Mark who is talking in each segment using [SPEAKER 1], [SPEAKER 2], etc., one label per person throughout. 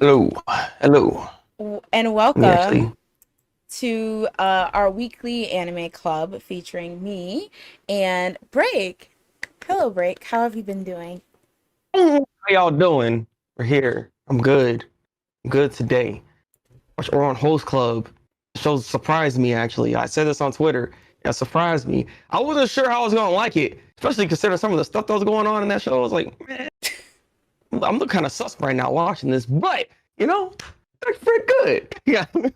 [SPEAKER 1] Hello, hello.
[SPEAKER 2] And
[SPEAKER 1] Let me
[SPEAKER 2] welcome
[SPEAKER 1] actually.
[SPEAKER 2] to our weekly anime club featuring me and Break. Hello, Break. How have you been doing?
[SPEAKER 1] How y'all doing? We're here. I'm good. I'm good today. Watch Ouran Host Club. The show surprised me actually. I said this on Twitter. It surprised me. I wasn't sure how I was gonna like it, especially considering some of the stuff that was going on in that show. I was like, man, I'm looking kind of sus right now watching this, but you know, it's pretty good. Yeah.
[SPEAKER 2] I'm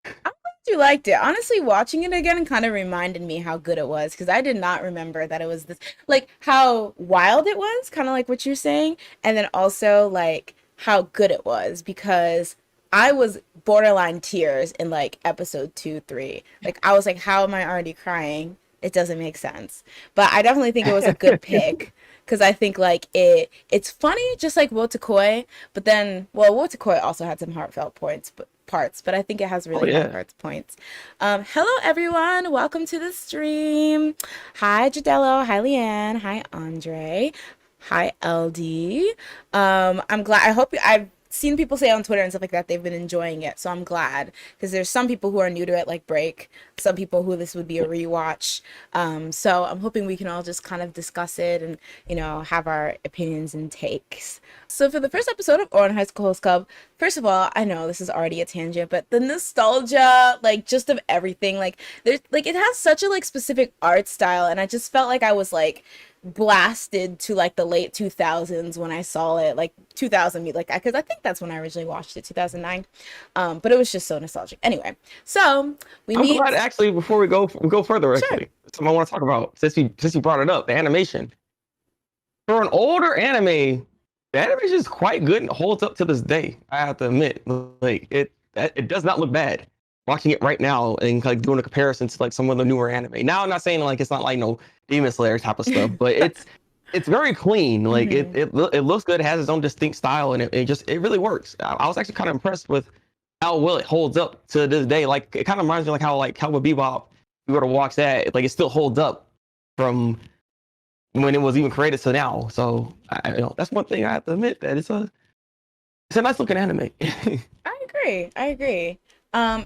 [SPEAKER 2] glad you liked it. Honestly, watching it again kind of reminded me how good it was because I did not remember that it was this, like how wild it was, kind of like what you're saying, and then also like how good it was because I was borderline tears in like episode 2, 3. Like I was like, how am I already crying? It doesn't make sense. But I definitely think it was a good pick because I think like it's funny just like Wotakoi, but then well Wotakoi also had some heartfelt parts, but I think it has
[SPEAKER 1] Oh
[SPEAKER 2] really
[SPEAKER 1] yeah.
[SPEAKER 2] heartfelt points. Hello everyone, welcome to the stream. Hi Jadello, hi Leanne, hi Andre, hi LD. I'm glad. I've seen people say on Twitter and stuff like that they've been enjoying it, so I'm glad because there's some people who are new to it, like Break, some people who this would be a rewatch. So I'm hoping we can all just kind of discuss it and have our opinions and takes. So for the first episode of Ouran High School Host Club, first of all, I know this is already a tangent, but the nostalgia, like just of everything, like there's like it has such a like specific art style, and I just felt like I was like blasted to like the late 2000s when I saw it, like 2000 like because I think that's when I originally watched it, 2009. But it was just so nostalgic. Anyway, so we
[SPEAKER 1] I'm glad
[SPEAKER 2] meet.
[SPEAKER 1] actually before we go further
[SPEAKER 2] Sure.
[SPEAKER 1] actually. Something I want to talk about since you brought it up, the animation. For an older anime, the animation is quite good and holds up to this day. I have to admit, like it does not look bad. Watching it right now and like doing a comparison to like some of the newer anime. Now I'm not saying like it's not like no Demon Slayer type of stuff, but it's very clean. Like
[SPEAKER 2] Hmm.
[SPEAKER 1] it looks good. It has its own distinct style, and it really works. I was actually kind of impressed with how well it holds up to this day. Like it kind of reminds me like how with Bebop, if you were to watch that, like it still holds up from when it was even created to now. So that's one thing I have to admit that it's a nice looking anime.
[SPEAKER 2] I agree. I agree.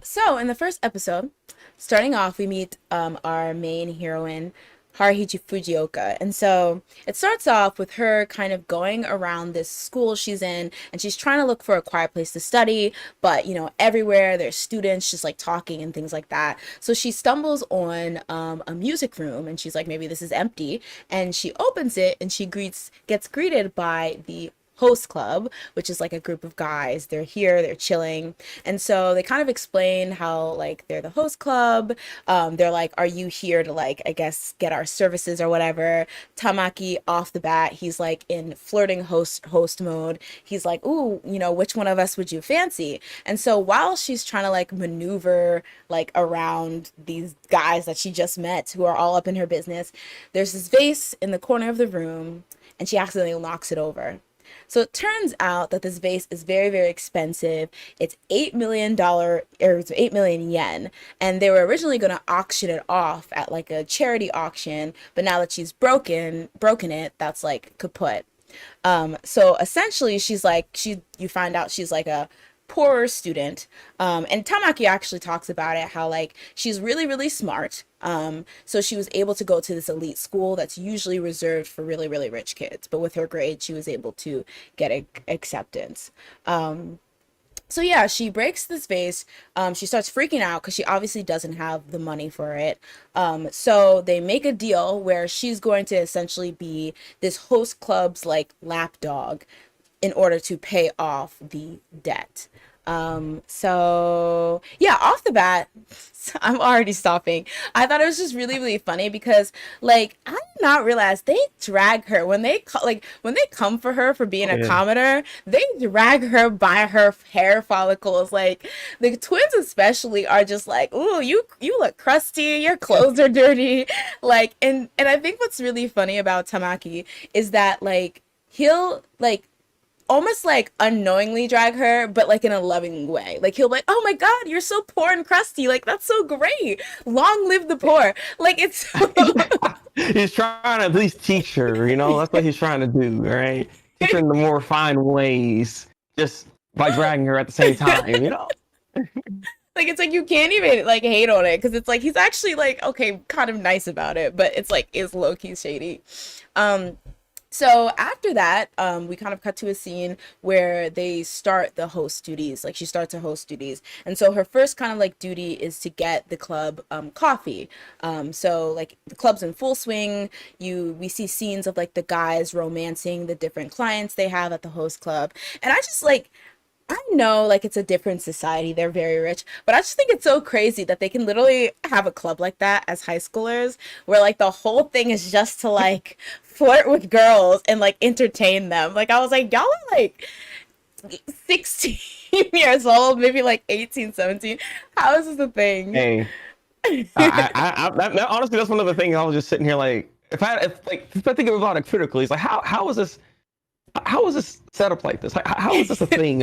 [SPEAKER 2] So in the first episode, starting off, we meet our main heroine, Haruhichi Fujioka. And so it starts off with her kind of going around this school she's in, and she's trying to look for a quiet place to study, but everywhere there's students just like talking and things like that. So she stumbles on a music room, and she's like, maybe this is empty. And she opens it, and she gets greeted by the host club, which is like a group of guys. They're here, they're chilling. And so they kind of explain how like they're the host club. They're like, are you here to like, I guess, get our services or whatever? Tamaki off the bat, he's like in flirting host mode. He's like, ooh, which one of us would you fancy? And so while she's trying to like maneuver like around these guys that she just met who are all up in her business, there's this vase in the corner of the room, and she accidentally knocks it over. So it turns out that this vase is very, very expensive. It's $8 million, or it's 8 million yen, and they were originally going to auction it off at like a charity auction. But now that she's broken it, that's like kaput. So essentially, she's like you find out she's like a poorer student. And Tamaki actually talks about it, how like she's really, really smart. So she was able to go to this elite school that's usually reserved for really, really rich kids. But with her grade, she was able to get acceptance. So yeah, she breaks this vase. She starts freaking out because she obviously doesn't have the money for it. So they make a deal where she's going to essentially be this host club's like lapdog in order to pay off the debt. So yeah, off the bat, I'm already stopping. I thought it was just really, really funny because like I did not realize they drag her when when they come for her for being
[SPEAKER 1] Oh
[SPEAKER 2] a
[SPEAKER 1] yeah.
[SPEAKER 2] commoner, they drag her by her hair follicles. Like the twins especially are just like, ooh, you look crusty, your clothes are dirty. Like and I think what's really funny about Tamaki is that like he'll like almost like unknowingly drag her, but like in a loving way. Like he'll be like, "Oh my God, you're so poor and crusty. Like that's so great. Long live the poor." Like it's
[SPEAKER 1] He's trying to at least teach her, that's what he's trying to do, right? Teach her in the more refined ways. Just by dragging her at the same time, you know?
[SPEAKER 2] Like it's like you can't even like hate on it because it's like he's actually like okay, kind of nice about it, but it's like is low key shady. Um, so after that, we kind of cut to a scene where they start the host duties. Like she starts her host duties, and so her first kind of like duty is to get the club coffee. So like the club's in full swing. We see scenes of like the guys romancing the different clients they have at the host club, and I just like I know like it's a different society. They're very rich, but I just think it's so crazy that they can literally have a club like that as high schoolers where like the whole thing is just to like flirt with girls and like entertain them. Like I was like y'all are like 16 years old, maybe like 18, 17. How is this a thing?
[SPEAKER 1] Hey, honestly, that's one of the things I was just sitting here like, if I think about it critically, it's like, how is this set up like this? Like, how is this a thing?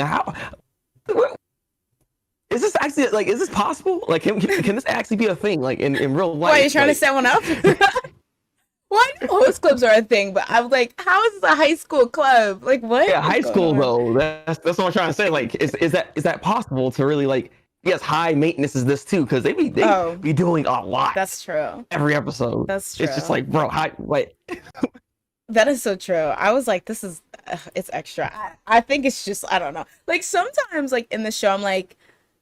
[SPEAKER 1] Is this actually like, is this possible? Like, can this actually be a thing? Like in real life?
[SPEAKER 2] Why are you trying
[SPEAKER 1] like,
[SPEAKER 2] to set one up? Well, I know host clubs are a thing, but I was like, how is this a high school club? Like, what
[SPEAKER 1] yeah,
[SPEAKER 2] is
[SPEAKER 1] high
[SPEAKER 2] going
[SPEAKER 1] school
[SPEAKER 2] on?
[SPEAKER 1] though. That's what I'm trying to say. Like, is that possible to really like? Yes, high maintenance is this too because they
[SPEAKER 2] Oh,
[SPEAKER 1] be doing a lot
[SPEAKER 2] that's true.
[SPEAKER 1] every episode.
[SPEAKER 2] That's
[SPEAKER 1] It's just
[SPEAKER 2] true.
[SPEAKER 1] like, bro, hi, wait.
[SPEAKER 2] That is so true. I was like, this is, it's extra. I think it's just, I don't know. Like sometimes, like in the show, I'm like,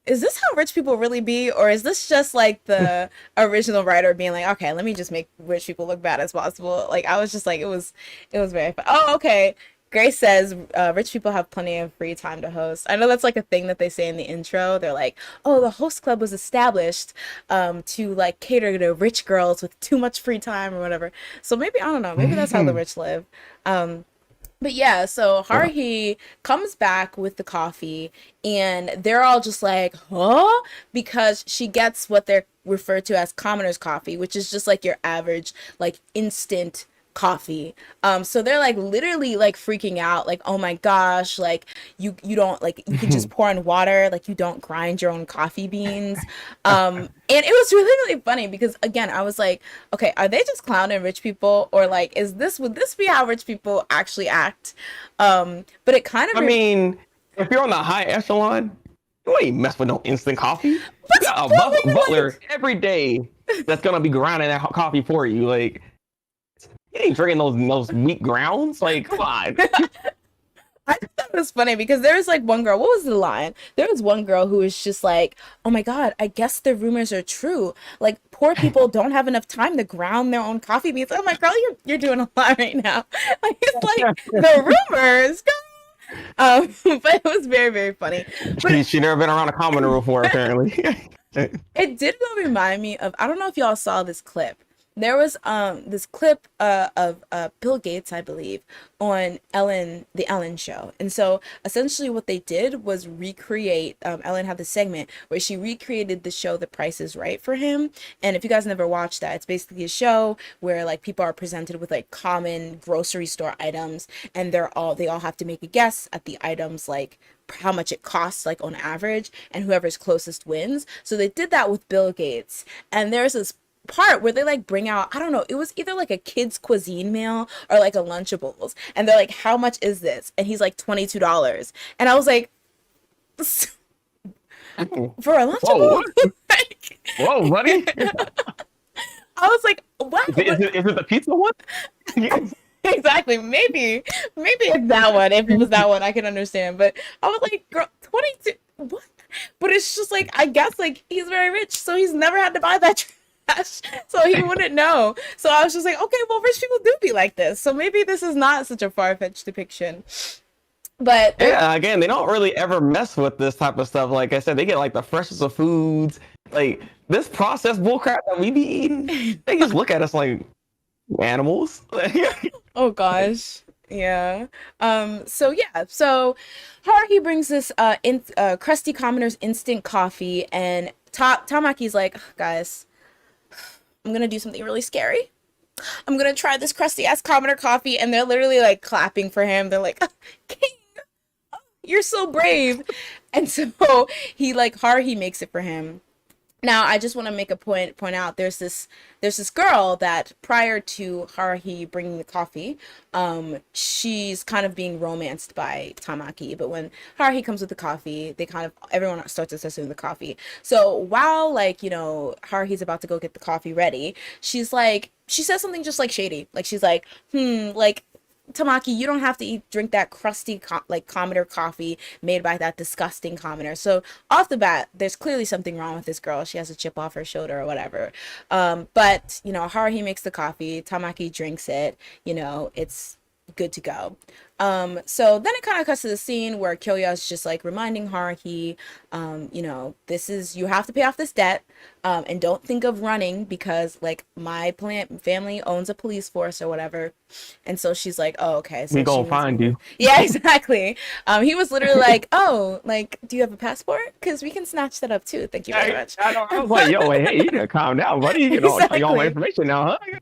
[SPEAKER 2] is this how rich people really be? Or is this just like the original writer being like, okay, let me just make rich people look bad as possible? Like, I was just like, it was very fun. Oh, okay. Grace says rich people have plenty of free time to host. I know that's like a thing that they say in the intro. They're like, oh, the host club was established to like cater to rich girls with too much free time or whatever. So maybe, I don't know, maybe that's how the rich live. Um, but yeah, so
[SPEAKER 1] Yeah.
[SPEAKER 2] Haruhi comes back with the coffee and they're all just like, huh? Because she gets what they're referred to as commoner's coffee, which is just like your average, like instant coffee. So they're like literally like freaking out, like, oh my gosh, like you don't like you can just pour in water, like you don't grind your own coffee beans. And it was really funny because again, I was like, okay, are they just clowning rich people or like would this be how rich people actually act? But it kind of
[SPEAKER 1] I mean, if you're on the high echelon, you ain't mess with no instant coffee. You
[SPEAKER 2] what's
[SPEAKER 1] got a
[SPEAKER 2] really
[SPEAKER 1] butler every day that's gonna be grinding that coffee for you. Like, you ain't drinking those weak grounds. Like, come on.
[SPEAKER 2] I thought it was funny because there was like one girl. What was the line? There was one girl who was just like, "Oh my god, I guess the rumors are true. Like poor people don't have enough time to ground their own coffee beans." I'm like, "Girl, you're doing a lot right now." Like it's like the rumors. But it was very very funny. But
[SPEAKER 1] She never been around a commoner before, apparently.
[SPEAKER 2] it did though remind me of I don't know if y'all saw this clip. There was this clip of Bill Gates, I believe, on the Ellen show. And so essentially what they did was recreate Ellen had this segment where she recreated the show The Price is Right for him. And if you guys never watched that, it's basically a show where like people are presented with like common grocery store items and they all have to make a guess at the items like how much it costs like on average and whoever's closest wins. So they did that with Bill Gates. And there's this part where they like bring out I don't know, it was either like a kids cuisine meal or like a Lunchables and they're like, how much is this? And he's like $22. And I was like, for a
[SPEAKER 1] Whoa,
[SPEAKER 2] Lunchable? Like,
[SPEAKER 1] whoa, buddy.
[SPEAKER 2] I was like, wow.
[SPEAKER 1] Is it the pizza one?
[SPEAKER 2] Exactly. Maybe it's that one. If it was that one, I can understand. But I was like, girl, 22. What? But it's just like I guess like he's very rich, so he's never had to buy that trash, so he wouldn't know. So I was just like, okay, well, rich people do be like this, so maybe this is not such a far fetched depiction. But
[SPEAKER 1] Yeah, again, they don't really ever mess with this type of stuff. Like I said, they get like the freshest of foods. Like this processed bullcrap that we be eating, they just look at us like animals.
[SPEAKER 2] oh gosh. Yeah. So yeah. So Haruhi brings this Krusty Commoner's instant coffee, and Tamaki's like, guys, I'm gonna do something really scary. I'm gonna try this crusty ass commoner coffee, and they're literally like clapping for him. They're like, King, you're so brave. And so he like Haruhi makes it for him. Now, I just want to make a point out there's this girl that prior to Haruhi bringing the coffee, she's kind of being romanced by Tamaki, but when Haruhi comes with the coffee, they kind of everyone starts obsessing with the coffee. So while like, Haruhi's about to go get the coffee ready, she says something just like shady. Like she's like, like Tamaki, you don't have to drink that crusty like commoner coffee made by that disgusting commoner. So off the bat, there's clearly something wrong with this girl. She has a chip off her shoulder or whatever. But Haruhi makes the coffee. Tamaki drinks it. It's good to go. So then it kind of cuts to the scene where Kyoya is just like reminding Haruhi, this is you have to pay off this debt, and don't think of running because like my family owns a police force or whatever. And so she's like, oh, okay.
[SPEAKER 1] We
[SPEAKER 2] So she
[SPEAKER 1] gonna
[SPEAKER 2] needs to
[SPEAKER 1] find
[SPEAKER 2] move.
[SPEAKER 1] you.
[SPEAKER 2] Yeah, exactly. He was literally like, oh, like, do you have a passport? Because we can snatch that up too. Thank you very much.
[SPEAKER 1] I know. I was like, yo, wait, hey, you gotta calm down, buddy. Tell you all my
[SPEAKER 2] Exactly.
[SPEAKER 1] information now, huh?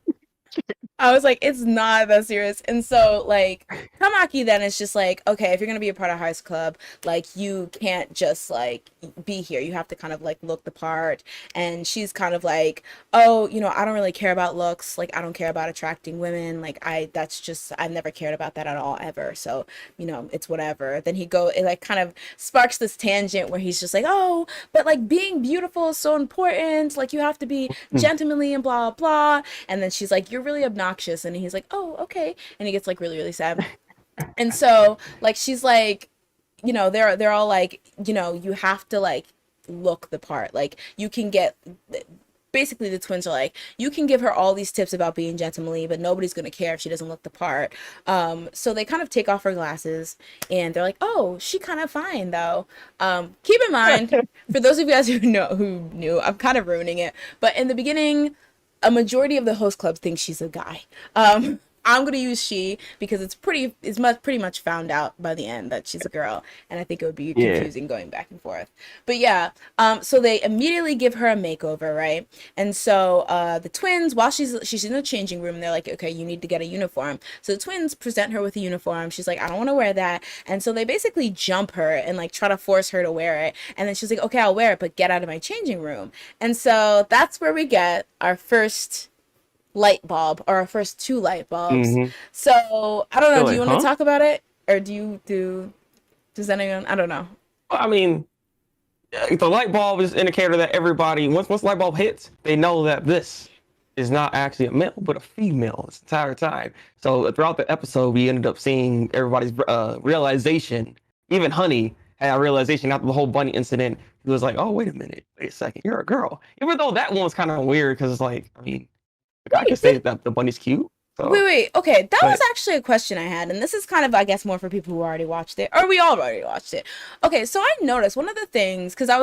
[SPEAKER 2] I was like, it's not that serious. And so, like, Tamaki then is just like, okay, if you're gonna be a part of Heist Club, like, you can't just like be here. You have to kind of like look the part. And she's kind of like, oh, I don't really care about looks. Like, I don't care about attracting women. Like, I've never cared about that at all ever. So, it's whatever. Then it like kind of sparks this tangent where he's just like, oh, but like being beautiful is so important. Like, you have to be gentlemanly and blah blah. And then she's like, you're really obnoxious. And he's like, oh, okay. And he gets like really, really sad. And so like she's like, they're all like, you have to like look the part. Like you can get basically the twins are like, you can give her all these tips about being gentlemanly, but nobody's gonna care if she doesn't look the part. So they kind of take off her glasses and they're like, oh, she kind of fine though. Keep in mind, for those of you guys who knew, I'm kind of ruining it, but in the beginning, a majority of the host club thinks she's a guy. I'm gonna use she because pretty much found out by the end that she's a girl, and I think it would be
[SPEAKER 1] Yeah.
[SPEAKER 2] confusing going back and forth. But yeah, so they immediately give her a makeover, right? And so the twins, while she's in the changing room, they're like, okay, you need to get a uniform. So the twins present her with a uniform. She's like, I don't want to wear that, and so they basically jump her and like try to force her to wear it. And then she's like, okay, I'll wear it, but get out of my changing room. And so that's where we get our first light bulb or our first two light bulbs.
[SPEAKER 1] Mm-hmm.
[SPEAKER 2] So I don't know.
[SPEAKER 1] They're
[SPEAKER 2] Do you
[SPEAKER 1] like,
[SPEAKER 2] want to
[SPEAKER 1] huh?
[SPEAKER 2] talk about it, or does anyone? I don't know.
[SPEAKER 1] Well, I mean, the light bulb is an indicator that everybody, once the light bulb hits, they know that this is not actually a male, but a female this entire time. So throughout the episode, we ended up seeing everybody's realization. Even Honey had a realization after the whole bunny incident. He was like, oh, wait a minute, wait a second, you're a girl. Even though that one was kind of weird because it's like, I mean, the guy can
[SPEAKER 2] Wait,
[SPEAKER 1] say that the bunny's cute.
[SPEAKER 2] wait,
[SPEAKER 1] So,
[SPEAKER 2] wait. Okay, that was
[SPEAKER 1] but
[SPEAKER 2] actually a question I had, and this is kind of, I guess, more for people who already watched it, or we all already watched it. Okay, so I noticed one of the things because I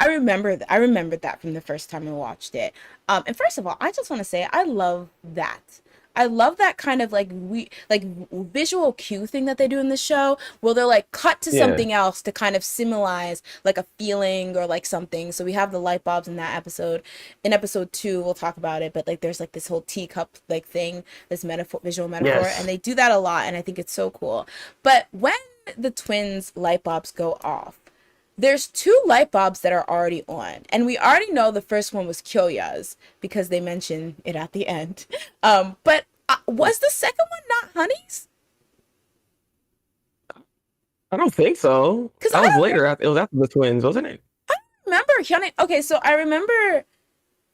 [SPEAKER 2] remembered that from the first time I watched it. And first of all, I just want to say I love that. I love that kind of like visual cue thing that they do in the show where they're like cut to
[SPEAKER 1] yeah,
[SPEAKER 2] something else to kind of symbolize like a feeling or like something. So we have the light bulbs in that episode. In episode 2, we'll talk about it, but like there's like this whole teacup like thing, this visual metaphor, and
[SPEAKER 1] yes,
[SPEAKER 2] they do that a lot, and I think it's so cool. But when the twins light bulbs go off, there's two light bulbs that are already on, and we already know the first one was Kyoya's because they mention it at the end. But was the second one not Honey's?
[SPEAKER 1] I don't think so.
[SPEAKER 2] Because I
[SPEAKER 1] That was
[SPEAKER 2] don't
[SPEAKER 1] later. It was after the twins, wasn't it?
[SPEAKER 2] remember Honey. Okay, so I remember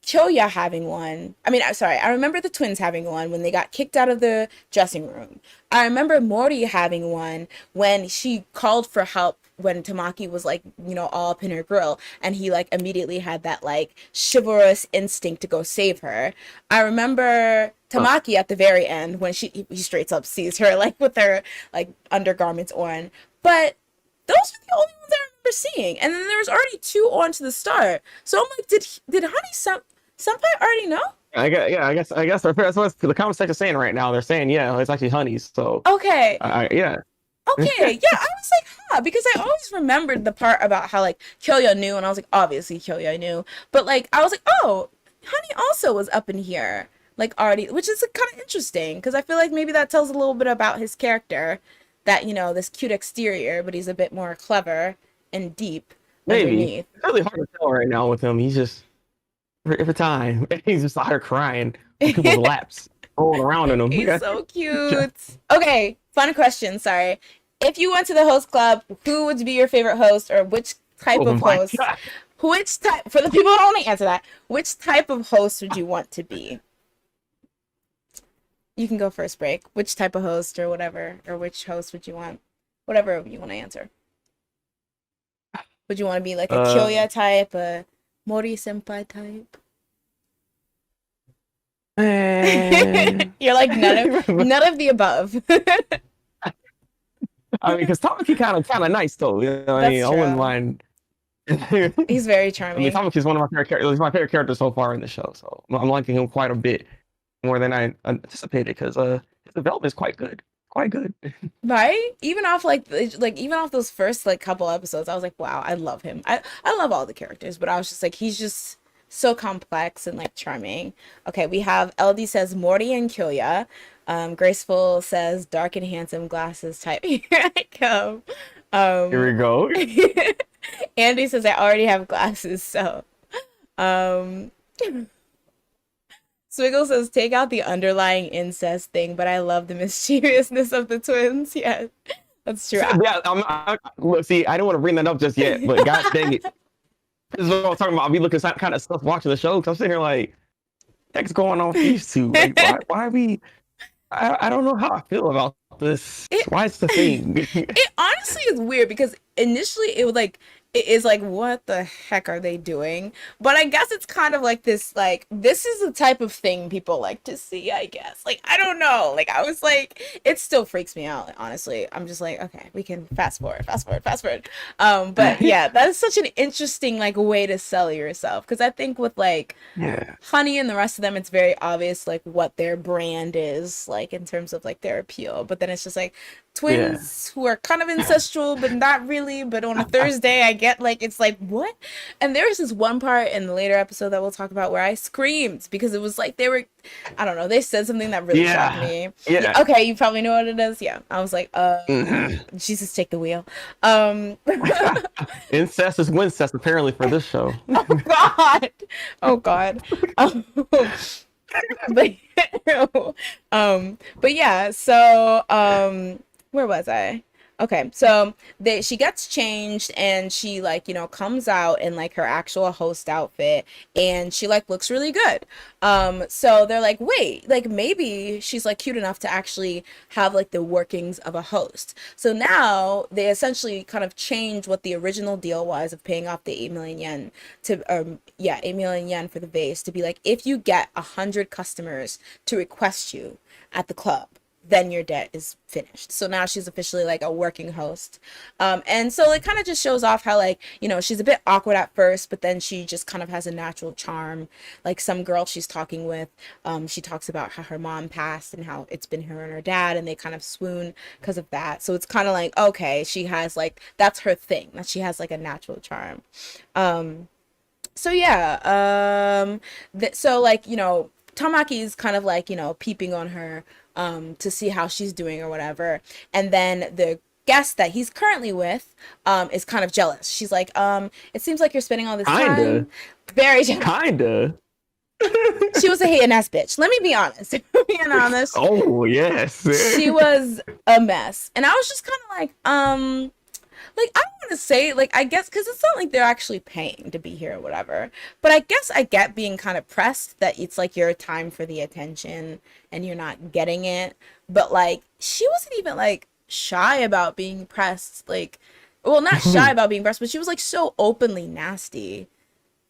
[SPEAKER 2] Kyoya having one. I mean, I'm sorry. I remember the twins having one when they got kicked out of the dressing room. I remember Mori having one when she called for help when Tamaki was like, all up in her grill, and he like immediately had that like chivalrous instinct to go save her. I remember
[SPEAKER 1] Oh,
[SPEAKER 2] Tamaki at the very end when he straight up sees her like with her like undergarments on. But those are the only ones I remember seeing. And then there was already two on to the start. So I'm like, did Honey Senpai already know?
[SPEAKER 1] I guess that's what the comment section is saying right now. They're saying, yeah, it's actually Honey's. So,
[SPEAKER 2] Okay.
[SPEAKER 1] yeah.
[SPEAKER 2] Okay. Yeah, I was like, huh, because I always remembered the part about how like Kyoya knew, and I was like, obviously Kyoya knew. But like I was like, oh, Honey also was up in here. Like already, which is like, kind of interesting because I feel like maybe that tells a little bit about his character, that this cute exterior, but he's a bit more clever and deep.
[SPEAKER 1] Maybe.
[SPEAKER 2] underneath.
[SPEAKER 1] It's really hard to tell right now with him. He's just every time he's just out here crying on people's laps, rolling around in them.
[SPEAKER 2] He's
[SPEAKER 1] Yeah.
[SPEAKER 2] so cute. Okay, fun question. Sorry. If you went to the host club, who would be your favorite host, or which type
[SPEAKER 1] Oh
[SPEAKER 2] of
[SPEAKER 1] my
[SPEAKER 2] host?
[SPEAKER 1] god.
[SPEAKER 2] Which type? For the people who only answer that, which type of host would you want to be? You can go first, break. Which type of host, or whatever, or which host would you want? Whatever you want to answer. Would you want to be like a
[SPEAKER 1] Uh,
[SPEAKER 2] Kyoya type, a Mori senpai type?
[SPEAKER 1] man.
[SPEAKER 2] You're like
[SPEAKER 1] I
[SPEAKER 2] none of the above.
[SPEAKER 1] mean, because Tamaki kind of nice though. You know, I
[SPEAKER 2] That's
[SPEAKER 1] mean, I wouldn't
[SPEAKER 2] true.
[SPEAKER 1] mind. I
[SPEAKER 2] He's very
[SPEAKER 1] mean,
[SPEAKER 2] charming.
[SPEAKER 1] Tamaki's one of my favorite characters. He's my favorite character so far in the show. So I'm liking him quite a bit more than I anticipated because his development is quite good. Quite good.
[SPEAKER 2] Right? Even off even off those first like couple episodes, I was like, wow, I love him. I love all the characters, but I was just like, he's just so complex and like charming. Okay, we have LD says Morty and Kyoya. Graceful says dark and handsome glasses type. Here I come.
[SPEAKER 1] Here
[SPEAKER 2] Um,
[SPEAKER 1] we go.
[SPEAKER 2] Andy says I already have glasses, so um Swiggle says take out the underlying incest thing, but I love the mischievousness of the twins. Yeah, that's true.
[SPEAKER 1] Yeah, look, see, I don't want to bring that up just yet, but god dang it. This is what I was talking about. I'll be looking at kind of stuff watching the show because I'm sitting here like, what's going on with these two? Like, why are we? I don't know how I feel about this.
[SPEAKER 2] it
[SPEAKER 1] Why it's the thing?
[SPEAKER 2] it honestly is weird because initially it is like what the heck are they doing? But I guess it's kind of like this is the type of thing people like to see, I guess. Like I don't know. Like I was like it still freaks me out, honestly. I'm just like, okay, we can fast forward, fast forward, fast forward. But yeah, that is such an interesting like way to sell yourself because I think with like
[SPEAKER 1] Yeah,
[SPEAKER 2] Honey and the rest of them, it's very obvious like what their brand is like in terms of like their appeal. But then it's just like
[SPEAKER 1] yeah.
[SPEAKER 2] twins who are kind of incestual, but not really. But on a Thursday, I get like it's like what? And there's this one part in the later episode that we'll talk about where I screamed because it was like they were, I don't know, they said something that really shocked
[SPEAKER 1] Yeah,
[SPEAKER 2] me. Yeah,
[SPEAKER 1] yeah.
[SPEAKER 2] okay, you probably know what it is. Yeah, I was like,
[SPEAKER 1] Mhm.
[SPEAKER 2] Jesus, take the wheel. Um,
[SPEAKER 1] Incest is wincest apparently for this show.
[SPEAKER 2] oh God, oh God. Um, but but yeah, so where was I? Okay, so she gets changed and she like, comes out in like her actual host outfit and she like looks really good. So they're like, wait, like maybe she's like cute enough to actually have like the workings of a host. So now they essentially kind of change what the original deal was of paying off the 8 million yen to 8 million yen for the vase to be like, if you get 100 customers to request you at the club, then your debt is finished. So now she's officially like a working host. And so it kind of just shows off how like, she's a bit awkward at first, but then she just kind of has a natural charm. Like some girl she's talking with, she talks about how her mom passed and how it's been her and her dad and they kind of swoon because of that. So it's kind of like, okay, she has like, that's her thing, that she has like a natural charm. So yeah, so like, Tamaki's kind of like, peeping on her to see how she's doing or whatever. And then the guest that he's currently with is kind of jealous. She's like, it seems like you're spending all this
[SPEAKER 1] Kinda,
[SPEAKER 2] time. Very jealous.
[SPEAKER 1] kinda.
[SPEAKER 2] She was a hating ass bitch. Let me be honest. Being honest.
[SPEAKER 1] Oh yes.
[SPEAKER 2] She was a mess. And I was just kind of like I don't want to say like I guess because it's not like they're actually paying to be here or whatever, but I guess I get being kind of pressed that it's like your time for the attention and you're not getting it. But like she wasn't even like shy about being pressed, like, well, not shy about being pressed, but she was like so openly nasty,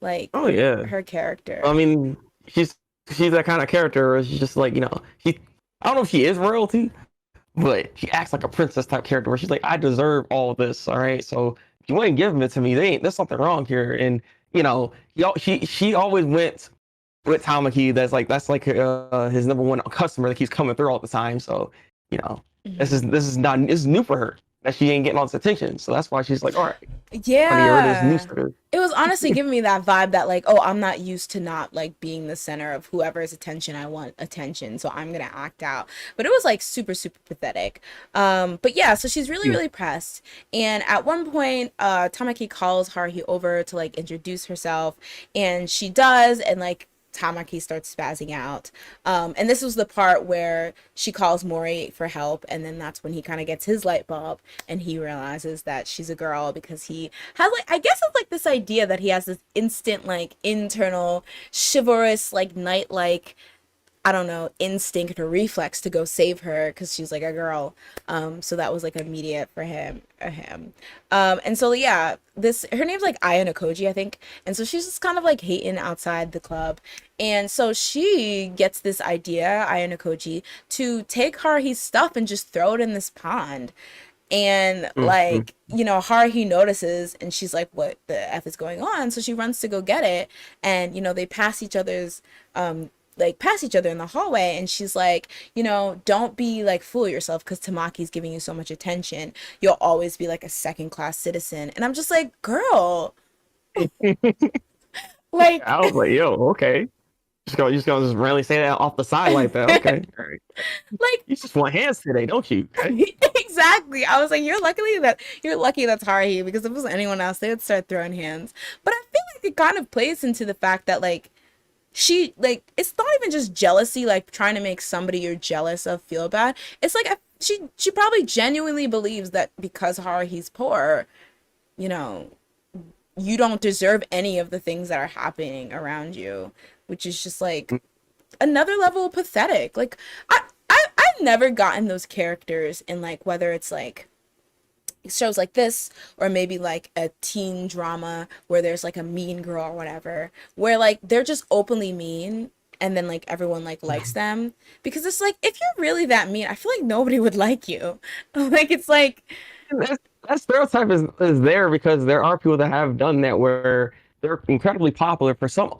[SPEAKER 2] like
[SPEAKER 1] Oh yeah.
[SPEAKER 2] her character.
[SPEAKER 1] I mean, she's that kind of character where she's just like, she I don't know if she is royalty, but she acts like a princess type character where she's like, I deserve all of this, all right? So if you ain't giving it to me, there's something wrong here. And she always went with Tamaki. That's like his number one customer that keeps coming through all the time. So
[SPEAKER 2] Mhm.
[SPEAKER 1] this is new for her that she ain't getting all this attention. So that's why she's like, all right, Trying to get rid of this new
[SPEAKER 2] Yeah.
[SPEAKER 1] sugar.
[SPEAKER 2] It was honestly giving me that vibe that like, oh, I'm not used to not like being the center of whoever's attention. I want attention, so I'm gonna act out. But it was like super, super pathetic. But yeah, so she's really,
[SPEAKER 1] Yeah.
[SPEAKER 2] really pressed. And at one point, Tamaki calls Haruhi over to like introduce herself, and she does, and like Tamaki starts spazzing out. And this was the part where she calls Mori for help, and then that's when he kind of gets his light bulb and he realizes that she's a girl because he has like, I guess it's like this idea that he has this instant like internal chivalrous like knight like, I don't know, instinct or reflex to go save her because she's like a girl. So that was like immediate for him. And so yeah, this her name's like Aya Koji, I think. And so she's just kind of like hating outside the club. And so she gets this idea, Aya Koji, to take Haruhi's stuff and just throw it in this pond. And
[SPEAKER 1] Mm-hmm.
[SPEAKER 2] like, Haruhi notices and she's like, what the F is going on? So she runs to go get it. And, they pass each other's pass each other in the hallway, and she's like, don't be like fool yourself because Tamaki's giving you so much attention. You'll always be like a second class citizen. And I'm just like, girl, like
[SPEAKER 1] I was like, yo, okay. Just gonna just randomly say that off the side like that. Okay. All right.
[SPEAKER 2] like
[SPEAKER 1] You just want hands today, don't you? Okay.
[SPEAKER 2] exactly. I was like, you're lucky that's Haruhi, because if it was anyone else, they would start throwing hands. But I feel like it kind of plays into the fact that like she like it's not even just jealousy, like trying to make somebody you're jealous of feel bad. It's like she probably genuinely believes that because Haruhi's poor, you know, you don't deserve any of the things that are happening around you, which is just like another level of pathetic. Like I've never gotten those characters in like whether it's like shows like this or maybe like a teen drama where there's like a mean girl or whatever where like they're just openly mean and then like everyone like likes them, because it's like if you're really that mean I feel like nobody would like you. Like it's like
[SPEAKER 1] That, that stereotype is there because there are people that have done that where they're incredibly popular for some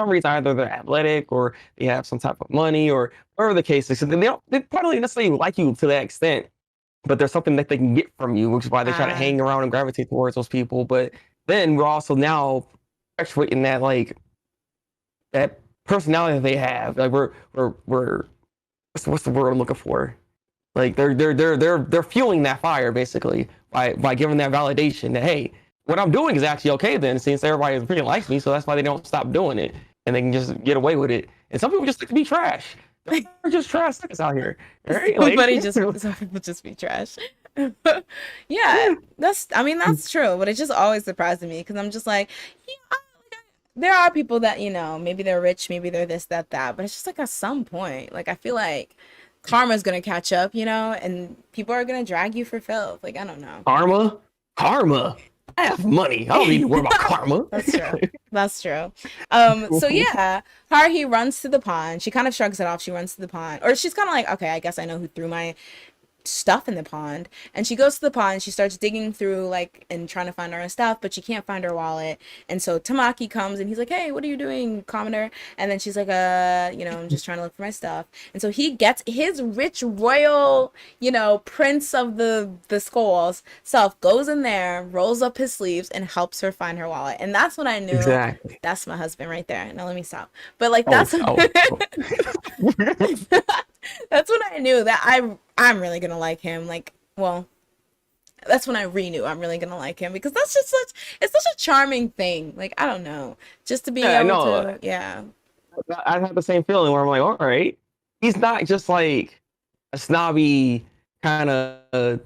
[SPEAKER 1] reason, either they're athletic or they have some type of money or whatever the case is. So they probably don't necessarily like you to that extent, but there's something that they can get from you, which is why they try to
[SPEAKER 2] uh
[SPEAKER 1] hang around and gravitate towards those people. But then we're also now perpetuating that like that personality that they have. Like we're what's the word I'm looking for? Like they're fueling that fire basically by giving that validation that hey, what I'm doing is actually okay then since everybody freaking likes me, so that's why they don't stop doing it and they can just get away with it. And some people just like to be trash. They're just trash suckers out here, right? Like
[SPEAKER 2] somebody just some people just be trash. Yeah, that's I mean that's true, but it just always surprises me because I'm just like, yeah, there are people that maybe they're rich, maybe they're this that, but it's just like at some point like I feel like karma's gonna catch up, and people are gonna drag you for filth. Like I don't know.
[SPEAKER 1] karma, karma. I have money. I don't need to worry about karma.
[SPEAKER 2] That's true. That's true. So yeah, Haruhi runs to the pond. She kind of shrugs it off. She runs to the pond, or she's kind of like, okay, I guess I know who threw my stuff in the pond. And she goes to the pond, she starts digging through like and trying to find her own stuff, but she can't find her wallet. And so Tamaki comes and he's like, hey, what are you doing, commoner? And then she's like, I'm just trying to look for my stuff. And so he gets his rich royal, prince of the skulls self, goes in there, rolls up his sleeves and helps her find her wallet. And that's when I knew
[SPEAKER 1] Exactly.
[SPEAKER 2] that's my husband right there. Now let me stop. But like
[SPEAKER 1] Oh,
[SPEAKER 2] that's
[SPEAKER 1] oh, oh.
[SPEAKER 2] that's when I knew that I'm really gonna like him. Like, well, that's when I knew I'm really gonna like him, because that's just such a charming thing. Like, I don't know, just to be
[SPEAKER 1] Yeah,
[SPEAKER 2] able
[SPEAKER 1] no,
[SPEAKER 2] to, yeah,
[SPEAKER 1] I have the same feeling where I'm like, all right, he's not just like a snobby kind of,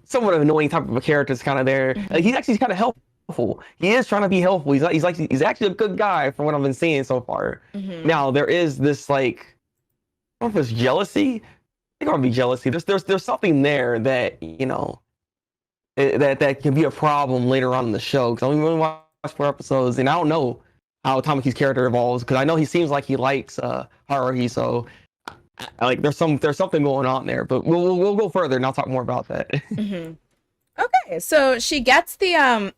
[SPEAKER 1] somewhat annoying type of a character that's kind of there. Like
[SPEAKER 2] hmm
[SPEAKER 1] he's actually kind of helpful. He is trying to be helpful. He's actually a good guy from what I've been seeing so far.
[SPEAKER 2] hmm
[SPEAKER 1] Now there is this like, I don't know if it's jealousy. I think it would be jealousy. There's something there that that can be a problem later on in the show. Because I only really watched 4 episodes, and I don't know how Tamaki's character evolves. Because I know he seems like he likes Haruhi, so like there's something going on there. But we'll go further, and I'll talk more about that.
[SPEAKER 2] hmm Okay, so she gets the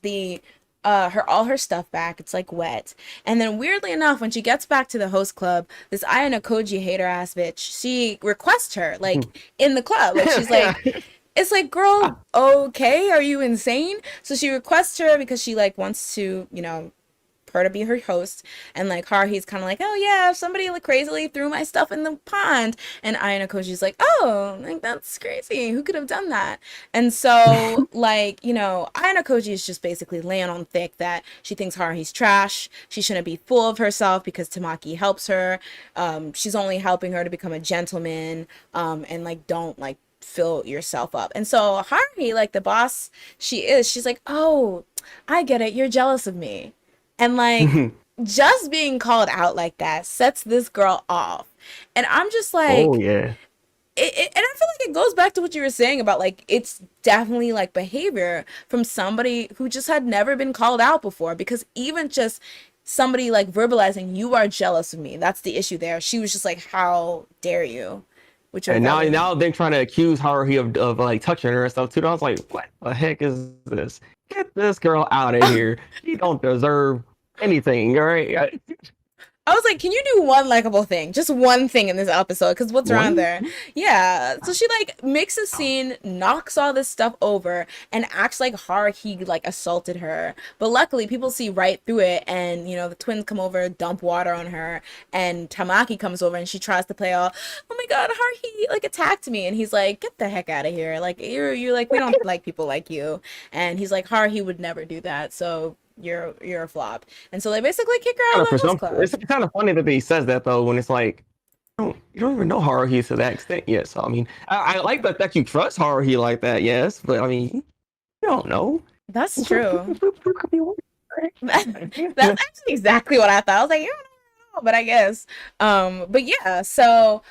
[SPEAKER 2] the her all her stuff back. It's like wet. And then weirdly enough, when she gets back to the host club, this Ayana Koji hater ass bitch, she requests her like in the club. Like she's like It's like, girl, okay, are you insane? So she requests her because she like wants to, her to be her host, and like Haruhi's kind of like, oh yeah, somebody like crazily threw my stuff in the pond, and Ayano Koji's like, oh, like that's crazy, who could have done that? And so like, Ayano Koji is just basically laying on thick that she thinks Haruhi's trash, she shouldn't be full of herself because Tamaki helps her, she's only helping her to become a gentleman, and like don't like fill yourself up. And so Haruhi, like the boss she's like, oh, I get it, you're jealous of me. And like just being called out like that sets this girl off. And I'm just
[SPEAKER 1] Oh
[SPEAKER 2] like,
[SPEAKER 1] yeah.
[SPEAKER 2] and I feel like it goes back to what you were saying about like it's definitely like behavior from somebody who just had never been called out before, because even just somebody like verbalizing you are jealous of me, that's the issue there. She was just like, how dare you? Which was
[SPEAKER 1] And
[SPEAKER 2] that was
[SPEAKER 1] now they're trying to accuse Haruhi of like touching her and stuff too. And I was like, what the heck is this? Get this girl out of here. She don't deserve anything. All right.
[SPEAKER 2] I was like, can you do one likable thing? Just one thing in this episode, because what's wrong
[SPEAKER 1] One.
[SPEAKER 2] there? Yeah. So she like makes a scene, knocks all this stuff over, and acts like Haruhi like assaulted her. But luckily people see right through it, and the twins come over, dump water on her, and Tamaki comes over and she tries to play all, oh my god, Haruhi like attacked me, and he's like, get the heck out of here. Like you're like, we don't like people like you. And he's like, Haruhi would never do that. So you're a flop. And so they basically kick her out
[SPEAKER 1] Kind
[SPEAKER 2] of
[SPEAKER 1] of
[SPEAKER 2] the host
[SPEAKER 1] presumptive.
[SPEAKER 2] club.
[SPEAKER 1] It's kind of funny that he says that though, when it's like, you don't even know Haruhi to that extent yet. So I mean, I like that you trust Haruhi like that, yes, but I mean, you don't know.
[SPEAKER 2] That's true.
[SPEAKER 1] Who could be worse,
[SPEAKER 2] That's
[SPEAKER 1] right?
[SPEAKER 2] actually exactly what I thought. I was like, but I guess. But yeah, so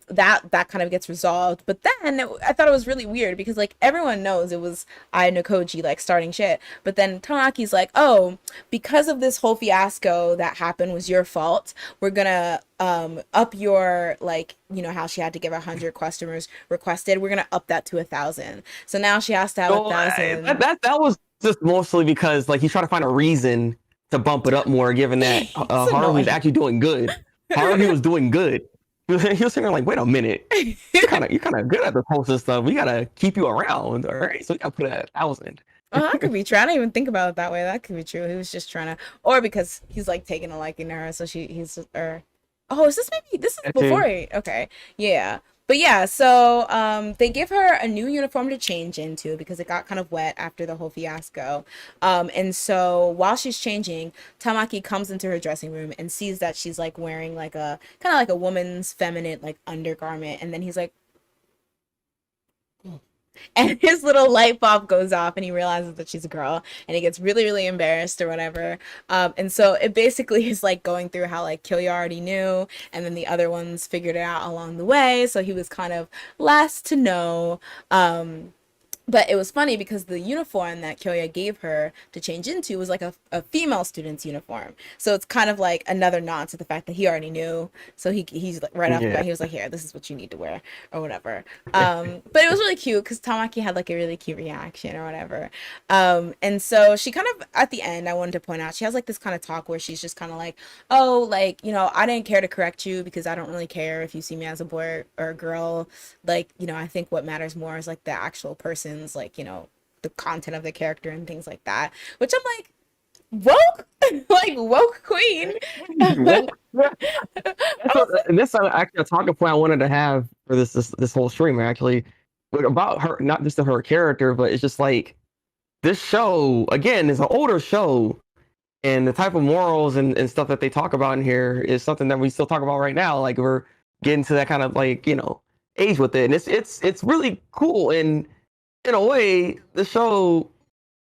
[SPEAKER 2] that kind of gets resolved. But then I thought it was really weird because like everyone knows it was I Nokoji like starting shit. But then Tamaki's like, oh, because of this whole fiasco that happened was your fault. We're gonna up your like how she had to give 100 customers requested. We're gonna up that to 1,000. So now she has to have
[SPEAKER 1] So
[SPEAKER 2] 1,000.
[SPEAKER 1] that was just mostly because like he's trying to find a reason to bump it up more, given that
[SPEAKER 2] It's
[SPEAKER 1] Haruhi's
[SPEAKER 2] annoying.
[SPEAKER 1] actually doing good. Haruhi was doing good. He was sitting there like, wait a minute, you're kind of good at the posting stuff. We gotta keep you around, all right? So we gotta put it at 1,000.
[SPEAKER 2] That could be true. I didn't even think about it that way. That could be true. He was just trying to, or because he's like taking a liking to her, so he's, or, oh, is this maybe, this is before he, okay, yeah. But yeah, so they give her a new uniform to change into because it got kind of wet after the whole fiasco. And so while she's changing, Tamaki comes into her dressing room and sees that she's like wearing like a kind of like a woman's feminine like undergarment, and then he's like, and his little light bulb goes off and he realizes that she's a girl, and he gets really really embarrassed or whatever, and so it basically is like going through how like Kyoya already knew and then the other ones figured it out along the way, so he was kind of last to know. But it was funny because the uniform that Kyoya gave her to change into was like a female student's uniform. So it's kind of like another nod to the fact that he already knew. So he's like right off the
[SPEAKER 1] Yeah.
[SPEAKER 2] bat, he was like, here, this is what you need to wear or whatever. But it was really cute because Tamaki had like a really cute reaction or whatever. And so she kind of, at the end, I wanted to point out, she has like this kind of talk where she's just kind of like, oh, like, I didn't care to correct you because I don't really care if you see me as a boy or a girl. Like, I think what matters more is like the actual person's like, the content of the character and things like that. Which I'm like, woke? Like woke queen.
[SPEAKER 1] Well, and this actually a talking point I wanted to have for this whole stream actually, like, about her, not just her character, but it's just like this show again is an older show, and the type of morals and stuff that they talk about in here is something that we still talk about right now. Like we're getting to that kind of like age with it, and it's really cool. And in a way, the show,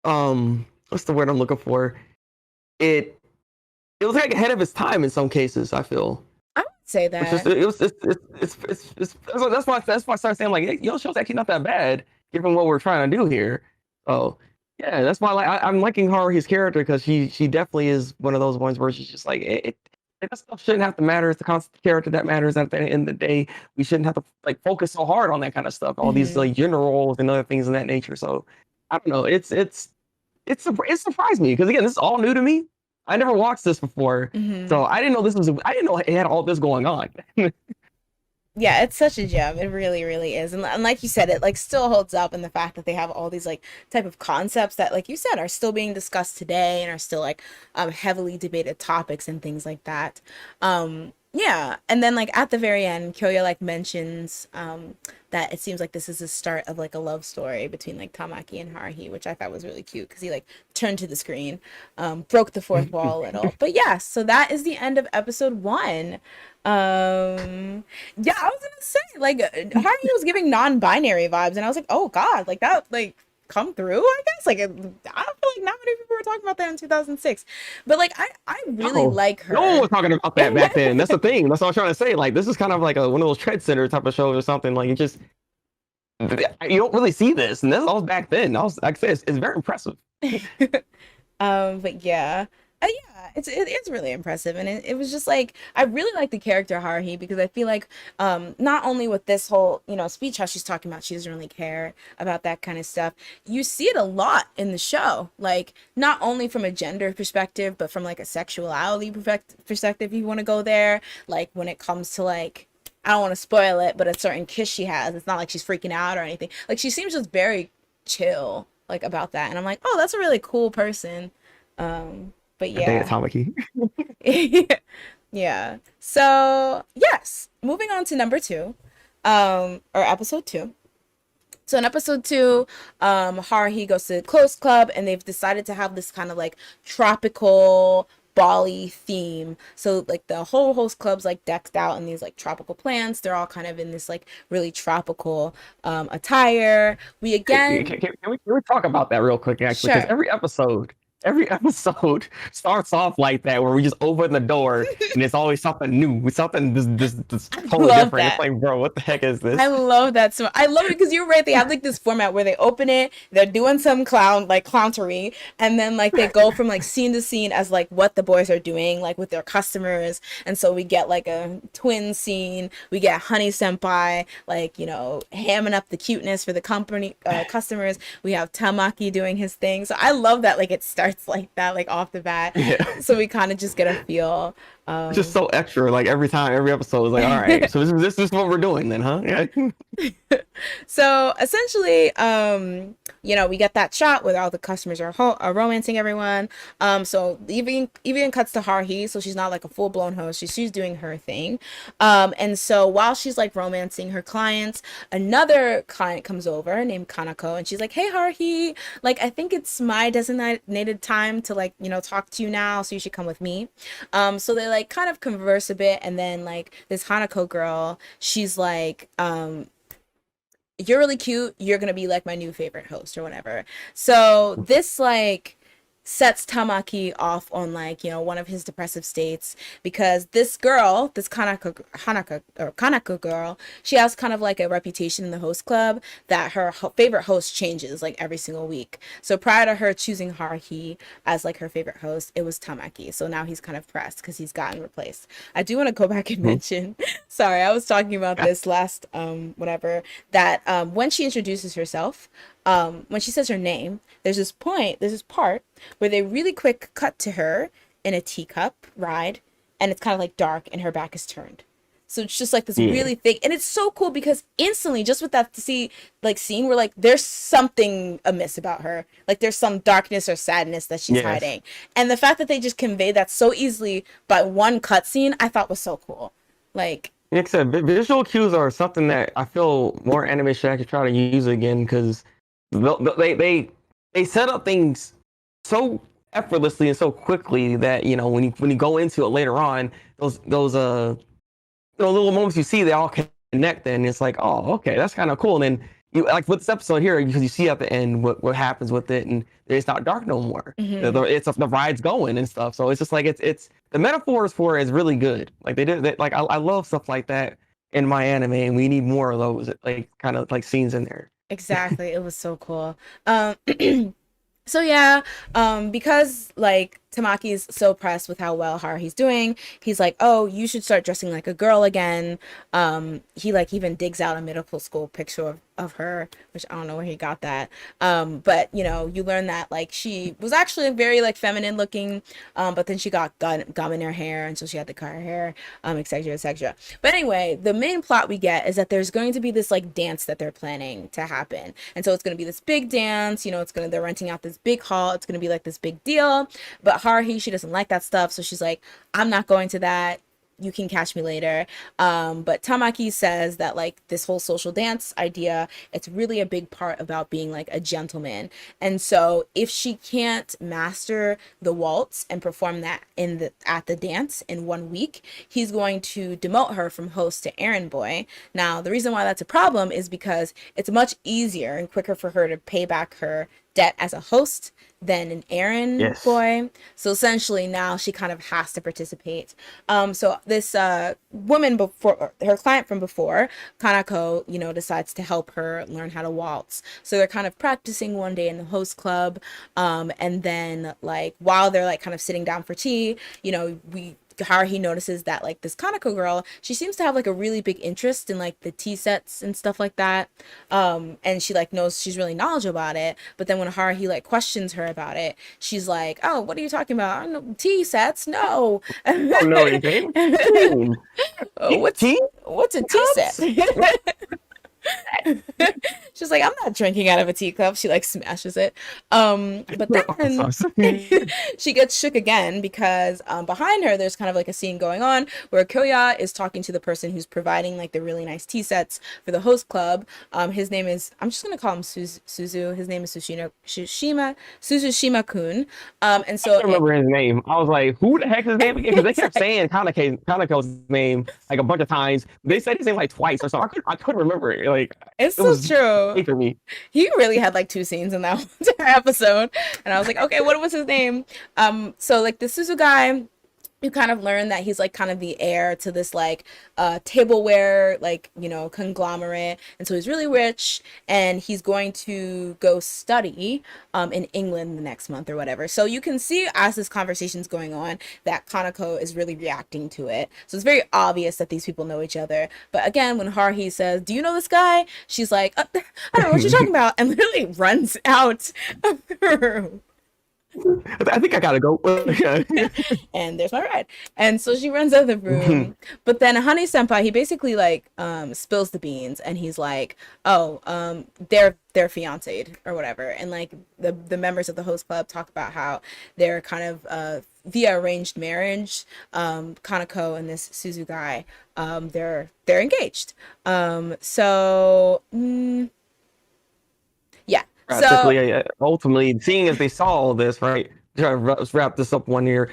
[SPEAKER 1] what's the word I'm looking for? It was like ahead of its time in some cases. I feel.
[SPEAKER 2] I would say
[SPEAKER 1] Which is
[SPEAKER 2] that.
[SPEAKER 1] it was that's why I started saying like, hey, show's actually not that bad given what we're trying to do here. So yeah, that's why I'm liking Haruhi's character, because she definitely is one of those ones where she's just like that stuff shouldn't have to matter. It's the constant character that matters. At the end of the day, we shouldn't have to like focus so hard on that kind of stuff. All these
[SPEAKER 2] Mhm.
[SPEAKER 1] like gender roles and other things of that nature. So I don't know. It surprised me because again, this is all new to me. I never watched this before,
[SPEAKER 2] Mhm.
[SPEAKER 1] so I didn't know I didn't know it had all this going on.
[SPEAKER 2] Yeah, it's such a gem. It really, really is. And like you said, it like still holds up in the fact that they have all these like type of concepts that, like you said, are still being discussed today and are still like heavily debated topics and things like that. Yeah. And then like at the very end, Kyoya like mentions that it seems like this is the start of like a love story between like Tamaki and Haruhi, which I thought was really cute because he like turned to the screen, broke the fourth wall a little. But yeah, so that is the end of episode one. Yeah, I was gonna say like Haruhi was giving non-binary vibes, and I was like, oh God, like that, like come through. I guess like I don't feel like not many people were talking about that in 2006, but like I really
[SPEAKER 1] Oh,
[SPEAKER 2] like
[SPEAKER 1] no one
[SPEAKER 2] her.
[SPEAKER 1] was talking about that back then. That's the thing. That's what I'm trying to say. Like, this is kind of like one of those trend center type of shows or something. Like, it just you don't really see this, and this was back then. I was like I said, it's very impressive.
[SPEAKER 2] But yeah. Yeah, it's really impressive, and it was just like I really like the character Haruhi because I feel like not only with this whole speech how she's talking about she doesn't really care about that kind of stuff, you see it a lot in the show, like not only from a gender perspective but from like a sexuality perspective if you want to go there, like when it comes to like I don't want to spoil it, but a certain kiss she has, it's not like she's freaking out or anything, like she seems just very chill like about that, and I'm like, oh, that's a really cool person. But
[SPEAKER 1] I think it's
[SPEAKER 2] yeah.
[SPEAKER 1] Tamaki.
[SPEAKER 2] Yeah. So, yes, moving on to number 2, or episode 2. So in episode 2, Haruhi goes to the Close Club and they've decided to have this kind of like tropical Bali theme. So like the whole host club's like decked out in these like tropical plants. They're all kind of in this like really tropical attire. We
[SPEAKER 1] Can,
[SPEAKER 2] again,
[SPEAKER 1] can we talk about that real quick, actually? Because
[SPEAKER 2] sure.
[SPEAKER 1] every episode starts off like that, where we just open the door and it's always something new, something this
[SPEAKER 2] I
[SPEAKER 1] totally
[SPEAKER 2] love
[SPEAKER 1] different. It's
[SPEAKER 2] that.
[SPEAKER 1] like, bro, what the heck is
[SPEAKER 2] I
[SPEAKER 1] this?
[SPEAKER 2] love that so I love it because you're right. They have like this format where they open it, they're doing some clowntery, and then like they go from like scene to scene as like what the boys are doing like with their customers. And so we get like a twin scene, we get Honey Senpai like hamming up the cuteness for the company customers. We have Tamaki doing his thing. So I love that like it starts like that like off the bat.
[SPEAKER 1] Yeah,
[SPEAKER 2] So we kind of just get a feel.
[SPEAKER 1] it's just
[SPEAKER 2] Um,
[SPEAKER 1] so extra. Like every time, every episode is like, all right, so this is what we're doing then, huh? Yeah.
[SPEAKER 2] So essentially, we get that shot where all the customers are romancing everyone. So even cuts to Haruhi, so she's not like a full blown host. She's doing her thing. And so while she's like romancing her clients, another client comes over named Kanako, and she's like, "Hey Haruhi, like I think it's my designated time to like talk to you now, so you should come with me." So they like kind of converse a bit, and then like this Hanako girl, she's like, you're really cute. You're gonna be like my new favorite host or whatever. So this like sets Tamaki off on like one of his depressive states because this girl, this Kanako girl, she has kind of like a reputation in the host club that her favorite host changes like every single week. So prior to her choosing Haruhi as like her favorite host, it was Tamaki. So now he's kind of pressed because he's gotten replaced. I do want to go back and mention, sorry, I was talking about this last whatever, that when she introduces herself, when she says her name, there's this part where they really quick cut to her in a teacup ride, and it's kind of like dark, and her back is turned. So it's just like this
[SPEAKER 1] Yeah.
[SPEAKER 2] really thick, and it's so cool because instantly, just with that to see like scene, we're like, there's something amiss about her. Like there's some darkness or sadness that she's
[SPEAKER 1] Yes.
[SPEAKER 2] hiding, and the fact that they just convey that so easily by one cutscene, I thought was so cool. Like,
[SPEAKER 1] Like I said, visual cues are something that I feel more anime should actually try to use again because they set up things so effortlessly and so quickly that when you go into it later on, those little moments you see, they all connect, and it's like, oh, okay, that's kind of cool. And then you like with this episode here, because you see at the end what happens with it, and it's not dark no more.
[SPEAKER 2] mhm.
[SPEAKER 1] It's the ride's going and stuff. So it's just like it's the metaphors for it is really good. Like like I love stuff like that in my anime, and we need more of those like kind of like scenes in there.
[SPEAKER 2] Exactly. It was so cool. So yeah, because like Tamaki's so pressed with how well Haruhi's doing. He's like, "Oh, you should start dressing like a girl again." He like even digs out a middle school picture of her, which I don't know where he got that. But you know, you learn that like she was actually very like feminine looking, but then she got gum in her hair, and so she had to cut her hair, etc., etc. But anyway, the main plot we get is that there's going to be this like dance that they're planning to happen, and so it's going to be this big dance. You know, they're renting out this big hall. It's going to be like this big deal. But Haruhi, she doesn't like that stuff, so she's like, I'm not going to that. You can catch me later. But Tamaki says that like this whole social dance idea, it's really a big part about being like a gentleman. And so if she can't master the waltz and perform that at the dance in 1 week, he's going to demote her from host to errand boy. Now, the reason why that's a problem is because it's much easier and quicker for her to pay back her debt as a host than an errand boy. So essentially now she kind of has to participate. So this woman before, her client from before, Kanako, you know, decides to help her learn how to waltz. So they're kind of practicing one day in the host club. And then like while they're like kind of sitting down for tea, you know, Haruhi notices that like this Kanako girl, she seems to have like a really big interest in like the tea sets and stuff like that. And she like knows she's really knowledgeable about it. But then when Haruhi like questions her about it, she's like, "Oh, what are you talking about? I don't know, tea sets? No."
[SPEAKER 1] I don't know anything.
[SPEAKER 2] What's a tea set? She's like, I'm not drinking out of a teacup. She like smashes it. But then she gets shook again because behind her there's kind of like a scene going on where Kyoya is talking to the person who's providing like the really nice tea sets for the host club. His name is, I'm just gonna call him Suzu. His name is Suzushima-kun. And so
[SPEAKER 1] I remember his name. I was like, who the heck is his name again? Because they kept saying Kanako's name like a bunch of times. They said his name like twice or so. I couldn't remember it. Like,
[SPEAKER 2] it's so true.
[SPEAKER 1] For me.
[SPEAKER 2] He really had like 2 scenes in that entire episode, and I was like, okay, what was his name? So like the Suzu guy, you kind of learn that he's like kind of the heir to this like tableware like, you know, conglomerate, and so he's really rich, and he's going to go study in England the next month or whatever. So you can see as this conversation's going on that Kanako is really reacting to it, so it's very obvious that these people know each other. But again, when Haruhi says, "Do you know this guy?" she's like, I don't know what you're talking about, and literally runs out of the room.
[SPEAKER 1] I think I gotta go.
[SPEAKER 2] And there's my ride. And so she runs out of the room. But then Honey Senpai, he basically like spills the beans, and he's like, "Oh, they're fiancéed or whatever." And like the members of the host club talk about how they're kind of via arranged marriage. Kanako and this Suzu guy, they're engaged. Yeah. So
[SPEAKER 1] ultimately, seeing as they saw all this, right? Let's wrap this up one year.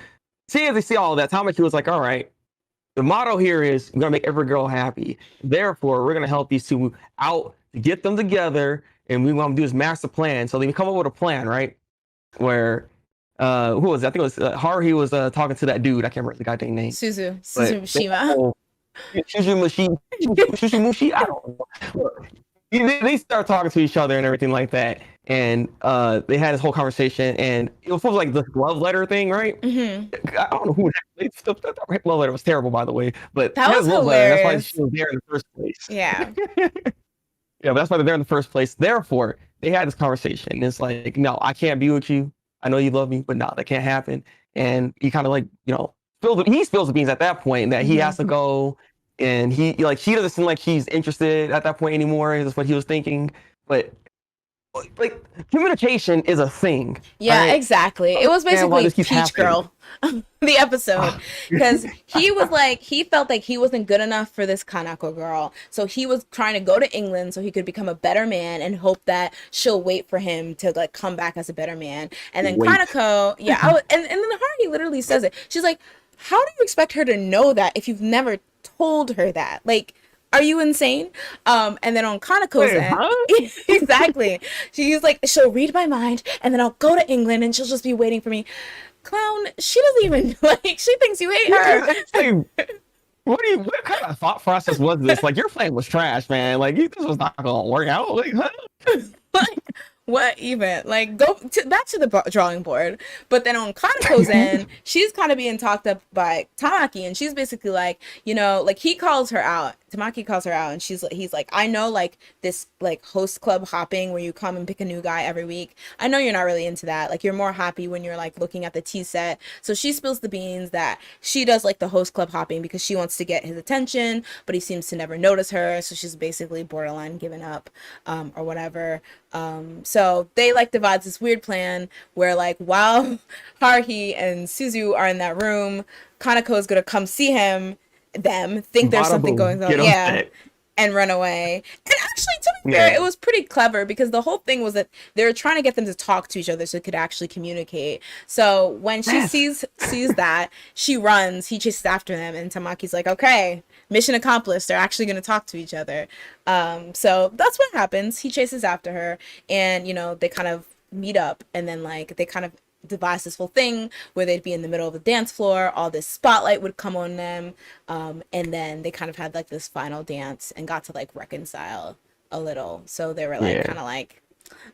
[SPEAKER 1] Seeing as they see all that, Tamaki was like, "All right, the motto here is we're gonna make every girl happy. Therefore, we're gonna help these two out to get them together, and we want to do this master plan." So they come up with a plan, right? Where who was it? I think it was Haruhi was talking to that dude. I can't remember the guy's name.
[SPEAKER 2] Suzushima.
[SPEAKER 1] Suzushima. I don't know. They start talking to each other and everything like that, and they had this whole conversation, and it was like the love letter thing, right?
[SPEAKER 2] Mm-hmm.
[SPEAKER 1] I don't know who that love letter was terrible, by the way, but
[SPEAKER 2] that was hilarious.
[SPEAKER 1] letter, that's why she was there in the first place.
[SPEAKER 2] Yeah.
[SPEAKER 1] Yeah, but that's why they're there in the first place. Therefore, they had this conversation. And it's like, no, I can't be with you. I know you love me, but no, that can't happen. And he kind of like, you know, he spills the beans at that point that he has to go. And he like she doesn't seem like he's interested at that point anymore. That's what he was thinking. But like communication is a thing.
[SPEAKER 2] Yeah, right? Exactly. It was basically Peach Girl, the episode, because he was like he felt like he wasn't good enough for this Kanako girl, so he was trying to go to England so he could become a better man and hope that she'll wait for him to like come back as a better man. And then Kanako, and then Haruhi literally says it. She's like, "How do you expect her to know that if you've never told her that? Like, are you insane?" And then on Kanako's end, exactly, she's like, she'll read my mind, and then I'll go to England, and she'll just be waiting for me. Clown, she doesn't even like. She thinks you hate her.
[SPEAKER 1] What kind of thought process was this? Like, your plan was trash, man. Like, this was not gonna work out. Like, huh?
[SPEAKER 2] What even? Like, back to the drawing board. But then on Kanako's end, she's kind of being talked up by Tamaki, and she's basically like, like he calls her out. Tamaki calls her out, and he's like, I know, like, this like host club hopping where you come and pick a new guy every week. I know you're not really into that. Like, you're more happy when you're like looking at the tea set. So she spills the beans that she does like the host club hopping because she wants to get his attention, but he seems to never notice her. So she's basically borderline giving up, or whatever. So they like devise this weird plan where like while Haruhi and Suzu are in that room, Kanako is gonna come see them think there's
[SPEAKER 1] Bada
[SPEAKER 2] something
[SPEAKER 1] boom,
[SPEAKER 2] going on,
[SPEAKER 1] get
[SPEAKER 2] yeah,
[SPEAKER 1] upset.
[SPEAKER 2] and run away. And actually, to be fair, it
[SPEAKER 1] Yeah.
[SPEAKER 2] was pretty clever because the whole thing was that they were trying to get them to talk to each other so they could actually communicate. So when she
[SPEAKER 1] Yes.
[SPEAKER 2] sees that, she runs, he chases after them, and Tamaki's like, okay, mission accomplished. They're actually going to talk to each other. So that's what happens. He chases after her, and they kind of meet up, and then like they kind of devise this whole thing where they'd be in the middle of the dance floor, all this spotlight would come on them, and then they kind of had like this final dance and got to like reconcile a little. So they were like
[SPEAKER 1] Yeah.
[SPEAKER 2] kind of like,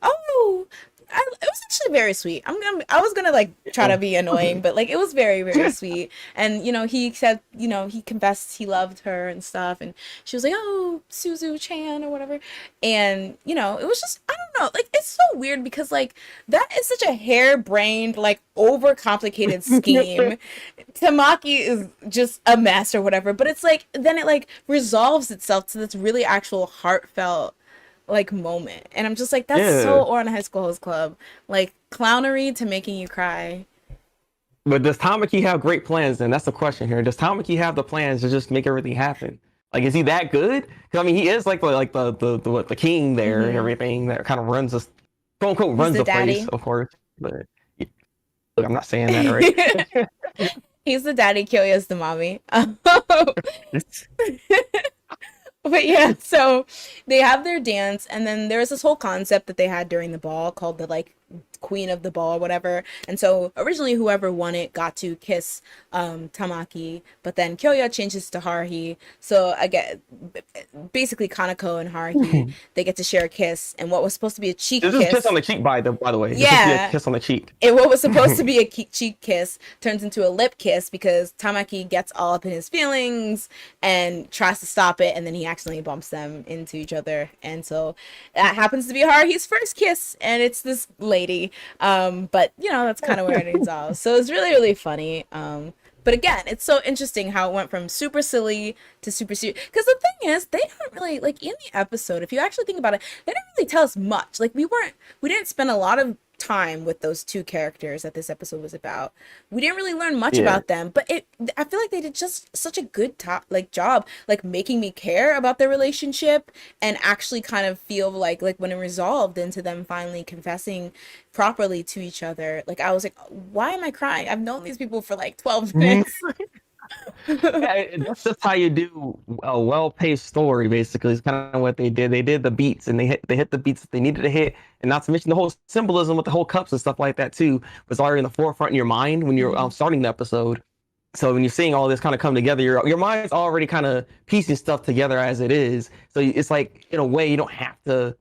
[SPEAKER 2] oh, it was actually very sweet. I was gonna like try to be annoying, but like it was very, very sweet. And he said, he confessed he loved her and stuff, and she was like, oh, Suzu Chan or whatever. And it was just, I don't know, like it's so weird because like that is such a harebrained, like overcomplicated scheme. Tamaki is just a mess or whatever, but it's like then it like resolves itself to this really actual heartfelt like moment, and I'm just like, that's
[SPEAKER 1] Yeah.
[SPEAKER 2] so Ouran High School Host Club, like clownery to making you cry.
[SPEAKER 1] But does Tamaki have great plans? Then that's the question here. Does Tamaki have the plans to just make everything happen? Like, is he that good? Because I mean, he is like the king there and
[SPEAKER 2] Mm-hmm.
[SPEAKER 1] everything that kind of runs this, quote unquote,
[SPEAKER 2] He's
[SPEAKER 1] runs
[SPEAKER 2] the
[SPEAKER 1] the place,
[SPEAKER 2] daddy.
[SPEAKER 1] of course. But look, I'm not saying that, all right?
[SPEAKER 2] He's the daddy. Kyoya's the mommy. But yeah, so they have their dance, and then there's this whole concept that they had during the ball called the like queen of the ball or whatever. And so originally whoever won it got to kiss Tamaki, but then Kyoya changes to Haruhi. So I get basically Kanako and Haruhi, they get to share a kiss, and what was supposed to be a cheek
[SPEAKER 1] This is a kiss on
[SPEAKER 2] kiss.
[SPEAKER 1] the cheek, by the way. This is supposed to be a
[SPEAKER 2] Yeah,
[SPEAKER 1] kiss on the cheek.
[SPEAKER 2] what was supposed to be a cheek kiss turns into a lip kiss because Tamaki gets all up in his feelings and tries to stop it, and then he accidentally bumps them into each other. And so that happens to be Haruhi's first kiss, and it's this lady. But that's kind of where it ends off. So it's really, really funny. But again, it's so interesting how it went from super silly to super serious. Because the thing is, they don't really like in the episode. If you actually think about it, they didn't really tell us much. Like we didn't spend a lot of time with those two characters that this episode was about. We didn't really learn much
[SPEAKER 1] Yeah.
[SPEAKER 2] about them, but I feel like they did just such a good job like making me care about their relationship and actually kind of feel like when it resolved into them finally confessing properly to each other. Like I was like, why am I crying? I've known these people for like 12 minutes.
[SPEAKER 1] Yeah, that's just how you do a well-paced story. Basically, it's kind of what they did. They did the beats, and they hit the beats that they needed to hit, and not to mention the whole symbolism with the whole cups and stuff like that too was already in the forefront in your mind when you're
[SPEAKER 2] Mhm.
[SPEAKER 1] starting the episode. So when you're seeing all this kind of come together, your mind's already kind of piecing stuff together as it is. So it's like in a way you don't have to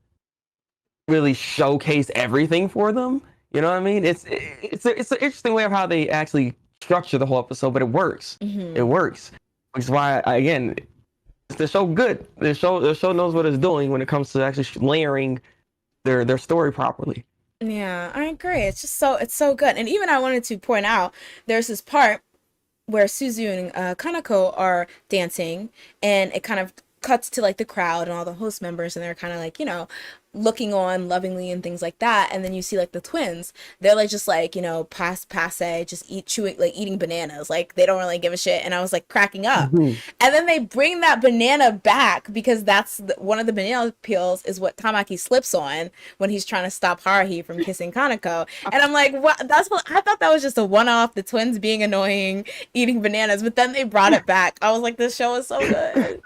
[SPEAKER 1] really showcase everything for them. You know what I mean? It's an interesting way of how they actually structure the whole episode, but it works. It
[SPEAKER 2] Mhm.
[SPEAKER 1] works, which is why again, the show good. The show knows what it's doing when it comes to actually layering their story properly.
[SPEAKER 2] Yeah, I agree. It's so good. And even I wanted to point out there's this part where Suzu and Kanako are dancing, and it kind of cuts to like the crowd and all the host members, and they're kind of like looking on lovingly and things like that. And then you see like the twins, they're like just like passe, just eating bananas, like they don't really give a shit. And I was like cracking up.
[SPEAKER 1] Mhm.
[SPEAKER 2] And then they bring that banana back because that's one of the banana peels is what Tamaki slips on when he's trying to stop Haruhi from kissing Kanako. And I'm like, what? That's what I thought that was just a one-off, the twins being annoying, eating bananas. But then they brought it back. I was like, this show is so good.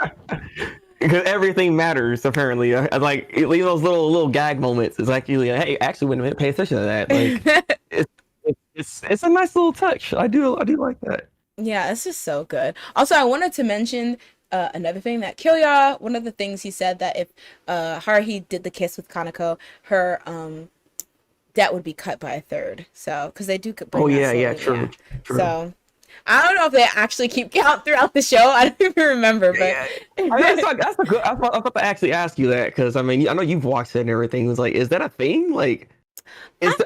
[SPEAKER 1] Because everything matters apparently. Like leave those little gag moments. It's actually like, hey, actually, wait a minute, pay attention to that. Like it's a nice little touch. I do like that.
[SPEAKER 2] Yeah, it's just so good. Also, I wanted to mention another thing that Kyoya, one of the things he said that if Haruhi did the kiss with Kanako, her debt would be cut by a third. So, because they do
[SPEAKER 1] Oh
[SPEAKER 2] bring that
[SPEAKER 1] yeah, yeah,
[SPEAKER 2] slowly, yeah.
[SPEAKER 1] true, true.
[SPEAKER 2] So, I don't know if they actually keep count throughout the show. I don't even remember, but
[SPEAKER 1] Yeah, that's a good. I was about to actually ask you that because I mean I know you've watched it and everything. It was like, is that a thing? Like,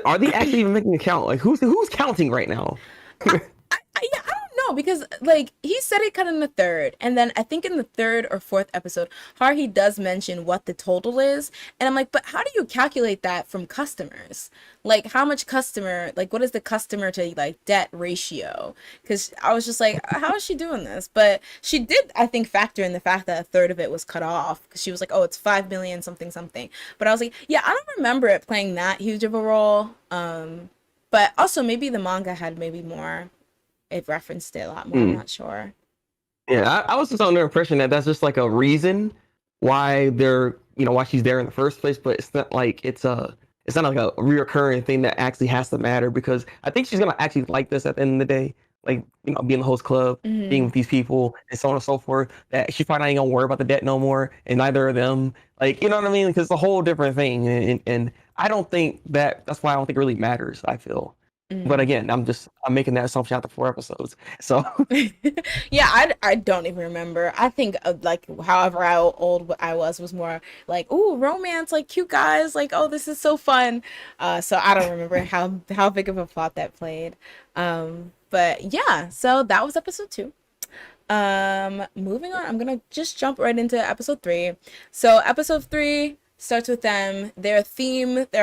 [SPEAKER 1] are they
[SPEAKER 2] I,
[SPEAKER 1] actually even making a count? Like, who's counting right now?
[SPEAKER 2] yeah, I don't know because like he said it kind of in the third, and then I think in the third or fourth episode, Haruhi does mention what the total is, and I'm like, but how do you calculate that from customers? Like, how much customer? Like, what is the customer to like debt ratio? Because I was just like, how is she doing this? But she did, I think, factor in the fact that a third of it was cut off because she was like, oh, it's 5 million something something. But I was like, yeah, I don't remember it playing that huge of a role. But also maybe the manga had maybe more, it referenced it a lot more. I'm
[SPEAKER 1] Hmm.
[SPEAKER 2] not sure.
[SPEAKER 1] Yeah, I was just under the impression that that's just like a reason why they're why she's there in the first place, but it's not like it's not like a reoccurring thing that actually has to matter because I think she's gonna actually like this at the end of the day, like being the host club, being
[SPEAKER 2] Hmm.
[SPEAKER 1] with these people, and so on and so forth. That she probably not even gonna worry about the debt no more, and neither of them. Like you know what I mean? Because it's a whole different thing, and I don't think that's why I don't think it really matters. I feel. But
[SPEAKER 2] Hmm.
[SPEAKER 1] again, I'm making that assumption after 4 episodes. So
[SPEAKER 2] Yeah, I don't even remember. I think like however old I was more like, ooh, romance, like cute guys, like, oh, this is so fun. So I don't remember how big of a plot that played. But yeah, so that was episode 2. Moving on, I'm gonna just jump right into episode 3. So episode 3 starts with them. Their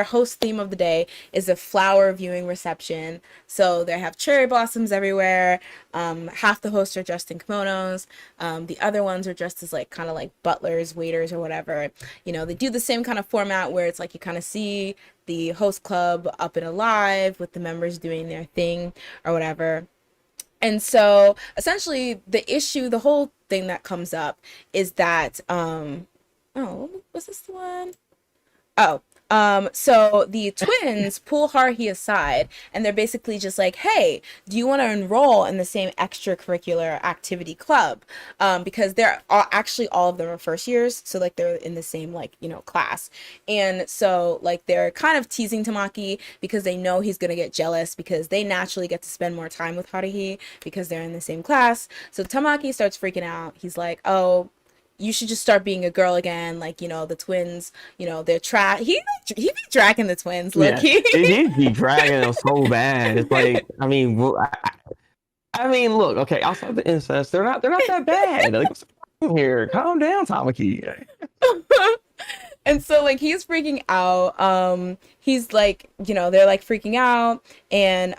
[SPEAKER 2] host theme of the day is a flower viewing reception. So they have cherry blossoms everywhere. Half the hosts are dressed in kimonos. The other ones are dressed as like kind of like butlers, waiters, or whatever. They do the same kind of format where it's like you kind of see the host club up and alive with the members doing their thing or whatever. And so essentially the whole thing that comes up is that oh, was this the one? Oh, so the twins pull Haruhi aside and they're basically just like, hey, do you want to enroll in the same extracurricular activity club? Because they're actually all of them are first years, so like they're in the same like, class. And so like they're kind of teasing Tamaki because they know he's gonna get jealous because they naturally get to spend more time with Haruhi because they're in the same class. So Tamaki starts freaking out. He's like, oh, you should just start being a girl again. Like, the twins, they're he be dragging the twins, low
[SPEAKER 1] yeah,
[SPEAKER 2] key.
[SPEAKER 1] they be dragging them so bad. It's like, I mean, I mean, look, okay, outside the incest, they're not that bad. Like, what's here? Calm down, Tamaki.
[SPEAKER 2] And so like he's freaking out. He's like, they're like freaking out and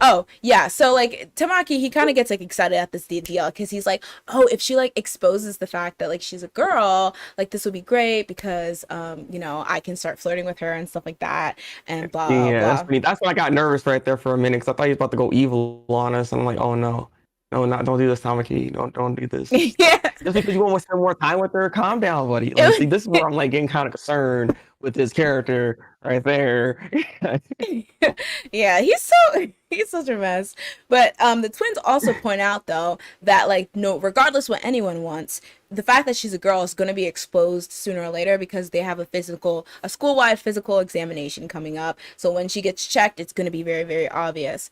[SPEAKER 2] oh, yeah. So like Tamaki, he kind of gets like excited at this deal because he's like, oh, if she like exposes the fact that like she's a girl, like this would be great because I can start flirting with her and stuff like that and blah
[SPEAKER 1] Yeah, that's
[SPEAKER 2] blah
[SPEAKER 1] funny. That's when I got nervous right there for a minute because I thought he was about to go evil on us. And I'm like, oh no, no, not don't do this, Tamaki. Don't do this.
[SPEAKER 2] blah. Yeah.
[SPEAKER 1] Just because you want to spend more time with her, calm down, buddy. Like, see, this is where I'm like getting kind of concerned with this character right there.
[SPEAKER 2] Yeah, he's such a mess. But the twins also point out though that like no, regardless what anyone wants, the fact that she's a girl is going to be exposed sooner or later because they have a school-wide physical examination coming up. So when she gets checked, it's going to be very, very obvious.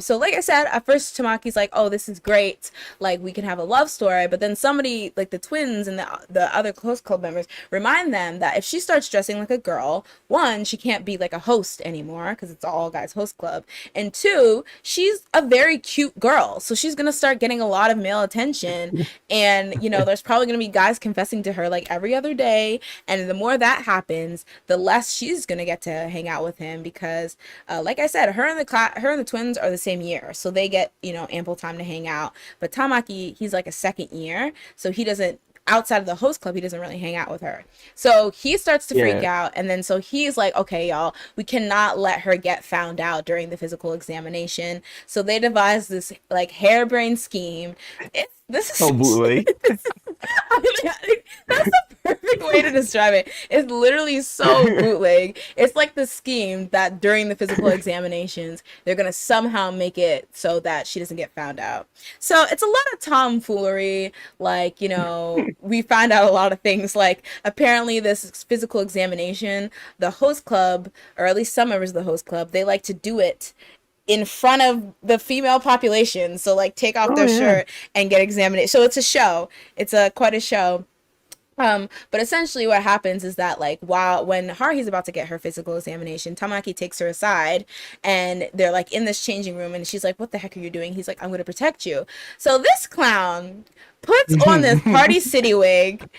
[SPEAKER 2] So like I said, at first Tamaki's like, oh, this is great. Like we can have a love story. But then somebody like the twins and the other close club members remind them that if she starts dressing like a girl, one, she can't be like a host anymore because it's all guys host club. And two, she's a very cute girl. So she's going to start getting a lot of male attention. And, there's probably going to be guys confessing to her like every other day. And the more that happens, the less she's going to get to hang out with him because, like I said, her and the twins are the same year. So they get, ample time to hang out. But Tamaki, he's like a second year. So he doesn't, outside of the host club, he doesn't really hang out with her. So he starts to freak
[SPEAKER 1] Yeah.
[SPEAKER 2] out. And then so he's like, okay, y'all, we cannot let her get found out during the physical examination. So they devise this like harebrained scheme. This
[SPEAKER 1] So
[SPEAKER 2] is
[SPEAKER 1] bootleg.
[SPEAKER 2] that's the perfect way to describe it. It's literally so bootleg. It's like the scheme that during the physical examinations, they're gonna somehow make it so that she doesn't get found out. So it's a lot of tomfoolery. Like, we find out a lot of things. Like, apparently, this physical examination, the host club, or at least some members of the host club, they like to do it in front of the female population. So, like, take off
[SPEAKER 1] Oh
[SPEAKER 2] their
[SPEAKER 1] yeah.
[SPEAKER 2] shirt and get examined. So it's a show. It's a quite a show. But essentially what happens is that, like, when Haruhi's about to get her physical examination, Tamaki takes her aside and they're like in this changing room and she's like, what the heck are you doing? He's like, I'm gonna protect you. So this clown puts on this Party City wig,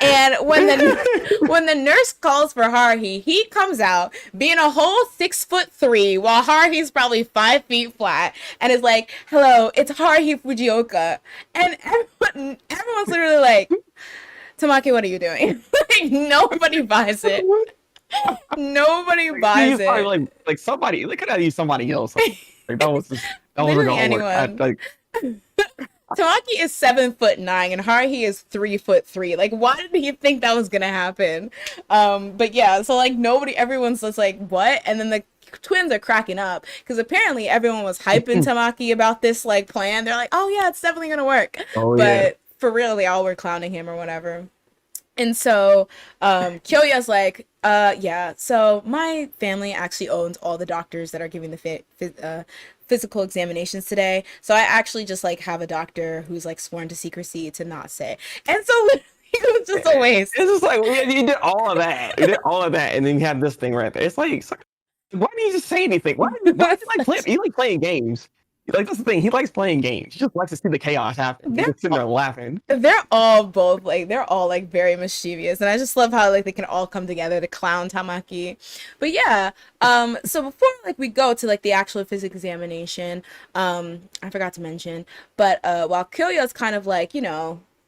[SPEAKER 2] and when the nurse calls for Haruhi, he comes out being a whole 6'3", while Haruhi's probably 5 feet flat, and is like, hello, it's Haruhi Fujioka. And everyone's literally like, Tamaki, what are you doing? Like, nobody buys it. Nobody buys
[SPEAKER 1] He's probably
[SPEAKER 2] it.
[SPEAKER 1] like somebody. They could have used somebody else. Like that was just that wasn't
[SPEAKER 2] Literally
[SPEAKER 1] gonna work.
[SPEAKER 2] anyone. Tamaki is 7'9" and Haruhi is 3'3". Like, why did he think that was gonna happen? But yeah, so like everyone's just like, what? And then the twins are cracking up because apparently everyone was hyping Tamaki about this like plan. They're like, oh yeah, it's definitely gonna work.
[SPEAKER 1] Oh
[SPEAKER 2] But
[SPEAKER 1] yeah.
[SPEAKER 2] for real, they all were clowning him or whatever. And so Kyoya's like, yeah, so my family actually owns all the doctors that are giving the physical examinations today. So I actually just like have a doctor who's like sworn to secrecy to not say. And so it was just a waste.
[SPEAKER 1] It's just like you did all of that. You did all of that, and then you have this thing right there. It's like why didn't you just say anything? Why did you like play? He like playing games. Like that's the thing. He likes playing games. He just likes to see the chaos happen. He's just sitting there laughing.
[SPEAKER 2] They're all both like they're all like very mischievous, and I just love how like they can all come together to clown Tamaki. But yeah, so before like we go to like the actual physics examination, I forgot to mention, but while Kyoya's kind of like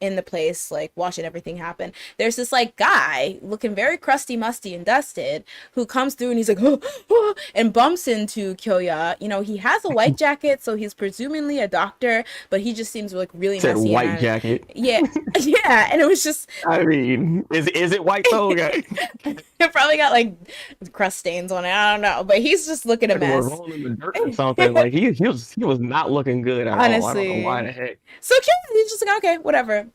[SPEAKER 2] in the place like watching everything happen, there's this like guy looking very crusty, musty, and dusted who comes through and he's like and bumps into Kyoya. He has a white jacket, so he's presumably a doctor, but he just seems like really
[SPEAKER 1] Said
[SPEAKER 2] messy.
[SPEAKER 1] white jacket.
[SPEAKER 2] Yeah, yeah, and it was just
[SPEAKER 1] I mean, is it white though? Okay.
[SPEAKER 2] it probably got like crust stains on it. I don't know, but he's just looking a
[SPEAKER 1] Like we're
[SPEAKER 2] mess.
[SPEAKER 1] rolling in the dirt or something. Like he was not looking good at all. I don't
[SPEAKER 2] Honestly.
[SPEAKER 1] know why the heck.
[SPEAKER 2] So he's just like, okay, whatever.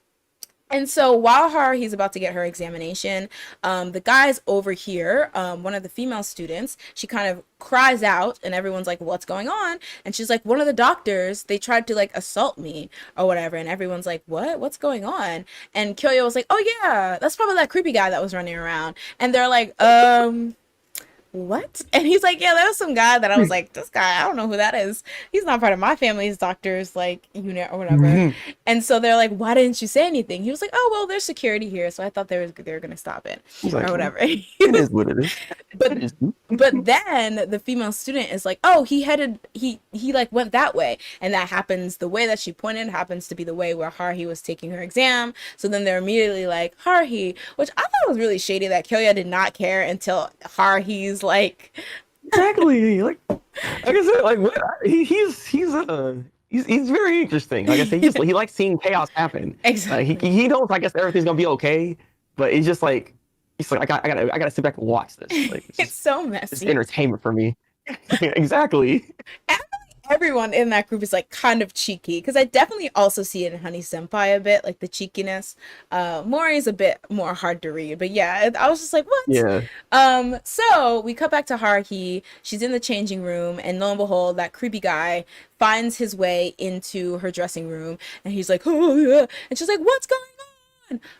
[SPEAKER 2] And so while Haruhi's about to get her examination, the guy's over here, one of the female students, she kind of cries out and everyone's like, what's going on? And she's like, one of the doctors, they tried to like assault me or whatever. And everyone's like, what's going on? And Kyoya was like, oh yeah, that's probably that creepy guy that was running around. And they're like, what? And he's like, yeah, there was some guy that I was like, this guy, I don't know who that is. He's not part of my family's doctor's like unit or whatever. And so they're like, why didn't you say anything? He was like, oh well, there's security here, so I thought they were gonna stop it
[SPEAKER 1] He's
[SPEAKER 2] or
[SPEAKER 1] like,
[SPEAKER 2] whatever.
[SPEAKER 1] it is what it is.
[SPEAKER 2] But
[SPEAKER 1] It is.
[SPEAKER 2] but then the female student is like, oh, he like went that way, and that happens, the way that she pointed happens to be the way where Haruhi was taking her exam. So then they're immediately like, Haruhi, which I thought was really shady that Kyoya did not care until Haruhi's like
[SPEAKER 1] Exactly. Like I said, like what, he's very interesting. Like I said, he likes seeing chaos happen.
[SPEAKER 2] Exactly.
[SPEAKER 1] He knows I guess everything's gonna be okay, but it's just like he's like I gotta sit back and watch this. Like
[SPEAKER 2] it's so
[SPEAKER 1] it's
[SPEAKER 2] messy.
[SPEAKER 1] entertainment for me. Exactly.
[SPEAKER 2] Everyone in that group is like kind of cheeky, because I definitely also see it in Honey Senpai a bit, like the cheekiness. Mori's a bit more hard to read, but yeah, I was just like, what?
[SPEAKER 1] Yeah.
[SPEAKER 2] So we cut back to Haruhi. She's in the changing room, and lo and behold, that creepy guy finds his way into her dressing room, and he's like, oh yeah, and she's like, what's going on?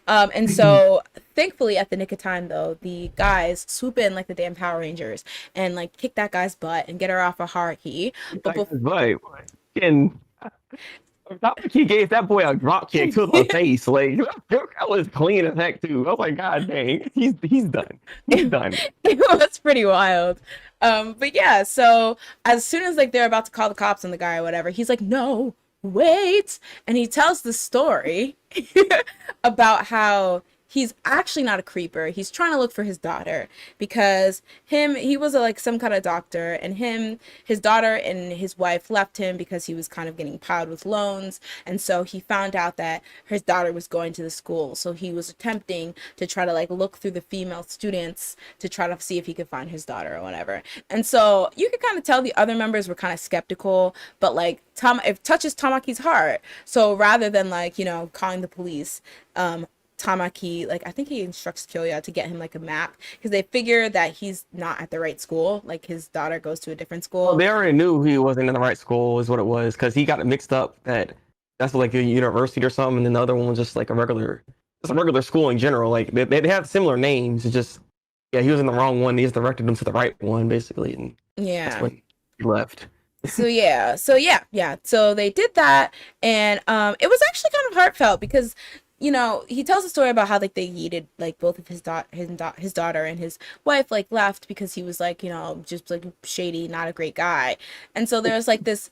[SPEAKER 2] And so thankfully at the nick of time though, the guys swoop in like the damn Power Rangers and like kick that guy's butt and get her off of Haruhi. But
[SPEAKER 1] and he gave that boy a drop kick to the face. Like that was clean as heck too. I was like, God dang, he's done. He's done.
[SPEAKER 2] That's pretty wild. But yeah, so as soon as like they're about to call the cops on the guy or whatever, he's like, no, wait. And he tells the story about how he's actually not a creeper. He's trying to look for his daughter because he was like some kind of doctor, and his daughter and his wife left him because he was kind of getting piled with loans. And so he found out that his daughter was going to the school. So he was attempting to try to like look through the female students to try to see if he could find his daughter or whatever. And so you could kind of tell the other members were kind of skeptical, but like it touches Tamaki's heart. So rather than like, calling the police, Tamaki, like, I think he instructs Kyoya to get him like a map because they figure that he's not at the right school. Like his daughter goes to a different school.
[SPEAKER 1] Well, they already knew he wasn't in the right school, is what it was, because he got it mixed up that's like a university or something, and then the other one was just like a regular school in general. Like they have similar names. It's just he was in the wrong one. He just directed them to the right one, basically, and that's when he left.
[SPEAKER 2] So they did that, and it was actually kind of heartfelt because he tells a story about how like they yeeted like both of his daughter and his wife like left because he was like just like shady, not a great guy. And so there was like this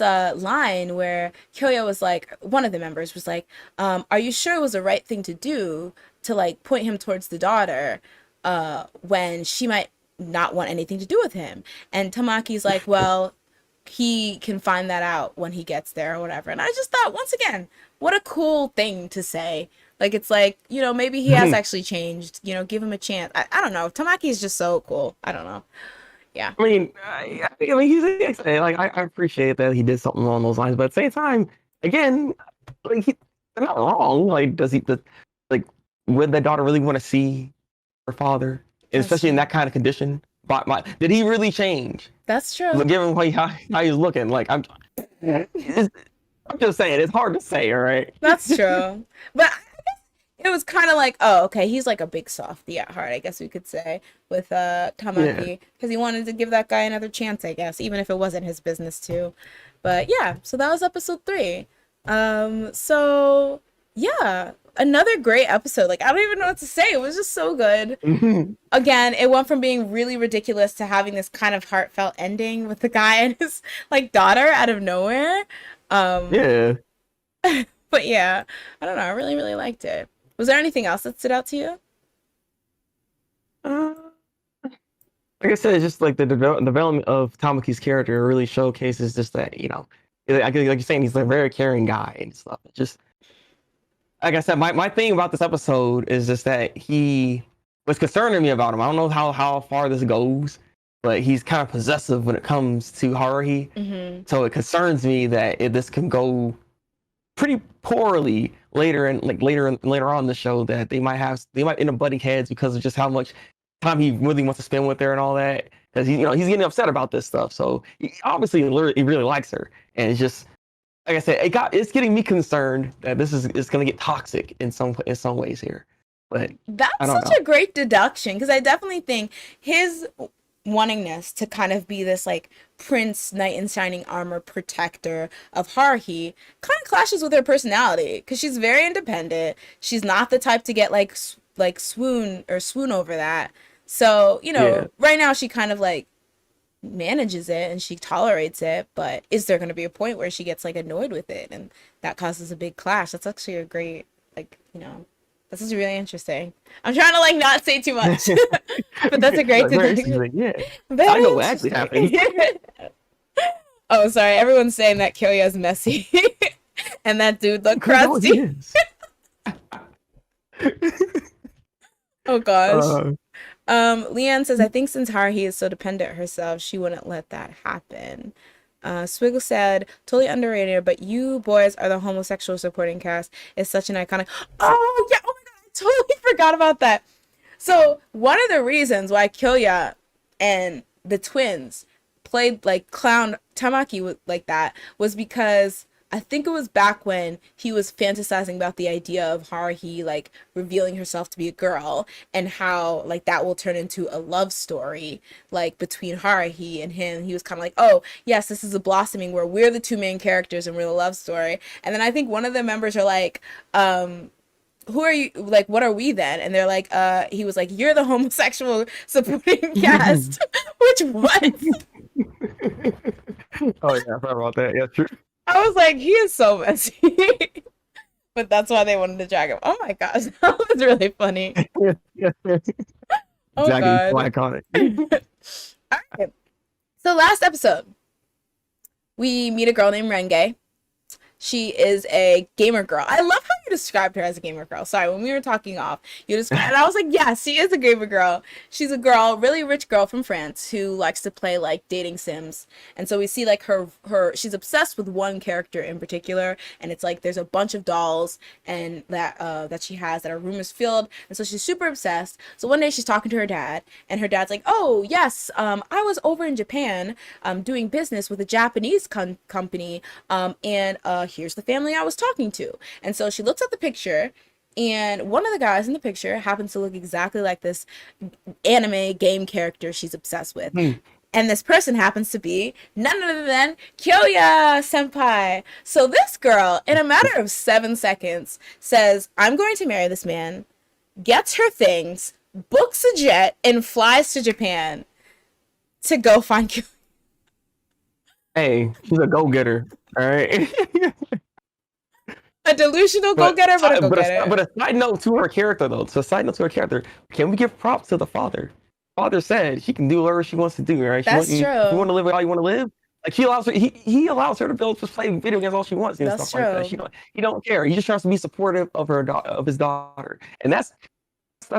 [SPEAKER 2] line where Kyoya was like, one of the members was like, are you sure it was the right thing to do to like point him towards the daughter when she might not want anything to do with him? And Tamaki's like, well, he can find that out when he gets there or whatever. And I just thought, once again, what a cool thing to say. Like, it's like, maybe he has actually changed, give him a chance. I don't know. Tamaki is just so cool. I don't know. Yeah.
[SPEAKER 1] I mean, he's like, I appreciate that he did something along those lines, but at the same time, again, like they're not wrong. Like, like, would the daughter really want to see her father, especially in that kind of condition? Did he really change?
[SPEAKER 2] That's true.
[SPEAKER 1] Given how he's looking, like I'm just saying, it's hard to say, all right?
[SPEAKER 2] That's true. But I guess it was kind of like, oh, okay, he's like a big softie at heart, I guess we could say, with Tamaki, because he wanted to give that guy another chance, I guess, even if it wasn't his business too. But yeah, so that was episode 3. So yeah, another great episode. Like, I don't even know what to say. It was just so good. Again, it went from being really ridiculous to having this kind of heartfelt ending with the guy and his like daughter out of nowhere.
[SPEAKER 1] Yeah.
[SPEAKER 2] But yeah, I don't know. I really, really liked it. Was there anything else that stood out to you?
[SPEAKER 1] Like I said, it's just like the development of Tamaki's character really showcases just that, like you're saying, he's a very caring guy and stuff. It just, like I said, my thing about this episode is just that he was concerning me about him. I don't know how far this goes, but he's kind of possessive when it comes to Haruhi.
[SPEAKER 2] Mm-hmm.
[SPEAKER 1] So it concerns me that this can go pretty poorly later on in the show, that they might end up butting heads because of just how much time he really wants to spend with her and all that. Because he's getting upset about this stuff. So he really likes her, and it's just, like I said, it's getting me concerned that it's going to get toxic in some ways here. But
[SPEAKER 2] that's such a great deduction, because I definitely think his wantingness to kind of be this like prince knight in shining armor protector of Haruhi kind of clashes with her personality, because she's very independent. She's not the type to get like swoon over that. So right now she kind of like manages it and she tolerates it, but is there going to be a point where she gets like annoyed with it and that causes a big clash? That's actually a great this is really interesting. I'm trying to like not say too much, but that's a great deduction.
[SPEAKER 1] Yeah, I know what actually happened.
[SPEAKER 2] Oh, sorry, everyone's saying that Kyoya's messy and that dude looked crusty. Oh gosh. Leanne says, I think since Haruhi is so dependent herself, she wouldn't let that happen. Swiggle said, totally underrated, but you boys are the homosexual supporting cast. It's such an iconic. Oh yeah, oh my god, I totally forgot about that. So one of the reasons why Kyoya and the twins played like clown Tamaki like that was because I think it was back when he was fantasizing about the idea of Haruhi like revealing herself to be a girl, and how like that will turn into a love story like between Haruhi and him. He was kind of like, oh yes, this is a blossoming where we're the two main characters and we're the love story. And then I think one of the members are like, who are you, like what are we then? And they're like, he was like, you're the homosexual supporting cast. Which what?
[SPEAKER 1] Oh yeah, I forgot about that. Yeah, true.
[SPEAKER 2] I was like, he is so messy. But that's why they wanted to drag him. Oh my gosh, that was really funny. Oh
[SPEAKER 1] Exactly, so
[SPEAKER 2] god.
[SPEAKER 1] iconic.
[SPEAKER 2] All right. So last episode, we meet a girl named Renge. She is a gamer girl. I love how you described her as a gamer girl. Sorry, when we were talking off, you described, and I was like, yeah, she is a gamer girl. She's a girl, really rich girl from France who likes to play like dating sims. And so we see like she's obsessed with one character in particular, and it's like there's a bunch of dolls and that she has that her room is filled, and so she's super obsessed. So one day she's talking to her dad, and her dad's like, oh yes, I was over in Japan, doing business with a Japanese company, and here's the family I was talking to. And so she looks at the picture, and one of the guys in the picture happens to look exactly like this anime game character she's obsessed with. And this person happens to be none other than Kyoya senpai. So this girl, in a matter of 7 seconds, says, I'm going to marry this man, gets her things, books a jet, and flies to Japan to go find Kyoya.
[SPEAKER 1] Hey, she's a go-getter. All right.
[SPEAKER 2] A delusional go-getter, but a go-getter.
[SPEAKER 1] But a side note to her character, though. So a side note to her character. Can we give props to the father? Father said she can do whatever she wants to do, right?
[SPEAKER 2] That's true.
[SPEAKER 1] You want to live how you want to live. Like he allows her, he allows her to build, just play video games all she wants and
[SPEAKER 2] That's
[SPEAKER 1] stuff like that. He don't care. He just tries to be supportive of of his daughter, and that's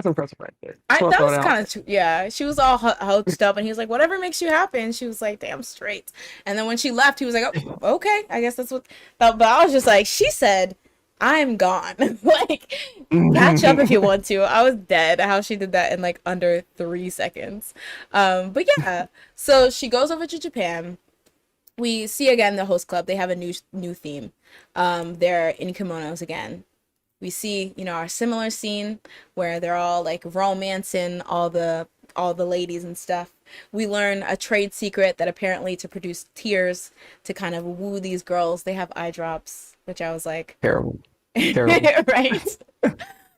[SPEAKER 1] impressive right there.
[SPEAKER 2] That was kind of yeah. She was all hoaxed up, and he was like, "Whatever makes you happy." And she was like, "Damn straight." And then when she left, he was like, "Oh, okay, I guess that's what." But I was just like, "She said, I'm gone. Like, catch up if you want to." I was dead. How she did that in like under 3 seconds. But yeah, so she goes over to Japan. We see again the host club. They have a new theme. They're in kimonos again. We see, our similar scene where they're all like romancing all the ladies and stuff. We learn a trade secret that apparently to produce tears to kind of woo these girls, they have eye drops, which I was like,
[SPEAKER 1] terrible.
[SPEAKER 2] Right.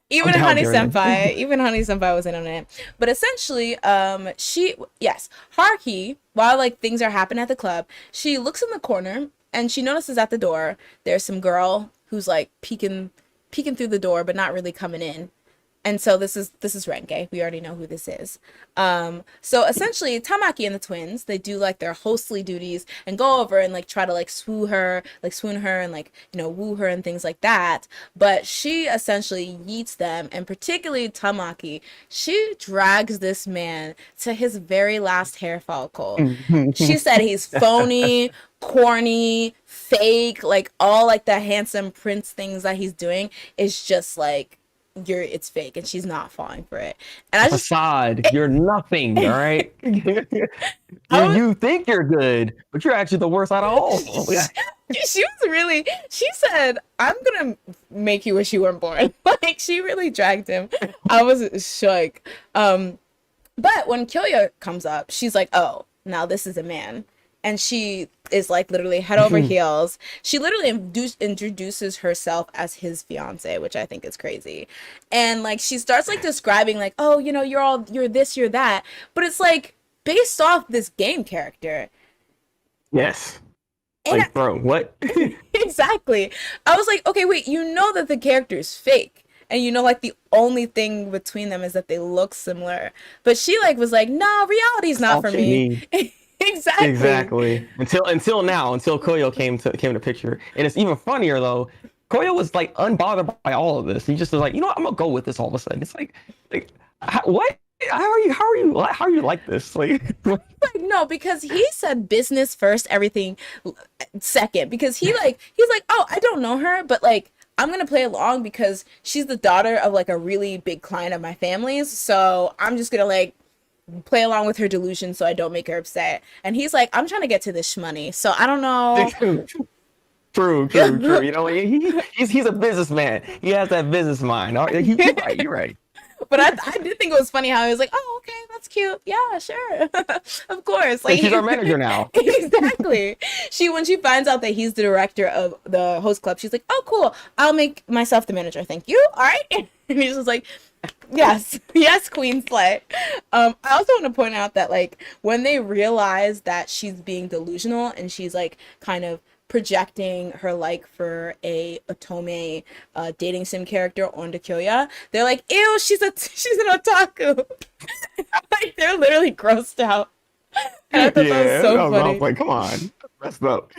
[SPEAKER 2] Even Honey Senpai was in on it. But essentially, Haruhi, while like things are happening at the club, she looks in the corner and she notices at the door there's some girl who's like peeking through the door but not really coming in. And so this is Renge. We already know who this is. So essentially Tamaki and the twins, they do like their hostly duties and go over and like try to like swoon her and like, woo her and things like that. But she essentially yeets them, and particularly Tamaki, she drags this man to his very last hair follicle. She said he's phony, corny, fake, like all like the handsome prince things that he's doing is just like it's fake, and she's not falling for it. And
[SPEAKER 1] facade. You're nothing, all right? You think you're good, but you're actually the worst out of all.
[SPEAKER 2] She said, I'm gonna make you wish you weren't born. Like, she really dragged him. I was shook. But when Kyoya comes up, she's like, oh, now this is a man. And she is like literally head over heels. She literally introduces herself as his fiance, which I think is crazy. And like she starts like describing like, oh, you're this, you're that. But it's like based off this game character.
[SPEAKER 1] Yes. Like, bro, what?
[SPEAKER 2] Exactly. I was like, okay, wait, that the character is fake. And like the only thing between them is that they look similar. But she like was like, no, reality's not for me. Exactly. Until
[SPEAKER 1] Koyo came to picture. And it's even funnier though. Koyo was like unbothered by all of this. He just was like, I'm gonna go with this all of a sudden. It's like what? How are you like this? Like
[SPEAKER 2] no, because he said business first, everything second. Because he's like, oh, I don't know her, but like I'm gonna play along because she's the daughter of like a really big client of my family's. So I'm just gonna like play along with her delusion so I don't make her upset. And he's like, I'm trying to get to this shmoney, so I don't know.
[SPEAKER 1] True. He's a businessman. He has that business mind. You're right.
[SPEAKER 2] But I did think it was funny how he was like, oh, okay, that's cute. Yeah, sure. Of course. Like,
[SPEAKER 1] she's our manager now.
[SPEAKER 2] Exactly. When she finds out that he's the director of the host club, she's like, oh, cool. I'll make myself the manager. Thank you. All right. And he's just like, yes, Queen Slay. I also want to point out that like when they realize that she's being delusional and she's like kind of projecting her like for a otome dating sim character onto Kyoya. They're like, ew, she's an otaku. Like they're literally grossed out. And I thought that was
[SPEAKER 1] Yeah,
[SPEAKER 2] so
[SPEAKER 1] I was
[SPEAKER 2] funny.
[SPEAKER 1] like, come on, messed up.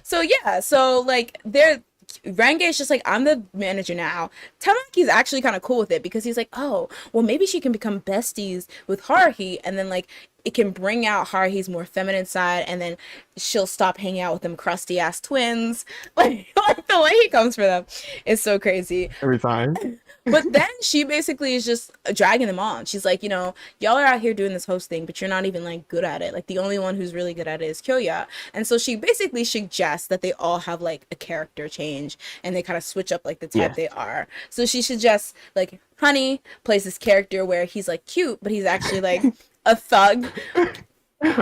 [SPEAKER 2] So yeah, so like they're Renge is just like, I'm the manager now. Tamaki's actually kind of cool with it because he's like, oh, well, maybe she can become besties with Haruhi, and then like it can bring out Haruhi's more feminine side, and then she'll stop hanging out with them crusty ass twins. Like the way he comes for them is so crazy.
[SPEAKER 1] Every time.
[SPEAKER 2] But then she basically is just dragging them on. She's like, y'all are out here doing this host thing, but you're not even like good at it. Like the only one who's really good at it is Kyoya. And so she basically suggests that they all have like a character change and they kind of switch up like the type
[SPEAKER 1] Yes.
[SPEAKER 2] they are. So she suggests like Honey plays this character where he's like cute, but he's actually like a thug.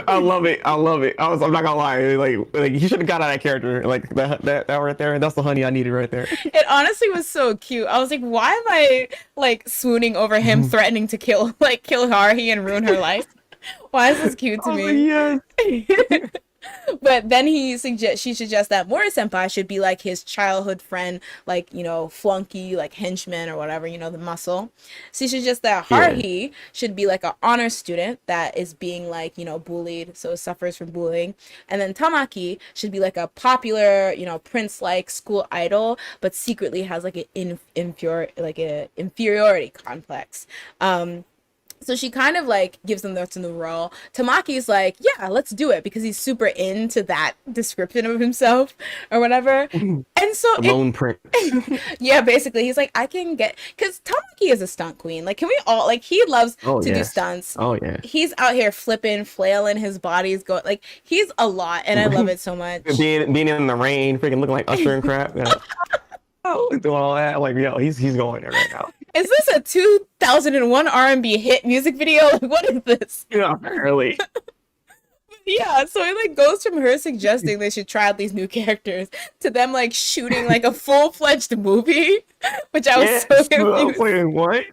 [SPEAKER 1] I love it. I love it. I'm not gonna lie. Like you should have got out of that character. Like that right there. That's the honey I needed right there.
[SPEAKER 2] It honestly was so cute. I was like, why am I like swooning over him threatening to kill Haruhi and ruin her life? Why is this cute to
[SPEAKER 1] Oh
[SPEAKER 2] me?
[SPEAKER 1] yes.
[SPEAKER 2] But then she suggests that Mori senpai should be like his childhood friend, like, flunky, like henchman or whatever, the muscle. She suggests that Haruhi should be like an honor student that is being like, bullied, so suffers from bullying. And then Tamaki should be like a popular, prince-like school idol, but secretly has like an inferiority complex. So she kind of like gives them the new role. Tamaki's like, yeah, let's do it because he's super into that description of himself or whatever. And so
[SPEAKER 1] Lone Prince.
[SPEAKER 2] yeah, basically he's like, I can get, because Tamaki is a stunt queen. Like, can we all, like, he loves to do stunts.
[SPEAKER 1] Oh yeah.
[SPEAKER 2] He's out here flipping, flailing, his body's going, like, he's a lot, and I love it so much.
[SPEAKER 1] Being in the rain, freaking looking like Usher and crap. Yeah. Oh, doing all that. Like, yo, he's going there right now.
[SPEAKER 2] Is this a 2001 R&B hit music video? Like, what is this?
[SPEAKER 1] Yeah, apparently.
[SPEAKER 2] Yeah, so it like goes from her suggesting they should try out these new characters to them like shooting like a full-fledged movie, which I was so confused.
[SPEAKER 1] Wait, what?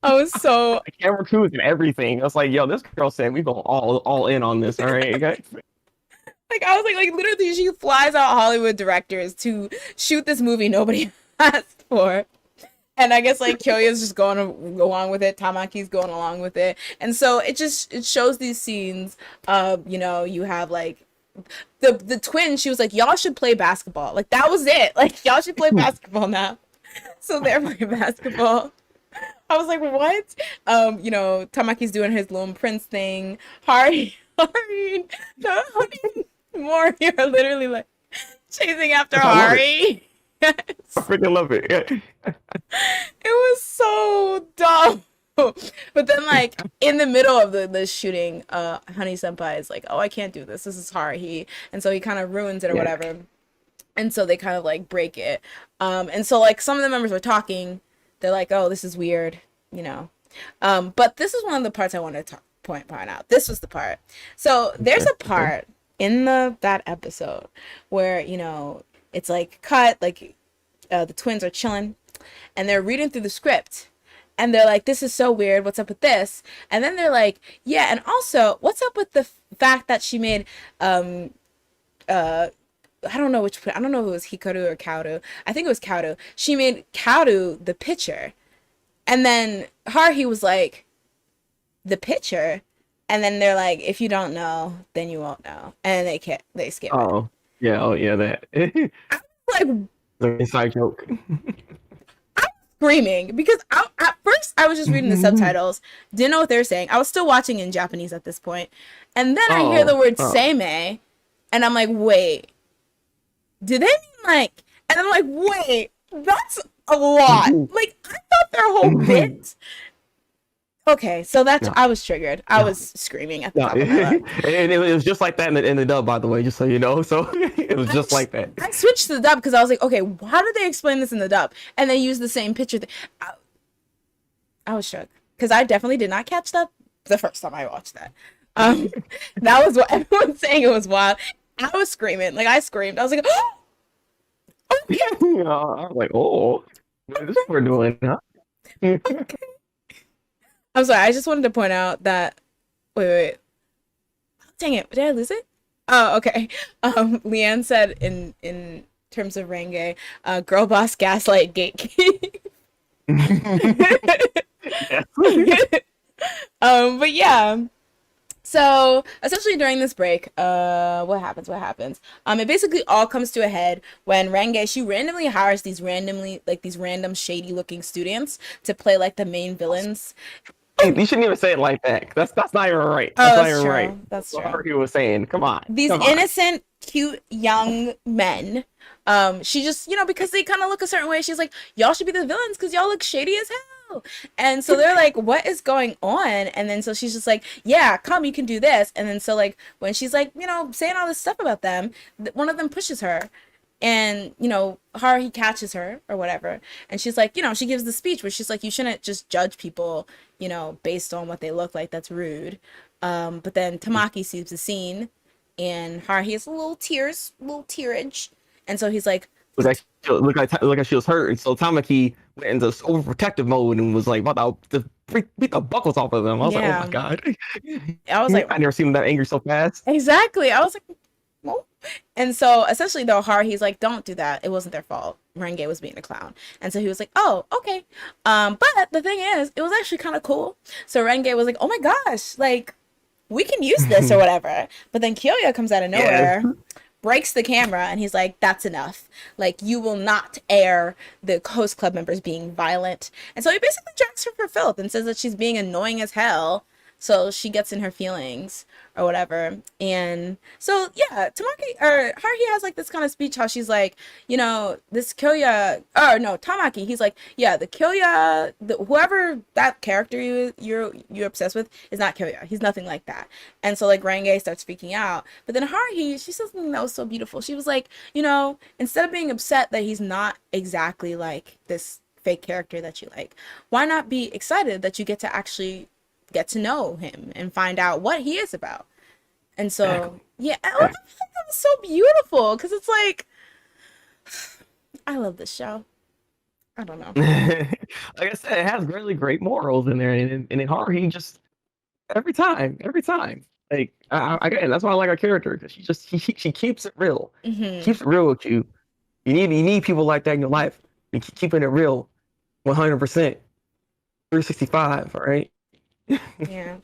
[SPEAKER 2] I was so
[SPEAKER 1] Camera crews and everything. I was like, yo, this girl said we go all in on this. All right, guys.
[SPEAKER 2] like I was like literally she flies out Hollywood directors to shoot this movie nobody asked for. And I guess like Kyoya's just going along with it, Tamaki's going along with it. And so it shows these scenes of, you have like the twin, she was like, y'all should play basketball. Like that was it. Like y'all should play basketball now. So they're playing basketball. I was like, what? Tamaki's doing his Lone Prince thing. Mori are literally like chasing after Hari. Yes.
[SPEAKER 1] I freaking love it. Yeah.
[SPEAKER 2] It was so dumb. But then like in the middle of the shooting, Honey Senpai is like, oh, I can't do this. This is Haruhi. And so he kind of ruins it or whatever. And so they kind of like break it. And so like some of the members were talking. They're like, oh, this is weird, But this is one of the parts I wanted to point out. This was the part. So there's a part in that episode where, it's like cut, like the twins are chilling and they're reading through the script and they're like, this is so weird. What's up with this? And then they're like, yeah. And also what's up with the fact that she made, I don't know if it was Hikaru or Kaoru. I think it was Kaoru. She made Kaoru the pitcher. And then Haruhi was like, the pitcher? And then they're like, if you don't know, then you won't know. And they skip it.
[SPEAKER 1] Oh, yeah, that.
[SPEAKER 2] Like,
[SPEAKER 1] The inside joke.
[SPEAKER 2] I'm screaming because at first I was just reading the subtitles, didn't know what they were saying. I was still watching in Japanese at this point. And then I hear the word seimei, and I'm like, wait, do they mean like, and I'm like, wait, that's a lot. Like, I thought their whole bit. Okay, so I was triggered. I was screaming at the top of my lungs.
[SPEAKER 1] And it was just like that in the dub, by the way, just so you know. So it was just like that.
[SPEAKER 2] I switched to the dub because I was like, okay, how did they explain this in the dub? And they used the same picture. I was shook because I definitely did not catch that the first time I watched that. That was what everyone's saying. It was wild. I was screaming. Like, I screamed. I was like, oh! Okay.
[SPEAKER 1] I was like, oh, what is this we're doing, huh?
[SPEAKER 2] Okay. I'm sorry. I just wanted to point out that. Wait. Dang it. Did I lose it? Oh, okay. Leanne said in terms of Renge, girl boss gaslight gatekeep.
[SPEAKER 1] Yes.
[SPEAKER 2] But yeah. So essentially during this break, what happens? What happens? It basically all comes to a head when Renge she randomly hires these random shady looking students to play like the main villains.
[SPEAKER 1] Hey, you shouldn't even say it like that. That's not even right.
[SPEAKER 2] Oh,
[SPEAKER 1] That's not
[SPEAKER 2] that's
[SPEAKER 1] even right.
[SPEAKER 2] true. That's
[SPEAKER 1] What
[SPEAKER 2] true.
[SPEAKER 1] Harvey was saying. Come on.
[SPEAKER 2] These
[SPEAKER 1] Come on.
[SPEAKER 2] innocent, cute young men. She just, because they kind of look a certain way. She's like, y'all should be the villains because y'all look shady as hell. And so they're like, what is going on? And then so she's just like, yeah, come, you can do this. And then so like when she's like, saying all this stuff about them, one of them pushes her. And he catches her or whatever, and she's like, she gives the speech where she's like, you shouldn't just judge people, based on what they look like. That's rude. But then Tamaki sees the scene, and Haruhi has little tearage, and so he's like,
[SPEAKER 1] Look like she was hurt, and so Tamaki went into overprotective mode and was like about to beat the buckles off of them. I was like, oh my
[SPEAKER 2] yeah.
[SPEAKER 1] god.
[SPEAKER 2] I was like,
[SPEAKER 1] I never seen him that angry so fast.
[SPEAKER 2] exactly. I was like, well. And so essentially though, Haruhi's like, don't do that. It wasn't their fault. Renge was being a clown. And so he was like, oh, okay. But the thing is, it was actually kind of cool. So Renge was like, oh my gosh, like we can use this or whatever. But then Kyoya comes out of
[SPEAKER 1] Yes.
[SPEAKER 2] nowhere, breaks the camera, and he's like, that's enough. Like, you will not air the host club members being violent. And so he basically drags her for filth and says that she's being annoying as hell. So she gets in her feelings or whatever. And so yeah, Tamaki or Haruhi has like this kind of speech how she's like, this Kyoya or no, Tamaki, he's like, yeah, the Kyoya, whoever that character you're obsessed with is not Kyoya. He's nothing like that. And so like Renge starts freaking out. But then Haruhi, she said something that was so beautiful. She was like, instead of being upset that he's not exactly like this fake character that you like, why not be excited that you get to actually get to know him and find out what he is about. And so,
[SPEAKER 1] Exactly.
[SPEAKER 2] yeah, I think that was so beautiful because it's like, I love this show. I don't know.
[SPEAKER 1] Like I said, it has really great morals in there, and in horror, he just every time. Like again, that's why I like our character because she keeps it real,
[SPEAKER 2] Hmm.
[SPEAKER 1] keeps it real with you. You need people like that in your life. You keep keeping it real, 100%, 365. All right.
[SPEAKER 2] Yeah.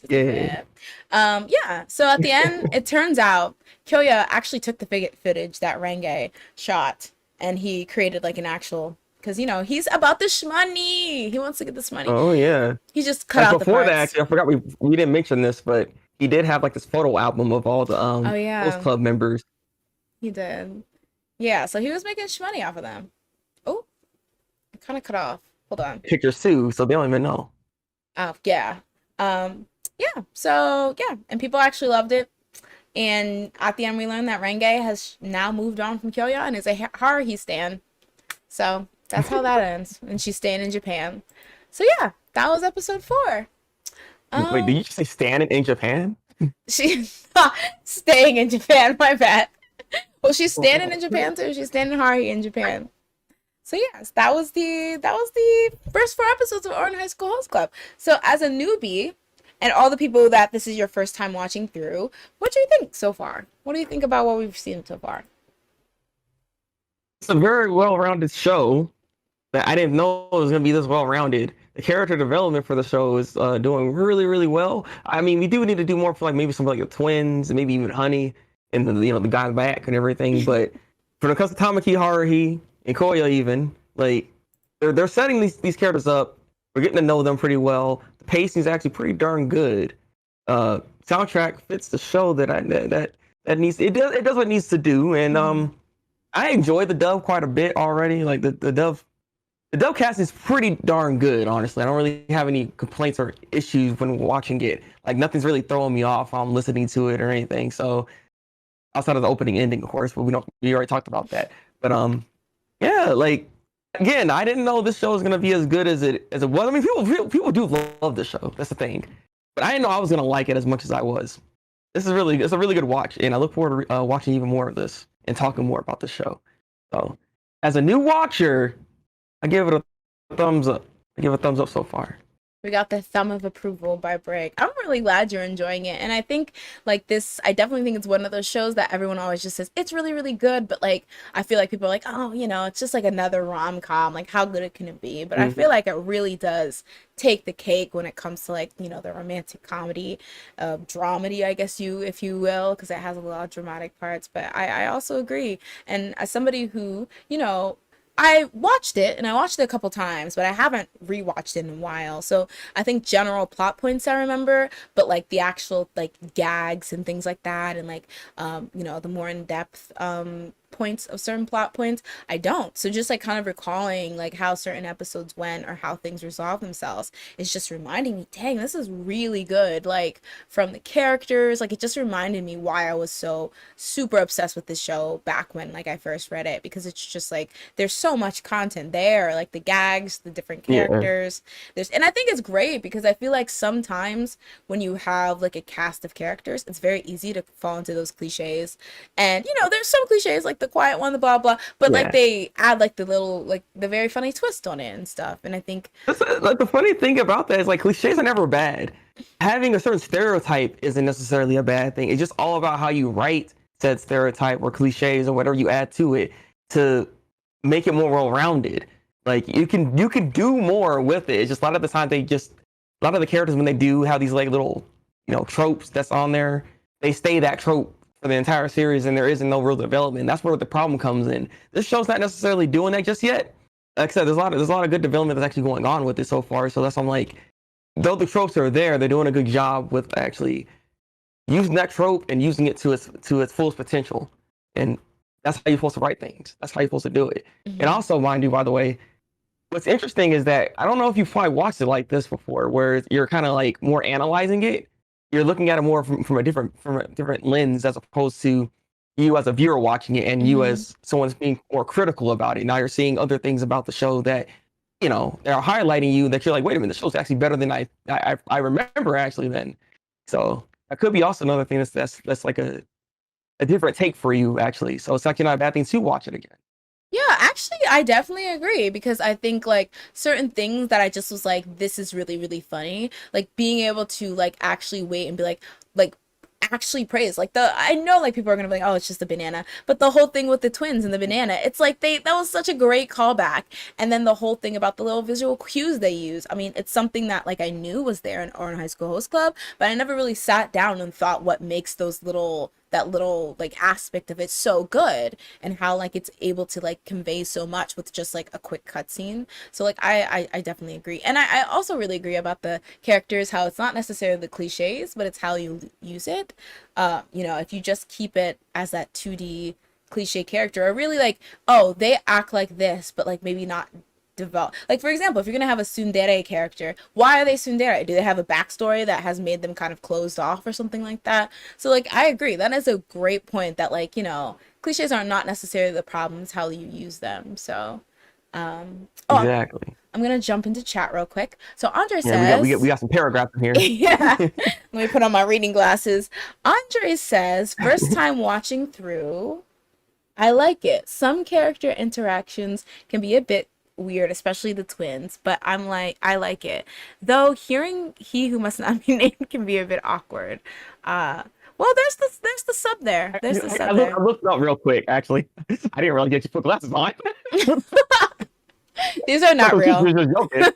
[SPEAKER 1] Yeah.
[SPEAKER 2] Yeah. So at the end, it turns out Kyoya actually took the footage that Renge shot, and he created like an actual, because he's about the shmoney. He wants to get this money.
[SPEAKER 1] Oh yeah.
[SPEAKER 2] He just cut
[SPEAKER 1] And
[SPEAKER 2] out the
[SPEAKER 1] before that,
[SPEAKER 2] parts.
[SPEAKER 1] actually, I forgot we didn't mention this, but he did have like this photo album of all the
[SPEAKER 2] Oh
[SPEAKER 1] host
[SPEAKER 2] yeah,
[SPEAKER 1] club members.
[SPEAKER 2] he did. Yeah. So he was making shmoney off of them. Oh, it kind of cut off. Hold on.
[SPEAKER 1] Pictures too, so they don't even know.
[SPEAKER 2] Oh, yeah. Um, yeah. So yeah, and people actually loved it. And at the end, we learned that Renge has now moved on from Kyoya and is a Haruhi stan. So that's how that ends. And she's staying in Japan. So yeah, that was episode 4.
[SPEAKER 1] Wait, did
[SPEAKER 2] Um,
[SPEAKER 1] you just say standing in Japan?
[SPEAKER 2] she's staying in Japan. My bad. Well, she's standing in Japan too. She's standing Haruhi in Japan. So yes, that was the first 4 episodes of Ouran High School Host Club. So as a newbie, and all the people that this is your first time watching through, what do you think so far? What do you think about what we've seen so far?
[SPEAKER 1] It's a very well-rounded show that I didn't know it was gonna be this well-rounded. The character development for the show is doing really, really well. I mean, we do need to do more for like maybe some like the twins, and maybe even Honey, and the guy back and everything. But for the comes to Tamaki, Haruhi, and Koya, even like they're setting these characters up. We're getting to know them pretty well. The pacing is actually pretty darn good. Soundtrack fits the show that needs it does what it needs to do, and
[SPEAKER 2] Mhm.
[SPEAKER 1] I enjoy the dub quite a bit already. Like the dub cast is pretty darn good, honestly. I don't really have any complaints or issues when watching it. Like nothing's really throwing me off while I'm listening to it or anything. So outside of the opening ending, of course, but we already talked about that. But yeah, like again, I didn't know this show was gonna be as good as it was. I mean, people do love this show. That's the thing. But I didn't know I was gonna like it as much as I was. It's a really good watch, and I look forward to watching even more of this and talking more about the show. So, as a new watcher, I give it a thumbs up. I give it a thumbs up so far.
[SPEAKER 2] We got the thumb of approval by Brig. I'm really glad you're enjoying it. And I think like this, I definitely think it's one of those shows that everyone always just says it's really, really good. But like, I feel like people are like, oh, it's just like another rom-com. Like, how good it can it be? But I feel like it really does take the cake when it comes to like, the romantic comedy, dramedy, I guess if you will, because it has a lot of dramatic parts. But I also agree. And as somebody who, I watched it and I watched it a couple times, but I haven't rewatched it in a while. So I think general plot points I remember, but like the actual like gags and things like that, and like the more in depth points of certain plot points, I don't. So just like kind of recalling like how certain episodes went or how things resolve themselves is just reminding me, dang, this is really good. Like from the characters, like it just reminded me why I was so super obsessed with this show back when like I first read it, because it's just like there's so much content there, like the gags, the different
[SPEAKER 1] Yeah.
[SPEAKER 2] characters. And I think it's great because I feel like sometimes when you have like a cast of characters, it's very easy to fall into those cliches. And there's some cliches like the quiet one, the blah blah, but like
[SPEAKER 1] Yeah.
[SPEAKER 2] they add like the little like the very funny twist on it and stuff. And I think
[SPEAKER 1] Like the funny thing about that is like cliches are never bad. Having a certain stereotype isn't necessarily a bad thing. It's just all about how you write said stereotype or cliches or whatever you add to it to make it more well-rounded. Like you can do more with it. It's just a lot of the time a lot of the characters when they do have these like little tropes that's on there, they stay that trope for the entire series and there isn't no real development. That's where the problem comes in. This show's not necessarily doing that just yet. Like I said, there's a lot of good development that's actually going on with it so far. So that's why I'm like, though the tropes are there, they're doing a good job with actually using that trope and using it to its fullest potential. And that's how you're supposed to write things. That's how you're supposed to do it. And
[SPEAKER 2] mhm.
[SPEAKER 1] also, mind you, by the way, what's interesting is that I don't know if you've probably watched it like this before, where you're kind of like more analyzing it. You're looking at it more from a different lens as opposed to you as a viewer watching it and you
[SPEAKER 2] Mhm.
[SPEAKER 1] as someone's being more critical about it. Now you're seeing other things about the show that they're highlighting you that you're like, wait a minute, the show's actually better than I remember actually then. So that could be also another thing that's like a different take for you actually. So it's actually not a bad thing to watch it again.
[SPEAKER 2] Yeah, actually, I definitely agree because I think like certain things that I just was like, this is really, really funny. Like being able to like actually wait and be like actually praise. Like I know like people are gonna be like, oh, it's just a banana. But the whole thing with the twins and the banana, it's like that was such a great callback. And then the whole thing about the little visual cues they use. I mean, it's something that like I knew was there in Ouran High School Host Club, but I never really sat down and thought what makes that little like aspect of it so good and how like it's able to like convey so much with just like a quick cutscene. So like I definitely agree. And I also really agree about the characters, how it's not necessarily the cliches, but it's how you use it. If you just keep it as that 2D cliche character, or really like, oh, they act like this, but like maybe not develop. Like for example, if you're gonna have a tsundere character, why are they tsundere? Do they have a backstory that has made them kind of closed off or something like that? So like I agree, that is a great point that like cliches are not necessarily the problem, it's how you use them. So oh,
[SPEAKER 1] Exactly.
[SPEAKER 2] I'm gonna jump into chat real quick. So Andre
[SPEAKER 1] Yeah, we got
[SPEAKER 2] says,
[SPEAKER 1] some paragraphs in here.
[SPEAKER 2] yeah, let me put on my reading glasses. Andre says, first time watching through, I like it. Some character interactions can be a bit weird, especially the twins, but I like it. Though hearing he who must not be named can be a bit awkward. Uh, well, there's the sub there. There's the
[SPEAKER 1] I
[SPEAKER 2] sub
[SPEAKER 1] looked,
[SPEAKER 2] there.
[SPEAKER 1] I looked up real quick, actually. I didn't really get you put glasses on.
[SPEAKER 2] These are
[SPEAKER 1] Thought
[SPEAKER 2] not
[SPEAKER 1] the teacher
[SPEAKER 2] real.
[SPEAKER 1] was just joking.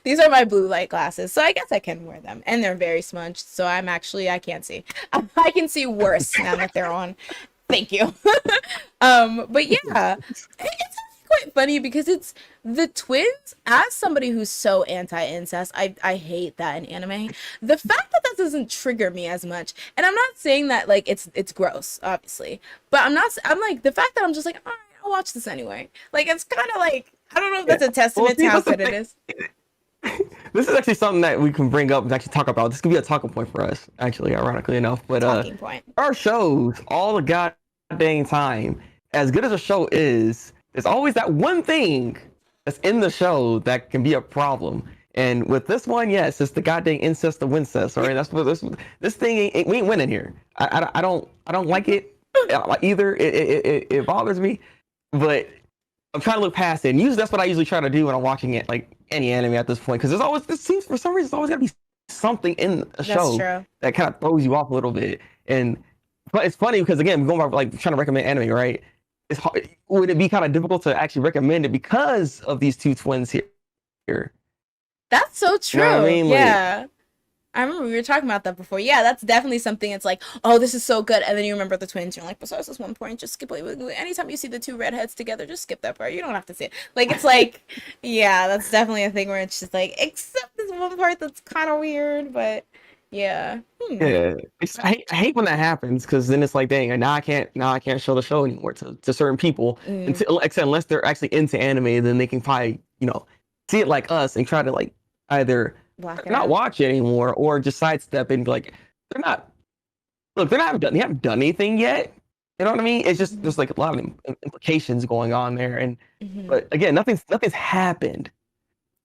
[SPEAKER 2] These are my blue light glasses, so I guess I can wear them. And they're very smudged, so I can't see. I can see worse now that they're on. Thank you. But yeah, it's quite funny because it's the twins. As somebody who's so anti-incest, I hate that in anime. The fact that that doesn't trigger me as much, and I'm not saying that like it's gross, obviously, but I'm like the fact that I'm just like, all right, I'll watch this anyway. Like it's kind of like I don't know if
[SPEAKER 1] Yeah.
[SPEAKER 2] that's a
[SPEAKER 1] Well,
[SPEAKER 2] testament to
[SPEAKER 1] see,
[SPEAKER 2] how
[SPEAKER 1] that's the
[SPEAKER 2] good it
[SPEAKER 1] thing.
[SPEAKER 2] is.
[SPEAKER 1] This is actually something that we can bring up and actually talk about. This could be a talking point for us, actually, ironically enough. But
[SPEAKER 2] Talking point.
[SPEAKER 1] our shows all the goddamn time, as good as a show is, there's always that one thing that's in the show that can be a problem. And with this one, yes, it's the goddamn incest of Wincest. All right, that's what this thing we ain't winning here. I don't like it either. It bothers me, but I'm trying to look past it. And usually that's what I usually try to do when I'm watching it, like any anime at this point, because there's always, it seems for some reason, there's always got to be something in a
[SPEAKER 2] That's
[SPEAKER 1] show
[SPEAKER 2] true.
[SPEAKER 1] that kind of throws you off a little bit. And but it's funny because again, going by like trying to recommend anime, right? It's hard, would it be kind of difficult to actually recommend it because of these two twins here?
[SPEAKER 2] That's so true.
[SPEAKER 1] You know what I mean? Like,
[SPEAKER 2] Yeah. I remember we were talking about that before. Yeah, that's definitely something. It's like, oh, this is so good, and then you remember the twins. You're like, besides this one point, just skip it. Anytime you see the two redheads together, just skip that part. You don't have to see it. Like, it's like, yeah, that's definitely a thing where it's just like, except this one part that's kind of weird, but yeah.
[SPEAKER 1] yeah, I hate when that happens because then it's like, dang, now I can't show the show anymore to certain people until, except unless they're actually into anime, then they can probably see it like us and try to like either not watch it anymore or just sidestep and be like, they're not done, they haven't done anything yet. You know what I mean? It's just there's like a lot of implications going on there, and but again, nothing's happened.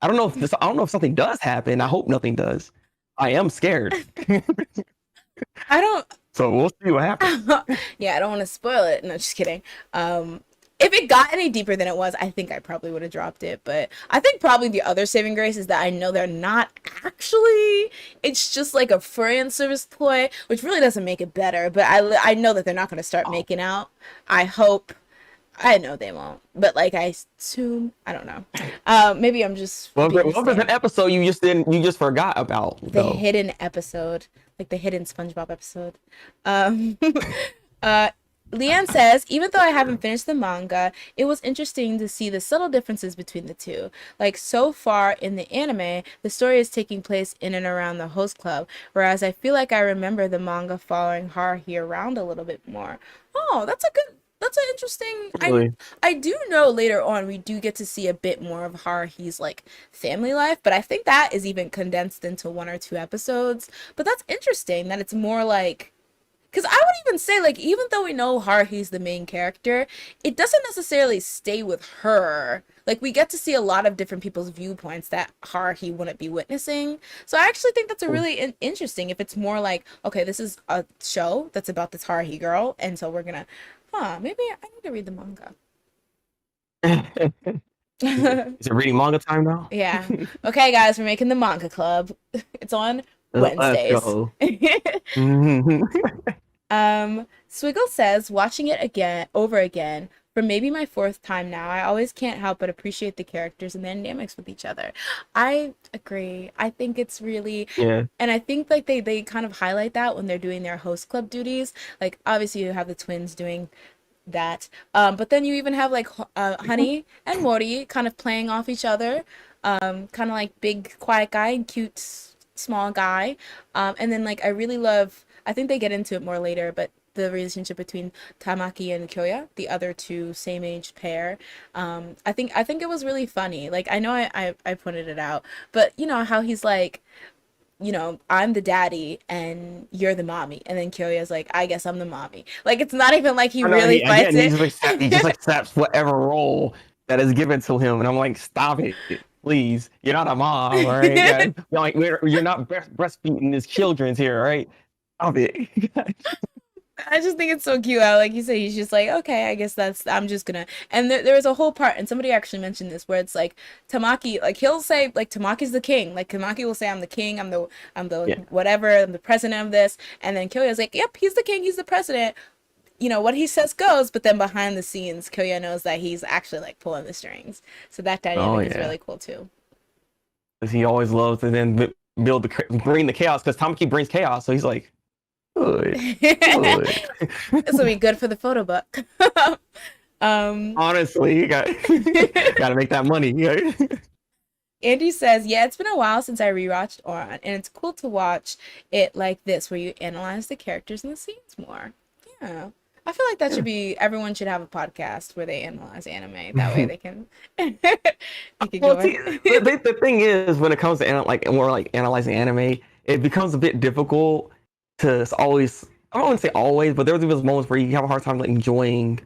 [SPEAKER 1] I don't know if something does happen. I hope nothing does. I am scared.
[SPEAKER 2] I don't.
[SPEAKER 1] So we'll see what happens.
[SPEAKER 2] Yeah, I don't want to spoil it. No, just kidding. If it got any deeper than it was, I think I probably would have dropped it. But I think probably the other saving grace is that I know they're not actually. It's just like a fan service ploy, which really doesn't make it better. But I know that they're not going to start making out. I hope. I know they won't, but like I assume, I don't know. Maybe I'm just.
[SPEAKER 1] What was an episode you just forgot about?
[SPEAKER 2] The hidden episode, like the hidden SpongeBob episode. Leanne says, even though I haven't finished the manga, it was interesting to see the subtle differences between the two. Like, so far in the anime, the story is taking place in and around the host club, whereas I feel like I remember the manga following Haruhi around a little bit more. Oh, that's an interesting.
[SPEAKER 1] Really?
[SPEAKER 2] I do know later on we do get to see a bit more of Haruhi's like family life, but I think that is even condensed into 1 or 2 episodes. But that's interesting that it's more like, because I would even say, like, even though we know Haruhi's the main character, it doesn't necessarily stay with her. Like, we get to see a lot of different people's viewpoints that Haruhi wouldn't be witnessing. So I actually think that's a really interesting if it's more like, okay, this is a show that's about this Haruhi girl, and so we're gonna, maybe I need to read the manga.
[SPEAKER 1] Is it reading manga time now?
[SPEAKER 2] Yeah. Okay, guys, we're making the manga club. It's on Wednesdays. Swiggle says, watching it over again for maybe my 4th time now, I always can't help but appreciate the characters and the dynamics with each other. I agree. I think it's really, and I think like they kind of highlight that when they're doing their host club duties. Like, obviously you have the twins doing that, but then you even have like Honey and Mori kind of playing off each other, kind of like big quiet guy and cute small guy, and then like I really love, I think they get into it more later, but the relationship between Tamaki and Kyoya, the other two same age pair. I think it was really funny. Like, I know I pointed it out, but you know how he's like, I'm the daddy and you're the mommy, and then Kyoya's like, I guess I'm the mommy. Like, it's not even like he really fights it.
[SPEAKER 1] He just accepts whatever role that is given to him, and I'm like, stop it, please. You're not a mom, all right? You're not breastfeeding his children's here, all right? Stop it.
[SPEAKER 2] I just think it's so cute how, like you say, he's just like, okay, I guess I'm just gonna. And there was a whole part, and somebody actually mentioned this, where it's like Tamaki, like he'll say, like Tamaki's the king, like Tamaki will say, I'm the king, I'm the whatever, I'm the president of this, and then Kyoya's like, yep, he's the king, he's the president. What he says goes, but then behind the scenes, Kyoya knows that he's actually like pulling the strings. So that dynamic is really cool too.
[SPEAKER 1] Because he always loves to then bring the chaos, because Tamaki brings chaos, so he's like, good.
[SPEAKER 2] This will be good for the photo book.
[SPEAKER 1] Honestly, you gotta make that money.
[SPEAKER 2] Andy says, yeah, it's been a while since I rewatched Ouran, and it's cool to watch it like this, where you analyze the characters and the scenes more. Yeah. I feel like that should be, everyone should have a podcast where they analyze anime. That way they can,
[SPEAKER 1] the thing is, when it comes to more analyzing anime, it becomes a bit difficult to always, I don't want to say always, but there's those moments where you have a hard time like enjoying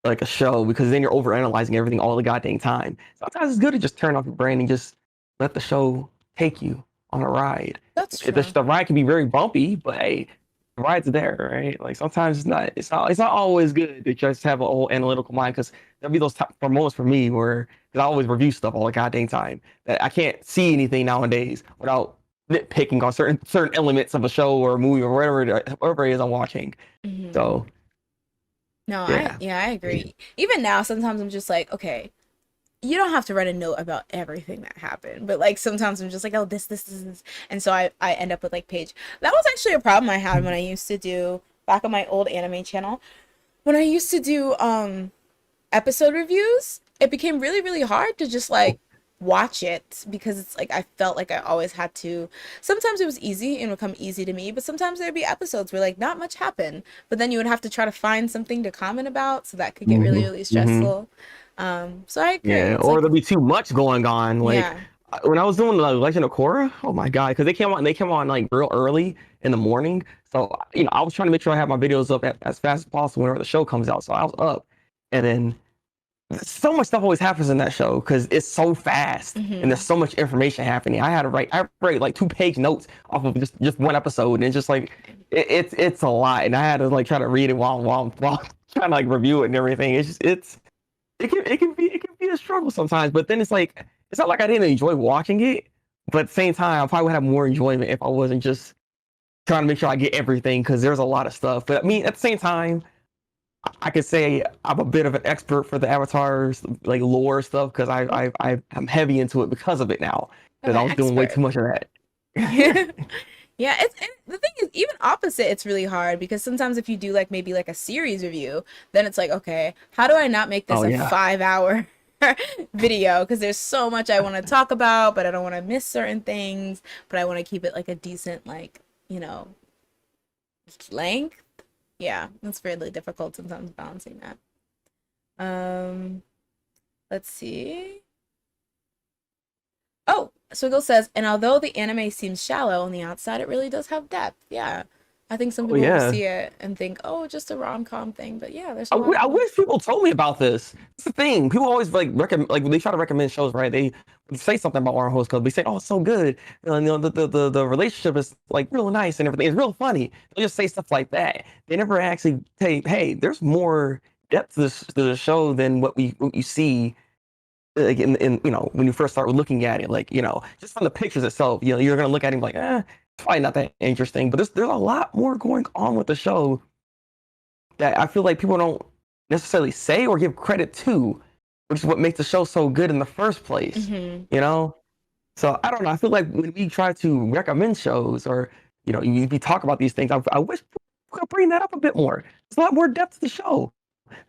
[SPEAKER 1] like a show, because then you're over analyzing everything all the goddamn time. Sometimes it's good to just turn off your brain and just let the show take you on a ride.
[SPEAKER 2] That's true.
[SPEAKER 1] The ride can be very bumpy, but hey, ride's there, right? Like sometimes it's not always good to just have a whole analytical mind because there'll be those for moments for me where because I always review stuff all the goddamn time that I can't see anything nowadays without nitpicking on certain elements of a show or a movie or whatever it is I'm watching.
[SPEAKER 2] Hmm.
[SPEAKER 1] So
[SPEAKER 2] No,
[SPEAKER 1] yeah.
[SPEAKER 2] I agree. Even now, sometimes I'm just like, okay, you don't have to write a note about everything that happened, but like sometimes I'm just like, oh, this, and so I end up with like page. That was actually a problem I had when I used to do back on my old anime channel. When I used to do episode reviews, it became really, really hard to just like watch it because it's like I felt like I always had to. Sometimes it was easy and it would come easy to me, but sometimes there'd be episodes where like not much happened, but then you would have to try to find something to comment about, so that could get really,
[SPEAKER 1] Hmm.
[SPEAKER 2] really
[SPEAKER 1] Hmm.
[SPEAKER 2] stressful. So I agree.
[SPEAKER 1] Yeah,
[SPEAKER 2] It's
[SPEAKER 1] or
[SPEAKER 2] like,
[SPEAKER 1] there'll be too much going on. Like
[SPEAKER 2] yeah.
[SPEAKER 1] when I was doing the Legend of Korra, oh my God, because they came on like real early in the morning. So I was trying to make sure I have my videos up as fast as possible whenever the show comes out. So I was up, and then so much stuff always happens in that show because it's so fast and there's
[SPEAKER 2] Hmm.
[SPEAKER 1] so much information happening. I had to write like 2-page notes off of just one episode, and it's just like it's a lot, and I had to like try to read it while trying to like review it and everything. It can be a struggle sometimes, but then it's like it's not like I didn't enjoy watching it, but at the same time, I probably would have more enjoyment if I wasn't just trying to make sure I get everything because there's a lot of stuff. But I mean, at the same time, I could say I'm a bit of an expert for the avatars like lore stuff because I'm heavy into it because of it now
[SPEAKER 2] I'm
[SPEAKER 1] because I
[SPEAKER 2] an
[SPEAKER 1] was doing way
[SPEAKER 2] expert.
[SPEAKER 1] too much of that.
[SPEAKER 2] Yeah, it's and the thing is, even opposite, it's really hard because sometimes if you do like maybe like a series review, then it's like, okay, how do I not make this
[SPEAKER 1] Oh
[SPEAKER 2] a
[SPEAKER 1] yeah.
[SPEAKER 2] 5 hour video? Because there's so much I want to talk about, but I don't want to miss certain things, but I want to keep it like a decent like, you know, length. Yeah, it's really difficult sometimes balancing that. Um, let's see. Oh, Swiggle says, and although the anime seems shallow on the outside, it really does have depth. Yeah. I think some
[SPEAKER 1] Oh
[SPEAKER 2] people will
[SPEAKER 1] yeah.
[SPEAKER 2] see it and think, oh, just a rom-com thing. But yeah, there's a
[SPEAKER 1] I,
[SPEAKER 2] lot
[SPEAKER 1] w I
[SPEAKER 2] of
[SPEAKER 1] wish people told me about this. It's the thing. People always like recommend, like when they try to recommend shows, right? They say something about Ouran Host Club. They say, "Oh, it's so good. The relationship is like real nice and everything. It's real funny." They just say stuff like that. They never actually say, "Hey, there's more depth to the show than what you see." Like in when you first start looking at it, like just from the pictures itself, you're gonna look at him like, it's probably not that interesting. But there's a lot more going on with the show that I feel like people don't necessarily say or give credit to, which is what makes the show so good in the first place.
[SPEAKER 2] hmm
[SPEAKER 1] You know? So I don't know. I feel like when we try to recommend shows or we talk about these things, I wish we could bring that up a bit more. There's a lot more depth to the show.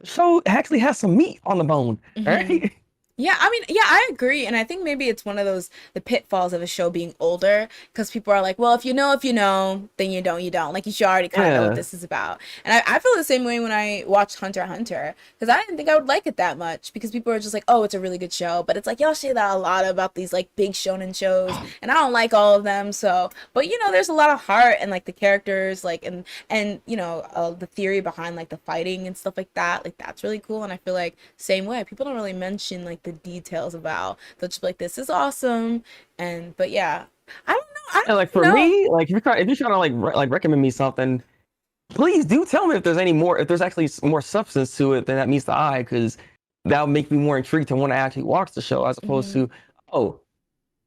[SPEAKER 1] The show actually has some meat on the bone. All
[SPEAKER 2] hmm
[SPEAKER 1] right?
[SPEAKER 2] Yeah, I mean, yeah, I agree. And I think maybe it's one of those the pitfalls of a show being older because people are like, well, if you know, then you don't. Like you should already kind of know what
[SPEAKER 1] Yeah.
[SPEAKER 2] this is about. And I feel the same way when I watched Hunter x Hunter because I didn't think I would like it that much because people are just like, oh, it's a really good show. But it's like y'all say that a lot about these like big shonen shows, and I don't like all of them. So, but there's a lot of heart and like the characters, like and the theory behind like the fighting and stuff like that. Like that's really cool. And I feel like same way people don't really mention like the details about. They'll just be like, this is awesome. And but yeah, I don't know. I
[SPEAKER 1] And like
[SPEAKER 2] don't
[SPEAKER 1] for
[SPEAKER 2] know.
[SPEAKER 1] me, like if you're trying to like recommend me something, please do tell me if there's any more, if there's actually more substance to it than that meets the eye, because that'll make me more intrigued to want to actually watch the show as opposed
[SPEAKER 2] Hmm.
[SPEAKER 1] to, oh,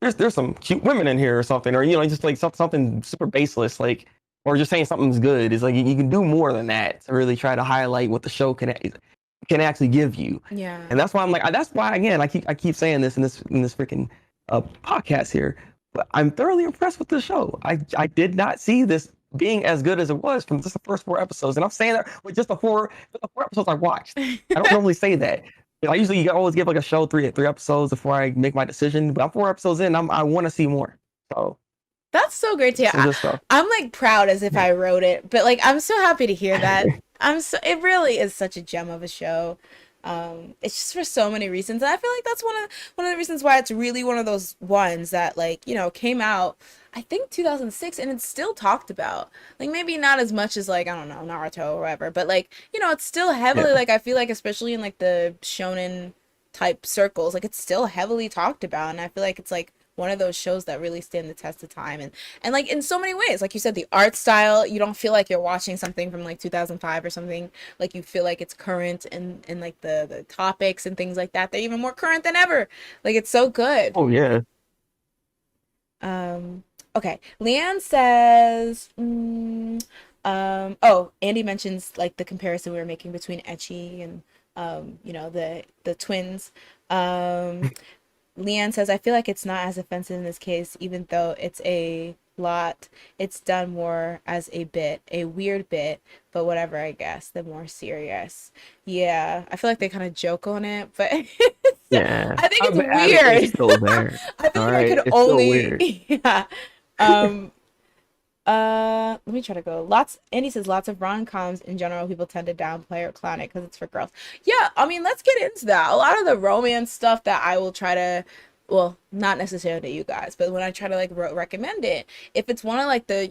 [SPEAKER 1] there's some cute women in here or something, or just like something super baseless, like, or just saying something's good. Is like you can do more than that to really try to highlight what the show can actually give you.
[SPEAKER 2] Yeah.
[SPEAKER 1] And that's why I'm like, that's why again I keep saying this in this freaking podcast here. But I'm thoroughly impressed with the show. I did not see this being as good as it was from just the first 4 episodes, and I'm saying that with just the four episodes I watched. I don't normally say that. I usually always give like a show three episodes before I make my decision. But I'm 4 episodes in. I want to see more. So
[SPEAKER 2] That's so great to hear.
[SPEAKER 1] some good stuff.
[SPEAKER 2] I'm like proud as if I wrote it, but like I'm so happy to hear that. It really is such a gem of a show. It's just for so many reasons. And I feel like that's one of the reasons why it's really one of those ones that like, came out I think 2006 and it's still talked about. Like maybe not as much as like I don't know, Naruto or whatever, but like, it's still heavily
[SPEAKER 1] Yeah.
[SPEAKER 2] like I feel like especially in like the shonen type circles, like it's still heavily talked about and I feel like it's like one of those shows that really stand the test of time, and like in so many ways, like you said, the art style, you don't feel like you're watching something from like 2005 or something. Like you feel like it's current, and like the topics and things like that, they're even more current than ever. Like it's so good.
[SPEAKER 1] Oh yeah.
[SPEAKER 2] um okay, Leanne says oh, Andy mentions like the comparison we were making between Etchy and the twins. um Leanne says, I feel like it's not as offensive in this case, even though it's a lot. It's done more as a bit, a weird bit, but whatever, I guess. The more serious. Yeah, I feel like they kind of joke on it, but I
[SPEAKER 1] Yeah.
[SPEAKER 2] think it's
[SPEAKER 1] I mean, it's
[SPEAKER 2] weird.
[SPEAKER 1] still there.
[SPEAKER 2] I feel
[SPEAKER 1] All
[SPEAKER 2] like I
[SPEAKER 1] right.
[SPEAKER 2] could
[SPEAKER 1] It's still
[SPEAKER 2] only,
[SPEAKER 1] weird.
[SPEAKER 2] yeah. Um, let me try to go. Andy says lots of rom-coms in general, people tend to downplay or clown it because it's for girls. Yeah, I mean, let's get into that. A lot of the romance stuff that I will try to, well, not necessarily to you guys, but when I try to like recommend it, if it's one of like the,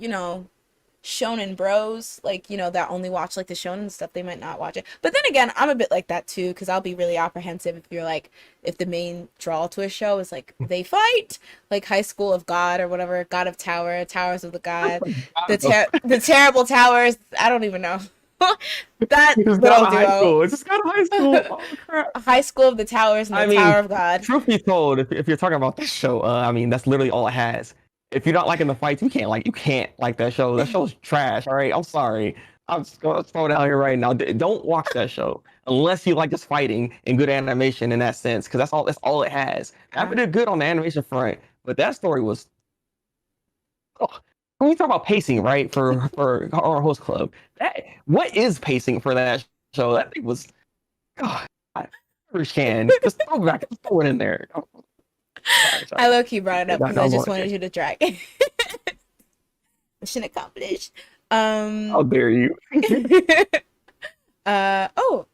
[SPEAKER 2] shonen bros, like, that only watch like the shonen stuff, they might not watch it. But then again, I'm a bit like that too, because I'll be really apprehensive if you're like, if the main draw to a show is like they fight, like High School of God or whatever, God of Tower, Towers of the God, the terrible towers. I don't even know. That
[SPEAKER 1] It's got
[SPEAKER 2] little
[SPEAKER 1] a high
[SPEAKER 2] duo.
[SPEAKER 1] school. It's just got a high school. Oh crap.
[SPEAKER 2] High School of the Towers and the
[SPEAKER 1] I
[SPEAKER 2] Tower
[SPEAKER 1] mean,
[SPEAKER 2] of God.
[SPEAKER 1] truth be told, if you're talking about this show, I mean, that's literally all it has. If you're not liking the fights, you can't like that show. That show's trash. All right, I'm sorry. I'm just gonna throw it out here right now. Don't watch that show unless you like just fighting and good animation in that sense, because that's all it has. Apple did good on the animation front, but that story was. Oh, when we talk about pacing, right? For our host club, what is pacing for that show? That thing was. God, I can just throw it in there. Oh,
[SPEAKER 2] I
[SPEAKER 1] sorry.
[SPEAKER 2] low key brought it up because
[SPEAKER 1] That
[SPEAKER 2] I
[SPEAKER 1] was
[SPEAKER 2] just
[SPEAKER 1] on
[SPEAKER 2] wanted
[SPEAKER 1] it.
[SPEAKER 2] you to drag. Mission accomplished.
[SPEAKER 1] How dare you?
[SPEAKER 2] Oh,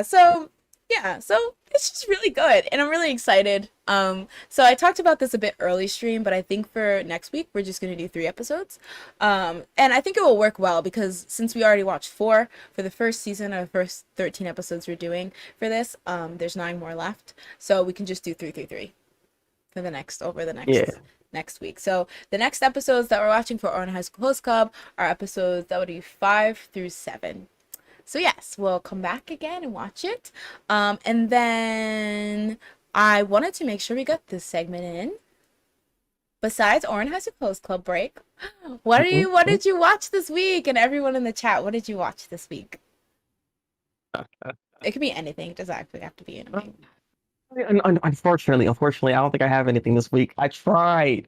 [SPEAKER 2] so yeah, so it's just really good, and I'm really excited. So I talked about this a bit early stream, but I think for next week we're just gonna do 3 episodes. And I think it will work well because since we already watched 4 for the first season, or the first 13 episodes we're doing for this, there's 9 more left, so we can just do 3 for the next over the
[SPEAKER 1] Yeah.
[SPEAKER 2] next week. So the next episodes that we're watching for Ouran High School Host Club are episodes that would be 5 through 7. So yes, we'll come back again and watch it. And then I wanted to make sure we got this segment in. Besides Ouran High School Host Club break, what did you watch this week? And everyone in the chat, what did you watch this week? It could be anything. It doesn't actually have to be anything.
[SPEAKER 1] Unfortunately, I don't think I have anything this week. I tried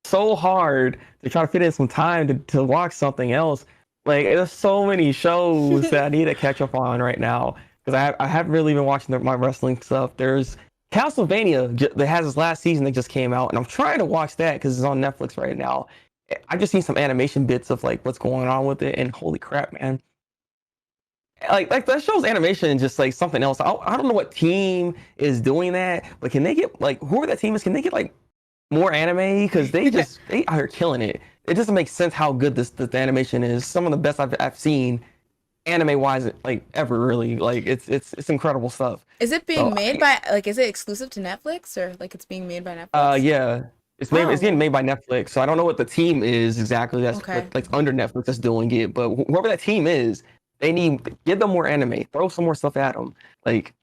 [SPEAKER 1] so hard to try to fit in some time to watch something else. Like there's so many shows that I need to catch up on right now because I haven't really been watching my wrestling stuff. There's Castlevania that has its last season that just came out, and I'm trying to watch that because it's on Netflix right now. I just seen some animation bits of like what's going on with it, and holy crap, man! Like that show's animation is just like something else. I don't know what team is doing that, but can they get like whoever that team is? Can they get like more anime? Because they are killing it. It doesn't make sense how good this animation is. Some of the best I've seen anime wise like ever really. Like it's incredible stuff.
[SPEAKER 2] Is it being
[SPEAKER 1] So
[SPEAKER 2] made by like is it exclusive to Netflix or like it's being made by Netflix?
[SPEAKER 1] yeah. It's getting
[SPEAKER 2] Oh,
[SPEAKER 1] made by Netflix. So I don't know what the team is exactly that's
[SPEAKER 2] okay.
[SPEAKER 1] like under Netflix that's doing it, but whoever that team is, they need give them more anime. Throw some more stuff at them. Like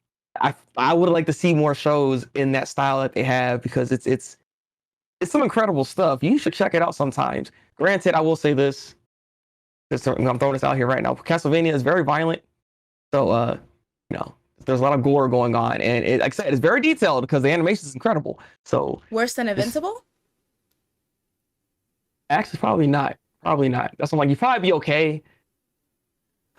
[SPEAKER 1] I would like to see more shows in that style that they have because it's some incredible stuff. You should check it out sometimes. Granted, I will say this. I'm throwing this out here right now. Castlevania is very violent, so you know, there's a lot of gore going on, and like I said, it's very detailed because the animation is incredible. So
[SPEAKER 2] Worse than Invincible?
[SPEAKER 1] actually, probably not. Probably not. That's what I'm like. You probably be okay.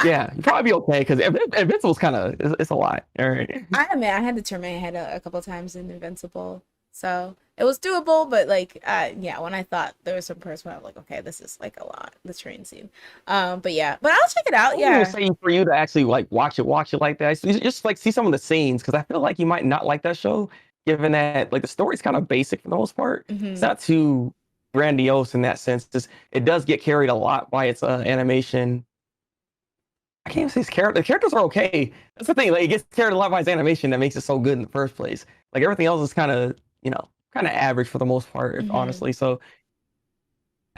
[SPEAKER 1] Yeah, you probably be okay because Invincible's kind of it's a lot. All right.
[SPEAKER 2] I admit I had to turn my head a couple times in Invincible, so it was doable. But like, yeah, when I thought there was some parts where I was like, okay, this is like a lot, the train scene. But yeah, but I'll check it
[SPEAKER 1] I
[SPEAKER 2] out.
[SPEAKER 1] wouldn't even
[SPEAKER 2] Yeah.
[SPEAKER 1] say for you to actually like watch it like that. Just like see some of the scenes because I feel like you might not like that show, given that like the story's kind of basic for the most part. It's
[SPEAKER 2] Hmm.
[SPEAKER 1] not too grandiose in that sense. It does get carried a lot by its animation. I can't even say the characters are okay. That's the thing. Like it gets carried a lot by its animation that makes it so good in the first place. Like everything else is kind of kind of average for the most part, if
[SPEAKER 2] Hmm.
[SPEAKER 1] honestly. So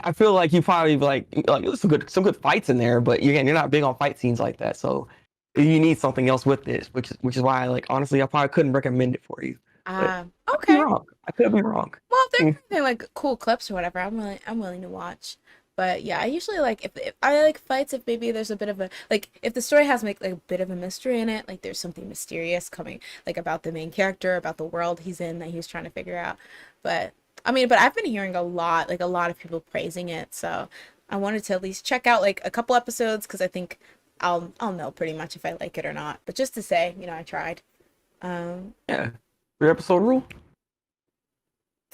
[SPEAKER 1] I feel like you probably like there's some good fights in there, but again, you're not big on fight scenes like that. So you need something else with this, which is why like honestly, I probably couldn't recommend it for you. But I could be
[SPEAKER 2] Okay.
[SPEAKER 1] wrong. I could be wrong.
[SPEAKER 2] Well, if they're
[SPEAKER 1] Hmm.
[SPEAKER 2] having like cool clips or whatever, I'm willing to watch. But yeah, I usually like if I like fights if maybe there's a bit of a like if the story has like a bit of a mystery in it, like there's something mysterious coming like about the main character, about the world he's in that he's trying to figure out. But I mean, but I've been hearing a lot of people praising it, so I wanted to at least check out like a couple episodes because I think I'll know pretty much if I like it or not. But just to say, I tried. Um,
[SPEAKER 1] Yeah, 3 episode rule.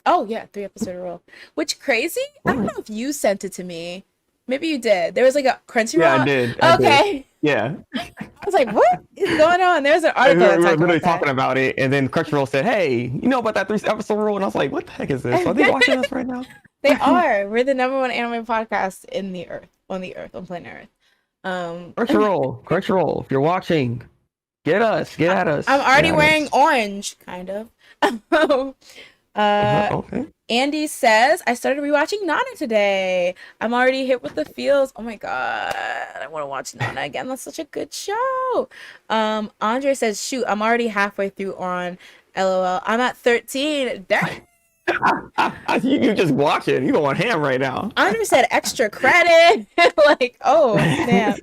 [SPEAKER 2] Oh yeah, 3 episode rule. Which crazy? I
[SPEAKER 1] All
[SPEAKER 2] don't
[SPEAKER 1] right.
[SPEAKER 2] know if you sent it to me. Maybe you did. There was like a
[SPEAKER 1] Yeah, I
[SPEAKER 2] Crunchyroll.
[SPEAKER 1] did. I did.
[SPEAKER 2] Okay.
[SPEAKER 1] Yeah.
[SPEAKER 2] I was like, what is going on? There's an
[SPEAKER 1] We
[SPEAKER 2] article
[SPEAKER 1] were,
[SPEAKER 2] that
[SPEAKER 1] we were
[SPEAKER 2] talked
[SPEAKER 1] literally
[SPEAKER 2] about that.
[SPEAKER 1] talking about it, and then Crunchyroll said, "Hey, you know about that 3 episode rule?" And I was like, "What the heck is this? Are they watching us right now?"
[SPEAKER 2] They are. We're the number one anime podcast in the earth, on planet Earth. I'm
[SPEAKER 1] Crunchyroll. If you're watching, get at us, get
[SPEAKER 2] already
[SPEAKER 1] at
[SPEAKER 2] wearing
[SPEAKER 1] us.
[SPEAKER 2] orange, kind of. uh,
[SPEAKER 1] Okay.
[SPEAKER 2] Andy says, I started rewatching Nana today. I'm already hit with the feels. Oh my god. I want to watch Nana again. That's such a good show. Andre says, shoot, I'm already halfway through on LOL. I'm at 13. Dang.
[SPEAKER 1] You just watching. You going ham right now.
[SPEAKER 2] Andre said extra credit. Like, oh, snap.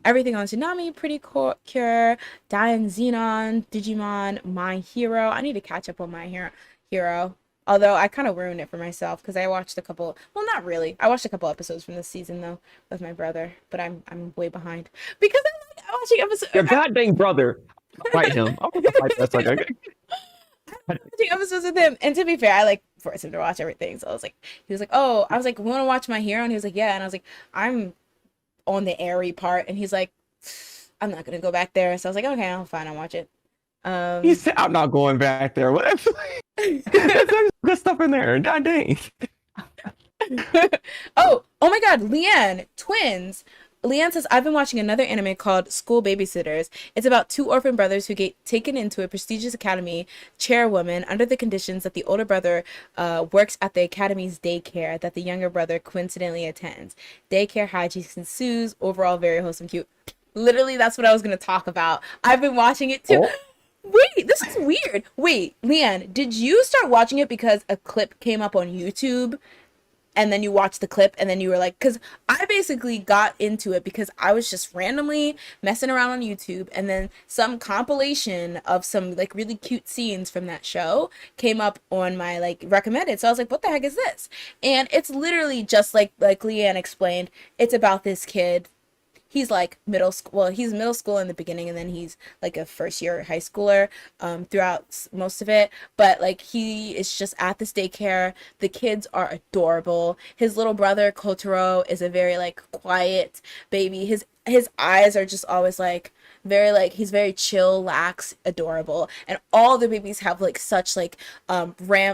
[SPEAKER 2] Everything on Tsunami, Pretty Cure, Diane Xenon, Digimon, My Hero. I need to catch up on Hero. Although I kind of ruined it for myself because I watched a couple. Well, not really. I watched a couple episodes from this season though with my brother, but I'm way behind because I'm watching
[SPEAKER 1] Your
[SPEAKER 2] episodes.
[SPEAKER 1] goddamn brother. Fight him. I'm gonna fight that sucker.
[SPEAKER 2] Watching episodes with him, and to be fair, I like forced him to watch everything. So I was like, he was like, "Oh," I was like, "We want to watch My Hero," and he was like, "Yeah," and I was like, "I'm on the airy part," and he's like, "I'm not gonna go back there." So I was like, "Okay, I'm fine. I'll watch it."
[SPEAKER 1] He
[SPEAKER 2] Um,
[SPEAKER 1] said, "I'm not going back there." What? There's good stuff in there. God dang.
[SPEAKER 2] oh my God, Leanne, twins. Leanne says, I've been watching another anime called School Babysitters. It's about two orphan brothers who get taken into a prestigious academy chairwoman under the conditions that the older brother works at the academy's daycare that the younger brother coincidentally attends. Daycare hijinks ensues. Overall, very wholesome, cute. Literally, that's what I was going to talk about. I've been watching it too.
[SPEAKER 1] Oh,
[SPEAKER 2] Wait, this is weird. Wait, Leanne, did you start watching it because a clip came up on YouTube and then you watched the clip and then you were like, because I basically got into it because I was just randomly messing around on YouTube and then some compilation of some like really cute scenes from that show came up on my like recommended. So I was like, what the heck is this? And it's literally just like Leanne explained, it's about this kid. He's like middle school. Well, he's middle school in the beginning, and then he's like a first year high schooler throughout most of it. But like he is just at this daycare. The kids are adorable. His little brother Kotaro is a very like quiet baby. His eyes are just always like very like he's very chill, lax, adorable, and all the babies have like such like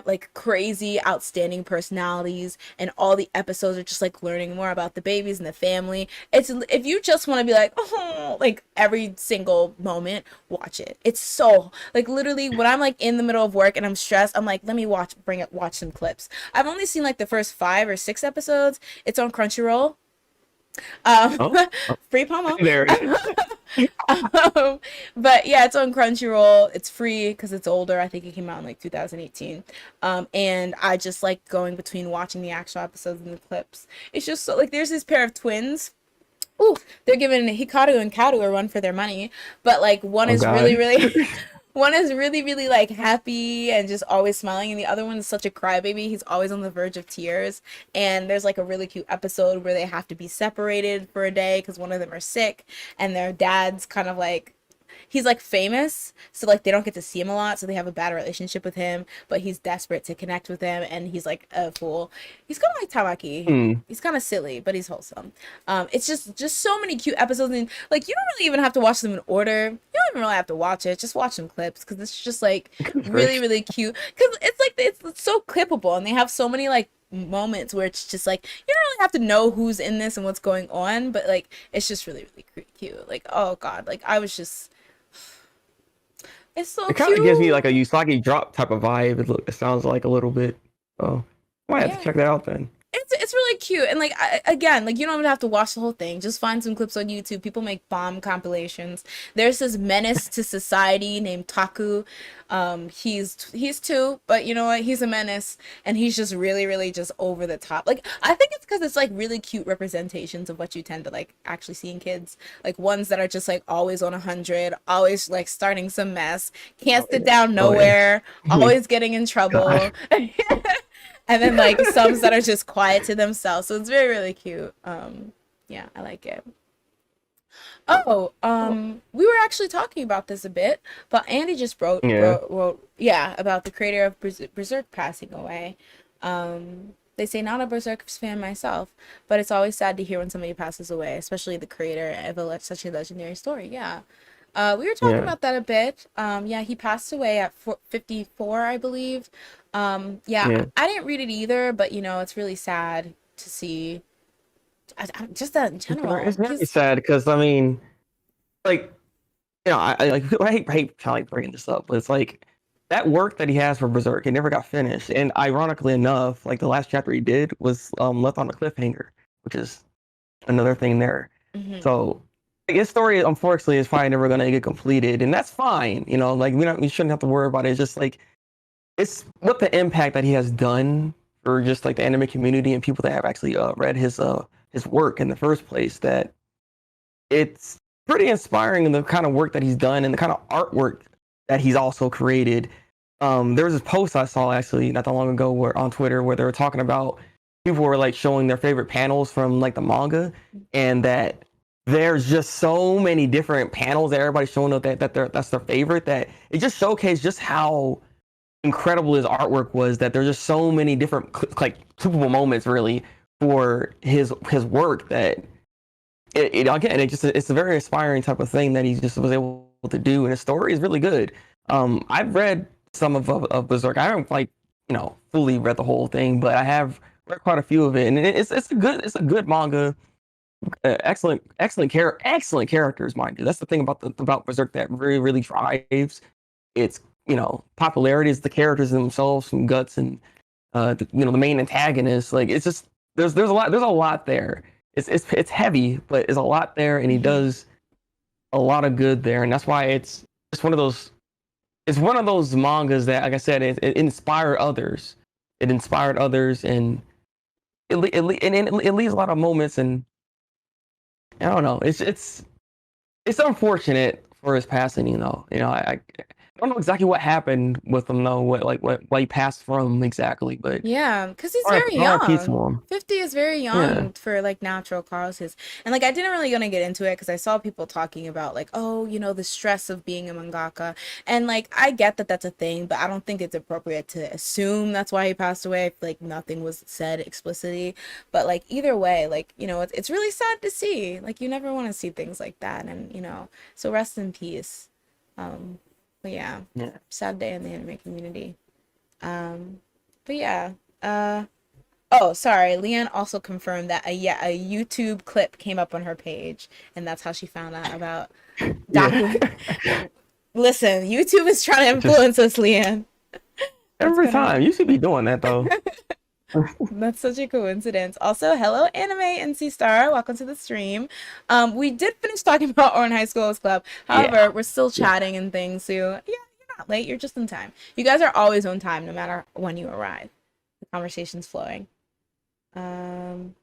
[SPEAKER 2] like crazy outstanding personalities, and all the episodes are just like learning more about the babies and the family. It's if you just want to be like oh like every single moment, watch it. It's so like literally when I'm like in the middle of work and I'm stressed, I'm like let me watch some clips. I've only seen like the first 5 or 6 episodes. It's on Crunchyroll. um
[SPEAKER 1] oh, oh,
[SPEAKER 2] Free promo.
[SPEAKER 1] there it is.
[SPEAKER 2] But yeah, it's on Crunchyroll. It's free because it's older. I think it came out in like 2018. And I just like going between watching the actual episodes and the clips. It's just so like there's this pair of twins. Ooh, they're giving Hikaru and Karu a run for their money, but like one
[SPEAKER 1] Oh
[SPEAKER 2] is really,
[SPEAKER 1] God.
[SPEAKER 2] really, one is really, really like happy and just always smiling, and the other one is such a crybaby. He's always on the verge of tears. And there's like a really cute episode where they have to be separated for a day because one of them are sick, and their dad's kind of like he's like famous, so like they don't get to see him a lot, so they have a bad relationship with him, but he's desperate to connect with them, and he's like a fool. He's kind of like Tamaki.
[SPEAKER 1] Hmm.
[SPEAKER 2] He's kind of silly, but he's wholesome. It's just so many cute episodes, and like you don't really even have to watch them in order. You don't even really have to watch it. Just watch some clips because it's just like
[SPEAKER 1] Goodness
[SPEAKER 2] really
[SPEAKER 1] gracious.
[SPEAKER 2] really cute. Because it's like it's so clippable, and they have so many like moments where it's just like you don't really have to know who's in this and what's going on, but like it's just really really cute. Like oh god, like I was just It's so
[SPEAKER 1] It kind of gives me
[SPEAKER 2] cute.
[SPEAKER 1] like a Usagi Drop type of vibe. It sounds like a little bit. Oh, I might have to
[SPEAKER 2] Yeah.
[SPEAKER 1] check that out then.
[SPEAKER 2] It's really cute, and like again, like you don't even have to watch the whole thing. Just find some clips on YouTube. People make bomb compilations. There's this menace to society named Taku. He's two, but you know what? He's a menace, and he's just really just over the top. Like I think it's because it's like really cute representations of what you tend to like actually see in kids. Like ones that are just like always on 100, always like starting some mess, can't
[SPEAKER 1] Oh
[SPEAKER 2] sit
[SPEAKER 1] yeah.
[SPEAKER 2] down
[SPEAKER 1] Oh yeah.
[SPEAKER 2] nowhere, always getting in trouble.
[SPEAKER 1] God.
[SPEAKER 2] And then like some that are just quiet to themselves. So it's really cute. Yeah, I like it. Oh,
[SPEAKER 1] Oh,
[SPEAKER 2] we were actually talking about this a bit, but Andy just
[SPEAKER 1] yeah.
[SPEAKER 2] yeah, about the creator of Berserk passing away. They say not a Berserk fan myself, but it's always sad to hear when somebody passes away, especially the creator of such a legendary story. Yeah. We were talking
[SPEAKER 1] Yeah.
[SPEAKER 2] about that a bit. Yeah, he passed away at 54, I believe. Yeah,
[SPEAKER 1] Yeah.
[SPEAKER 2] I didn't read it either, but you know, it's really sad to see. Just that in general.
[SPEAKER 1] It's very
[SPEAKER 2] He's.
[SPEAKER 1] sad because I mean, like, I like I hate kind of like bringing this up, but it's like that work that he has for Berserk, it never got finished. And ironically enough, like the last chapter he did was left on a cliffhanger, which is another thing there.
[SPEAKER 2] Mhm.
[SPEAKER 1] So like, his story, unfortunately, is probably never gonna get completed, and that's fine. Like we shouldn't have to worry about it. It's just like it's what the impact that he has done for just like the anime community and people that have actually read his work in the first place. That it's pretty inspiring in the kind of work that he's done and the kind of artwork that he's also created. There was this post I saw actually not that long ago where on Twitter where they were talking about people were like showing their favorite panels from like the manga, and that there's just so many different panels that everybody's showing up that's their favorite, that it just showcased just how incredible his artwork was, that there's just so many different like clippable moments really for his work, that again it's a very inspiring type of thing that he just was able to do, and his story is really good. I've read some of Berserk. I haven't like fully read the whole thing, but I have read quite a few of it, and it's a good manga. Excellent characters, mind you. That's the thing about Berserk that really drives its popularity, is the characters themselves, some guts, and the main antagonist. Like it's just there's a lot there. It's heavy, but there's a lot there, and he
[SPEAKER 2] Mhm.
[SPEAKER 1] does a lot of good there, and that's why it's one of those mangas that, like I said, it inspired others. It inspired others, and it leaves a lot of moments, and I don't know. It's unfortunate for his passing. I don't know exactly what happened with him though. Why he passed from exactly, but
[SPEAKER 2] Yeah, because he's very
[SPEAKER 1] R.I.P. to
[SPEAKER 2] young.
[SPEAKER 1] him.
[SPEAKER 2] 50 is very
[SPEAKER 1] Yeah,
[SPEAKER 2] young for like natural causes. And like I didn't really gonna get into it because I saw people talking about like, oh, you know, the stress of being a mangaka. And like I get that that's a thing, but I don't think it's appropriate to assume that's why he passed away. I feel like nothing was said explicitly. But like either way, like, you know, it's really sad to see. Like you never want to see things like that. And, you know, so rest in peace. Um, but yeah,
[SPEAKER 1] yeah.
[SPEAKER 2] sad day in the anime community. Um, but yeah. Uh oh, sorry. Leanne also confirmed that a YouTube clip came up on her page, and that's how she found out about
[SPEAKER 1] Yeah.
[SPEAKER 2] Daku. Listen, YouTube is trying to
[SPEAKER 1] Just
[SPEAKER 2] influence us, Leanne. That's
[SPEAKER 1] every
[SPEAKER 2] gonna
[SPEAKER 1] time. You should be doing that though.
[SPEAKER 2] that's such a coincidence. Also, hello Anime NC Star. Welcome to the stream. We did finish talking about Ouran High School Host Club.
[SPEAKER 1] Yeah.
[SPEAKER 2] However, we're still
[SPEAKER 1] Yeah.
[SPEAKER 2] chatting and things, so yeah, you're not late, you're just in time. You guys are always on time no matter when you arrive. The conversation's flowing. Um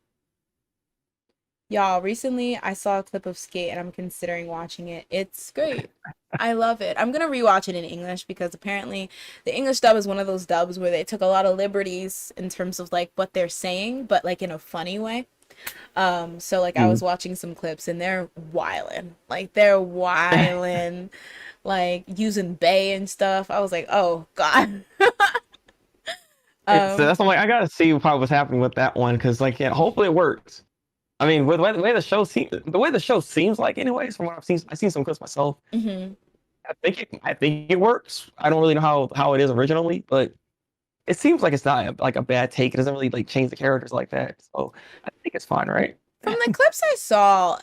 [SPEAKER 2] Y'all, recently I saw a clip of Skate and I'm considering watching it. It's great. I love it. I'm gonna rewatch it in English because apparently the English dub is one of those dubs where they took a lot of liberties in terms of like what they're saying, but like in a funny way. So like I was
[SPEAKER 1] Mm.
[SPEAKER 2] watching some clips and they're wildin'. Like they're wildin', like using bay and stuff. I was like, oh God. Um,
[SPEAKER 1] That's I'm like, I gotta see what was happening with that one, because like, yeah, hopefully it works. I mean, with the way the show seems like, anyways, from what I've seen some clips myself.
[SPEAKER 2] mhm.
[SPEAKER 1] I think it works. I don't really know how it is originally, but it seems like it's not like a bad take. It doesn't really like change the characters like that, so I think it's fine, right?
[SPEAKER 2] From the clips I saw,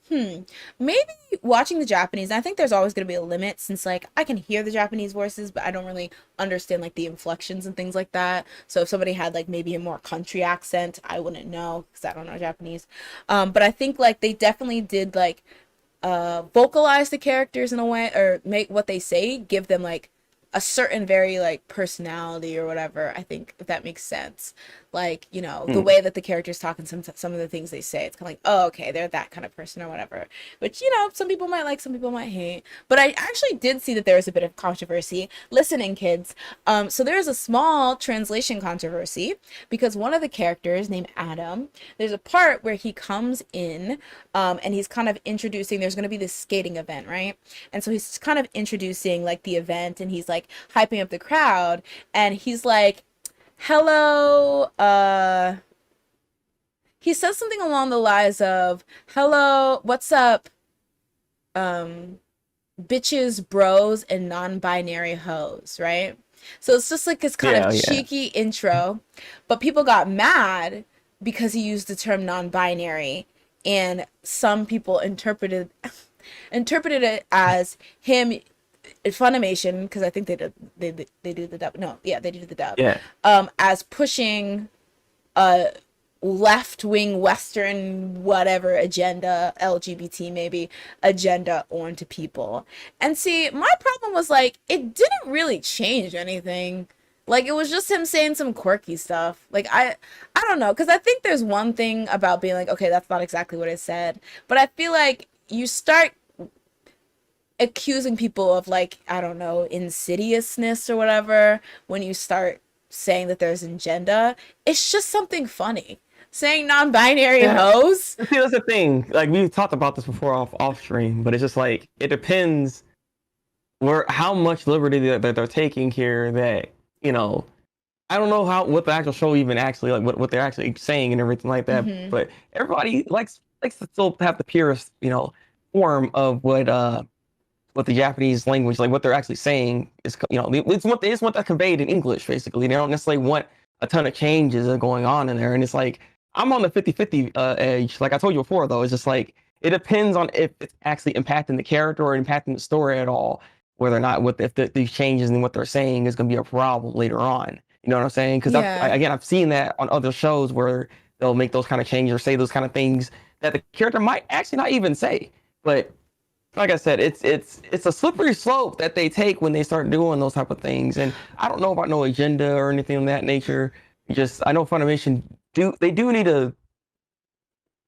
[SPEAKER 2] Maybe watching the Japanese. I think there's always going to be a limit since like I can hear the Japanese voices, but I don't really understand like the inflections and things like that. So if somebody had like maybe a more country accent, I wouldn't know because I don't know Japanese. But I think like they definitely did like vocalize the characters in a way or make what they say give them like a certain very like personality or whatever. I think if that makes sense, like you know the
[SPEAKER 1] Hmm.
[SPEAKER 2] way that the characters talk and some of the things they say, it's kind of like, oh, okay, they're that kind of person or whatever, which you know some people might like, some people might hate. But I actually did see that there was a bit of controversy. Listening, kids. So there's a small translation controversy because one of the characters named Adam, there's a part where he comes in, and he's kind of introducing, there's going to be this skating event, right? And so he's kind of introducing like the event and he's like hyping up the crowd and he's like, hello, he says something along the lines of, hello, what's up, um, bitches, bros, and non-binary hoes, right? So it's just like this kind of
[SPEAKER 1] Yeah, yeah,
[SPEAKER 2] cheeky intro, but people got mad because he used the term non-binary, and some people interpreted it as him Funimation, because I think they do the dub. No, yeah, they do the dub.
[SPEAKER 1] yeah.
[SPEAKER 2] As pushing a left wing Western whatever agenda, LGBT maybe agenda onto people. And see, my problem was like it didn't really change anything. Like it was just him saying some quirky stuff. Like I don't know, because I think there's one thing about being like, okay, that's not exactly what it said, but I feel like you start accusing people of like, I don't know, insidiousness or whatever when you start saying that there's agenda. It's just something funny. Saying non-binary
[SPEAKER 1] Yeah.
[SPEAKER 2] hoes.
[SPEAKER 1] See, that's the thing. Like we talked about this before off stream, but it's just like it depends where how much liberty that they're taking here. That you know, I don't know how what the actual show even actually like what they're actually saying and everything like that.
[SPEAKER 2] Mm-hmm.
[SPEAKER 1] But everybody likes to still have the purest form of what the Japanese language, like what they're actually saying is, they just want that conveyed in English, basically. They don't necessarily want a ton of changes that are going on in there. And it's like, I'm on the 50-50 edge. Like I told you before, though, it's just like, it depends on if it's actually impacting the character or impacting the story at all, whether or not these changes in what they're saying is going to be a problem later on. You know what I'm saying? Because
[SPEAKER 2] Yeah.
[SPEAKER 1] again, I've seen that on other shows where they'll make those kind of changes or say those kind of things that the character might actually not even say. But like I said, it's a slippery slope that they take when they start doing those type of things. And I don't know about no agenda or anything of that nature. Just I know Funimation do need to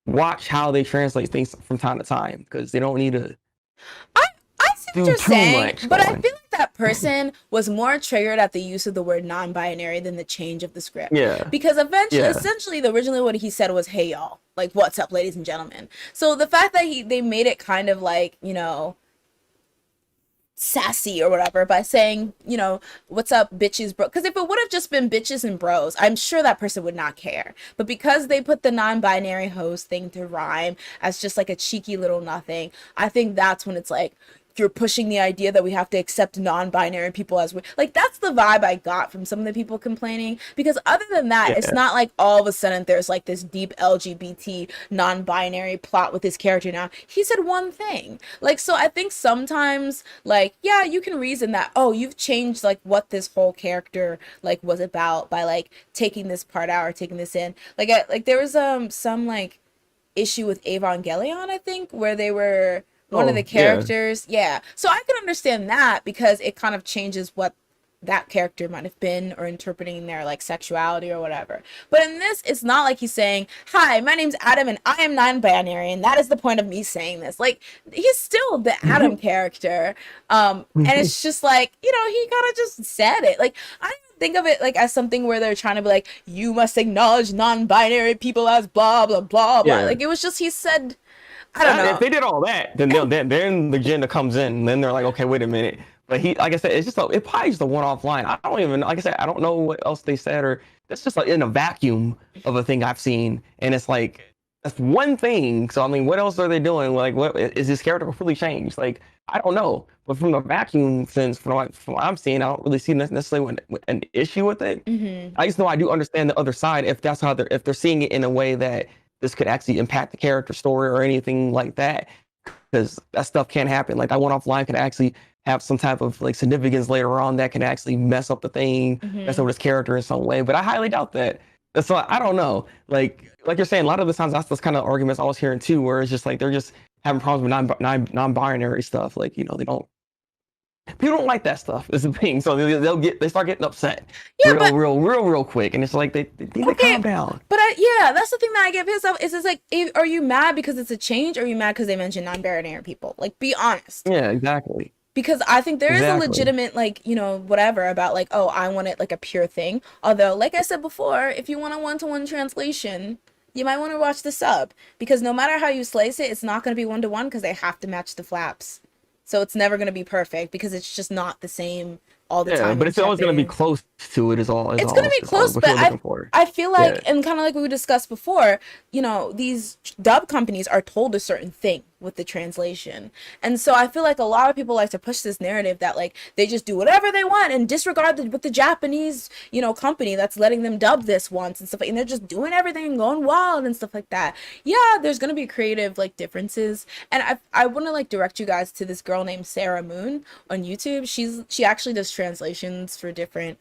[SPEAKER 1] watch how they translate things from time to time because they don't need to
[SPEAKER 2] I I see what
[SPEAKER 1] do
[SPEAKER 2] you're
[SPEAKER 1] too
[SPEAKER 2] saying,
[SPEAKER 1] much
[SPEAKER 2] but I
[SPEAKER 1] going.
[SPEAKER 2] feel like that person was more triggered at the use of the word non-binary than the change of the script.
[SPEAKER 1] Yeah,
[SPEAKER 2] Because eventually,
[SPEAKER 1] yeah,
[SPEAKER 2] essentially, originally what he said was, "Hey y'all, like what's up, ladies and gentlemen." So the fact that they made it kind of like sassy or whatever by saying, what's up, bitches, bro. Because if it would have just been bitches and bros, I'm sure that person would not care. But because they put the non binary host thing to rhyme as just like a cheeky little nothing, I think that's when it's like, you're pushing the idea that we have to accept non-binary people as we like. That's the vibe I got from some of the people complaining, because other than that, it's
[SPEAKER 1] yeah.
[SPEAKER 2] not like all of a sudden there's like this deep LGBT non-binary plot with this character. Now he said one thing, like, so I think sometimes, like, yeah, you can reason that, oh, you've changed like what this whole character like was about by like taking this part out or taking this in. Like there was some like issue with Evangelion, I think, where they were one of the
[SPEAKER 1] Oh, yeah.
[SPEAKER 2] characters. Yeah. So I can understand that because it kind of changes what that character might have been or interpreting their like sexuality or whatever. But in this, it's not like he's saying, "Hi, my name's Adam and I am non-binary and that is the point of me saying this." Like he's still the Adam character. And it's just like, he kind of just said it. Like I don't even think of it like as something where they're trying to be like, "You must acknowledge non-binary people as blah blah blah blah."
[SPEAKER 1] Yeah.
[SPEAKER 2] Like it was just he said, I don't
[SPEAKER 1] That, if
[SPEAKER 2] know.
[SPEAKER 1] they did all that, then the agenda comes in, and then they're like, okay, wait a minute. But like I said, it probably just a one-off line. I don't even, like I said, I don't know what else they said, or that's just like in a vacuum of a thing I've seen, and it's like that's one thing. So I mean, what else are they doing? Like, what is this character completely changed? Like, I don't know. But from the vacuum sense, from what I'm seeing, I don't really see necessarily an issue with it.
[SPEAKER 2] Hmm.
[SPEAKER 1] I just know I do understand the other side if that's how if they're seeing it in a way that this could actually impact the character story or anything like that, because that stuff can happen. Like that one offline could actually have some type of like significance later on that can actually mess up the thing, mess up his character in some way. But I highly doubt that. So I don't know. Like you're saying, a lot of the times that's those kind of arguments I was hearing too, where it's just like they're just having problems with non-binary stuff. Like, you know, they don't people don't like that stuff. Is the thing. So they start getting upset
[SPEAKER 2] Yeah, but
[SPEAKER 1] real quick, and it's like they need to
[SPEAKER 2] okay,
[SPEAKER 1] calm down.
[SPEAKER 2] but yeah, that's the thing that I get pissed off is it's like, are you mad because it's a change, or are you mad because they mentioned non-binary people? Like, be honest.
[SPEAKER 1] Yeah, exactly.
[SPEAKER 2] Because I think there is a
[SPEAKER 1] Exactly.
[SPEAKER 2] legitimate, like, you know, whatever about like, oh, I want it like a pure thing. Although, like I said before, if you want a one-to-one translation, you might want to watch the sub, because no matter how you slice it, it's not going to be one-to-one because they have to match the flaps. So it's never going to be perfect because it's just not the same all the
[SPEAKER 1] Yeah,
[SPEAKER 2] time
[SPEAKER 1] but
[SPEAKER 2] in
[SPEAKER 1] it's always gonna be
[SPEAKER 2] Japan.
[SPEAKER 1] close to it.
[SPEAKER 2] It's gonna be
[SPEAKER 1] Is all
[SPEAKER 2] close,
[SPEAKER 1] what
[SPEAKER 2] but
[SPEAKER 1] you're looking for.
[SPEAKER 2] I feel like,
[SPEAKER 1] Yeah,
[SPEAKER 2] and kind of like we discussed before, you know, these dub companies are told a certain thing with the translation, and so I feel like a lot of people like to push this narrative that like they just do whatever they want and disregard what the Japanese, you know, company that's letting them dub this once and stuff, and they're just doing everything and going wild and stuff like that. Yeah, there's gonna be creative like differences, and I want to like direct you guys to this girl named Sarah Moon on YouTube. She actually does translations for different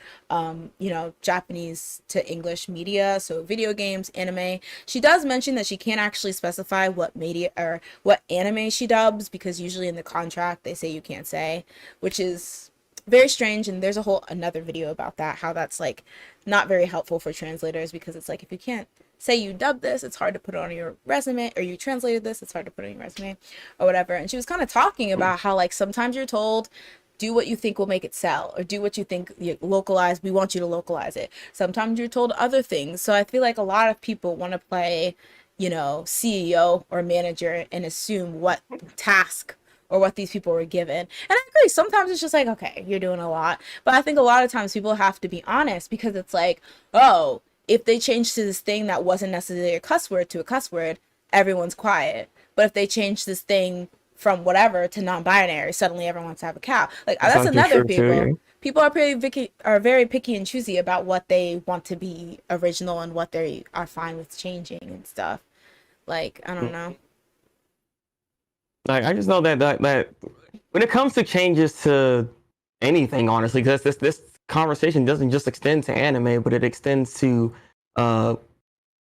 [SPEAKER 2] you know, Japanese to English media, so video games, anime. She does mention that she can't actually specify what media or what anime she dubs, because usually in the contract they say you can't say, which is very strange. And there's a whole another video about that, how that's like not very helpful for translators, because it's like if you can't say you dubbed this, it's hard to put it on your resume, or you translated this, it's hard to put it on your resume or whatever. And she was kind of talking about how like sometimes you're told do what you think will make it sell, or do what you think you localize, we want you to localize it. Sometimes you're told other things. So I feel like a lot of people want to play, you know, CEO or manager and assume what task or what these people were given. And I agree, sometimes it's just like, okay, you're doing a lot. But I think a lot of times people have to be honest, because it's like, oh, if they change to this thing that wasn't necessarily a cuss word to a cuss word, everyone's quiet. But if they change this thing from whatever to non-binary, suddenly everyone wants to have a cow. Like,
[SPEAKER 1] that's
[SPEAKER 2] that's
[SPEAKER 1] actually
[SPEAKER 2] another
[SPEAKER 1] true too.
[SPEAKER 2] people.
[SPEAKER 1] Yeah.
[SPEAKER 2] People are are very picky and choosy about what they want to be original and what they are fine with changing and stuff. Like, I don't know.
[SPEAKER 1] Like I just know that when it comes to changes to anything, honestly, because this conversation doesn't just extend to anime, but it extends to uh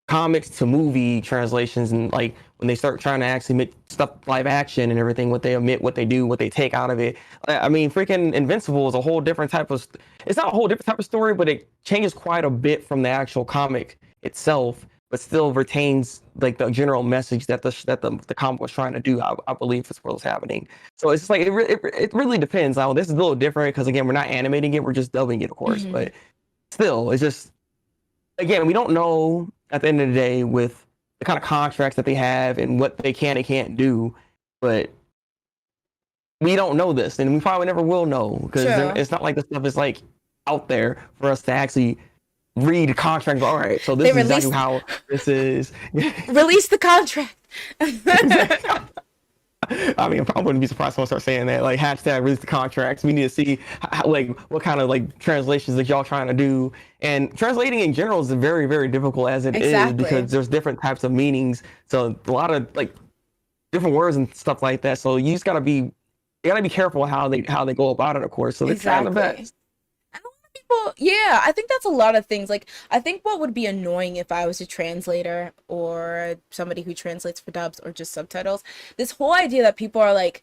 [SPEAKER 1] comics to movie translations, and like when they start trying to actually make stuff live action and everything, what they omit, what they do, what they take out of it. I mean, freaking Invincible is a whole different type of. It's not a whole different type of story, but it changes quite a bit from the actual comic itself, but still retains like the general message that the comic was trying to do. I believe is what was happening. So it's just like it really depends. Now this is a little different because again, we're not animating it, we're just dubbing it, of course,
[SPEAKER 2] Mm-hmm.
[SPEAKER 1] but still, it's just again, we don't know at the end of the day with the kind of contracts that they have and what they can and can't do, but we don't know this, and we probably never will know because
[SPEAKER 2] True.
[SPEAKER 1] it's not like the stuff is like out there for us to actually read the contract. And go, all right, so
[SPEAKER 2] They
[SPEAKER 1] this is exactly
[SPEAKER 2] released
[SPEAKER 1] how this is.
[SPEAKER 2] release the contract.
[SPEAKER 1] Exactly. I mean, I wouldn't be surprised if someone start saying that, like hashtag release the contracts. We need to see how, like what kind of like translations that y'all trying to do. And translating in general is very difficult as it is
[SPEAKER 2] Exactly.
[SPEAKER 1] because there's different types of meanings. So a lot of like different words and stuff like that. So you just gotta be careful how they go about it, of course. So they're trying their
[SPEAKER 2] Exactly.
[SPEAKER 1] best.
[SPEAKER 2] And a lot of people, yeah, I think that's a lot of things. Like, I think what would be annoying if I was a translator or somebody who translates for dubs or just subtitles, this whole idea that people are like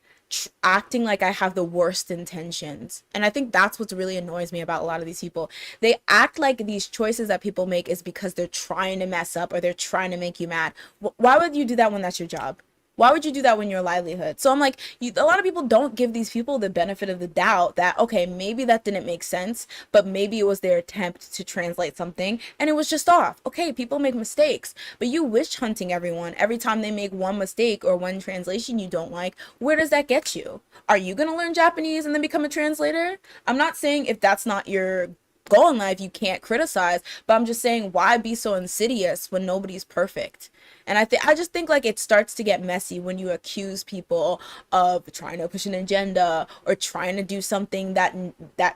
[SPEAKER 2] acting like I have the worst intentions. And I think that's what really annoys me about a lot of these people. They act like these choices that people make is because they're trying to mess up or they're trying to make you mad. Why would you do that when that's your job? Why would you do that when your livelihood? So I'm like, a lot of people don't give these people the benefit of the doubt that, okay, maybe that didn't make sense, but maybe it was their attempt to translate something and it was just off. Okay, people make mistakes, but you witch hunting everyone every time they make one mistake or one translation you don't like. Where does that get you? Are you going to learn Japanese and then become a translator? I'm not saying if that's not your goal in life, you can't criticize, but I'm just saying, why be so insidious when nobody's perfect? And I just think like it starts to get messy when you accuse people of trying to push an agenda or trying to do something that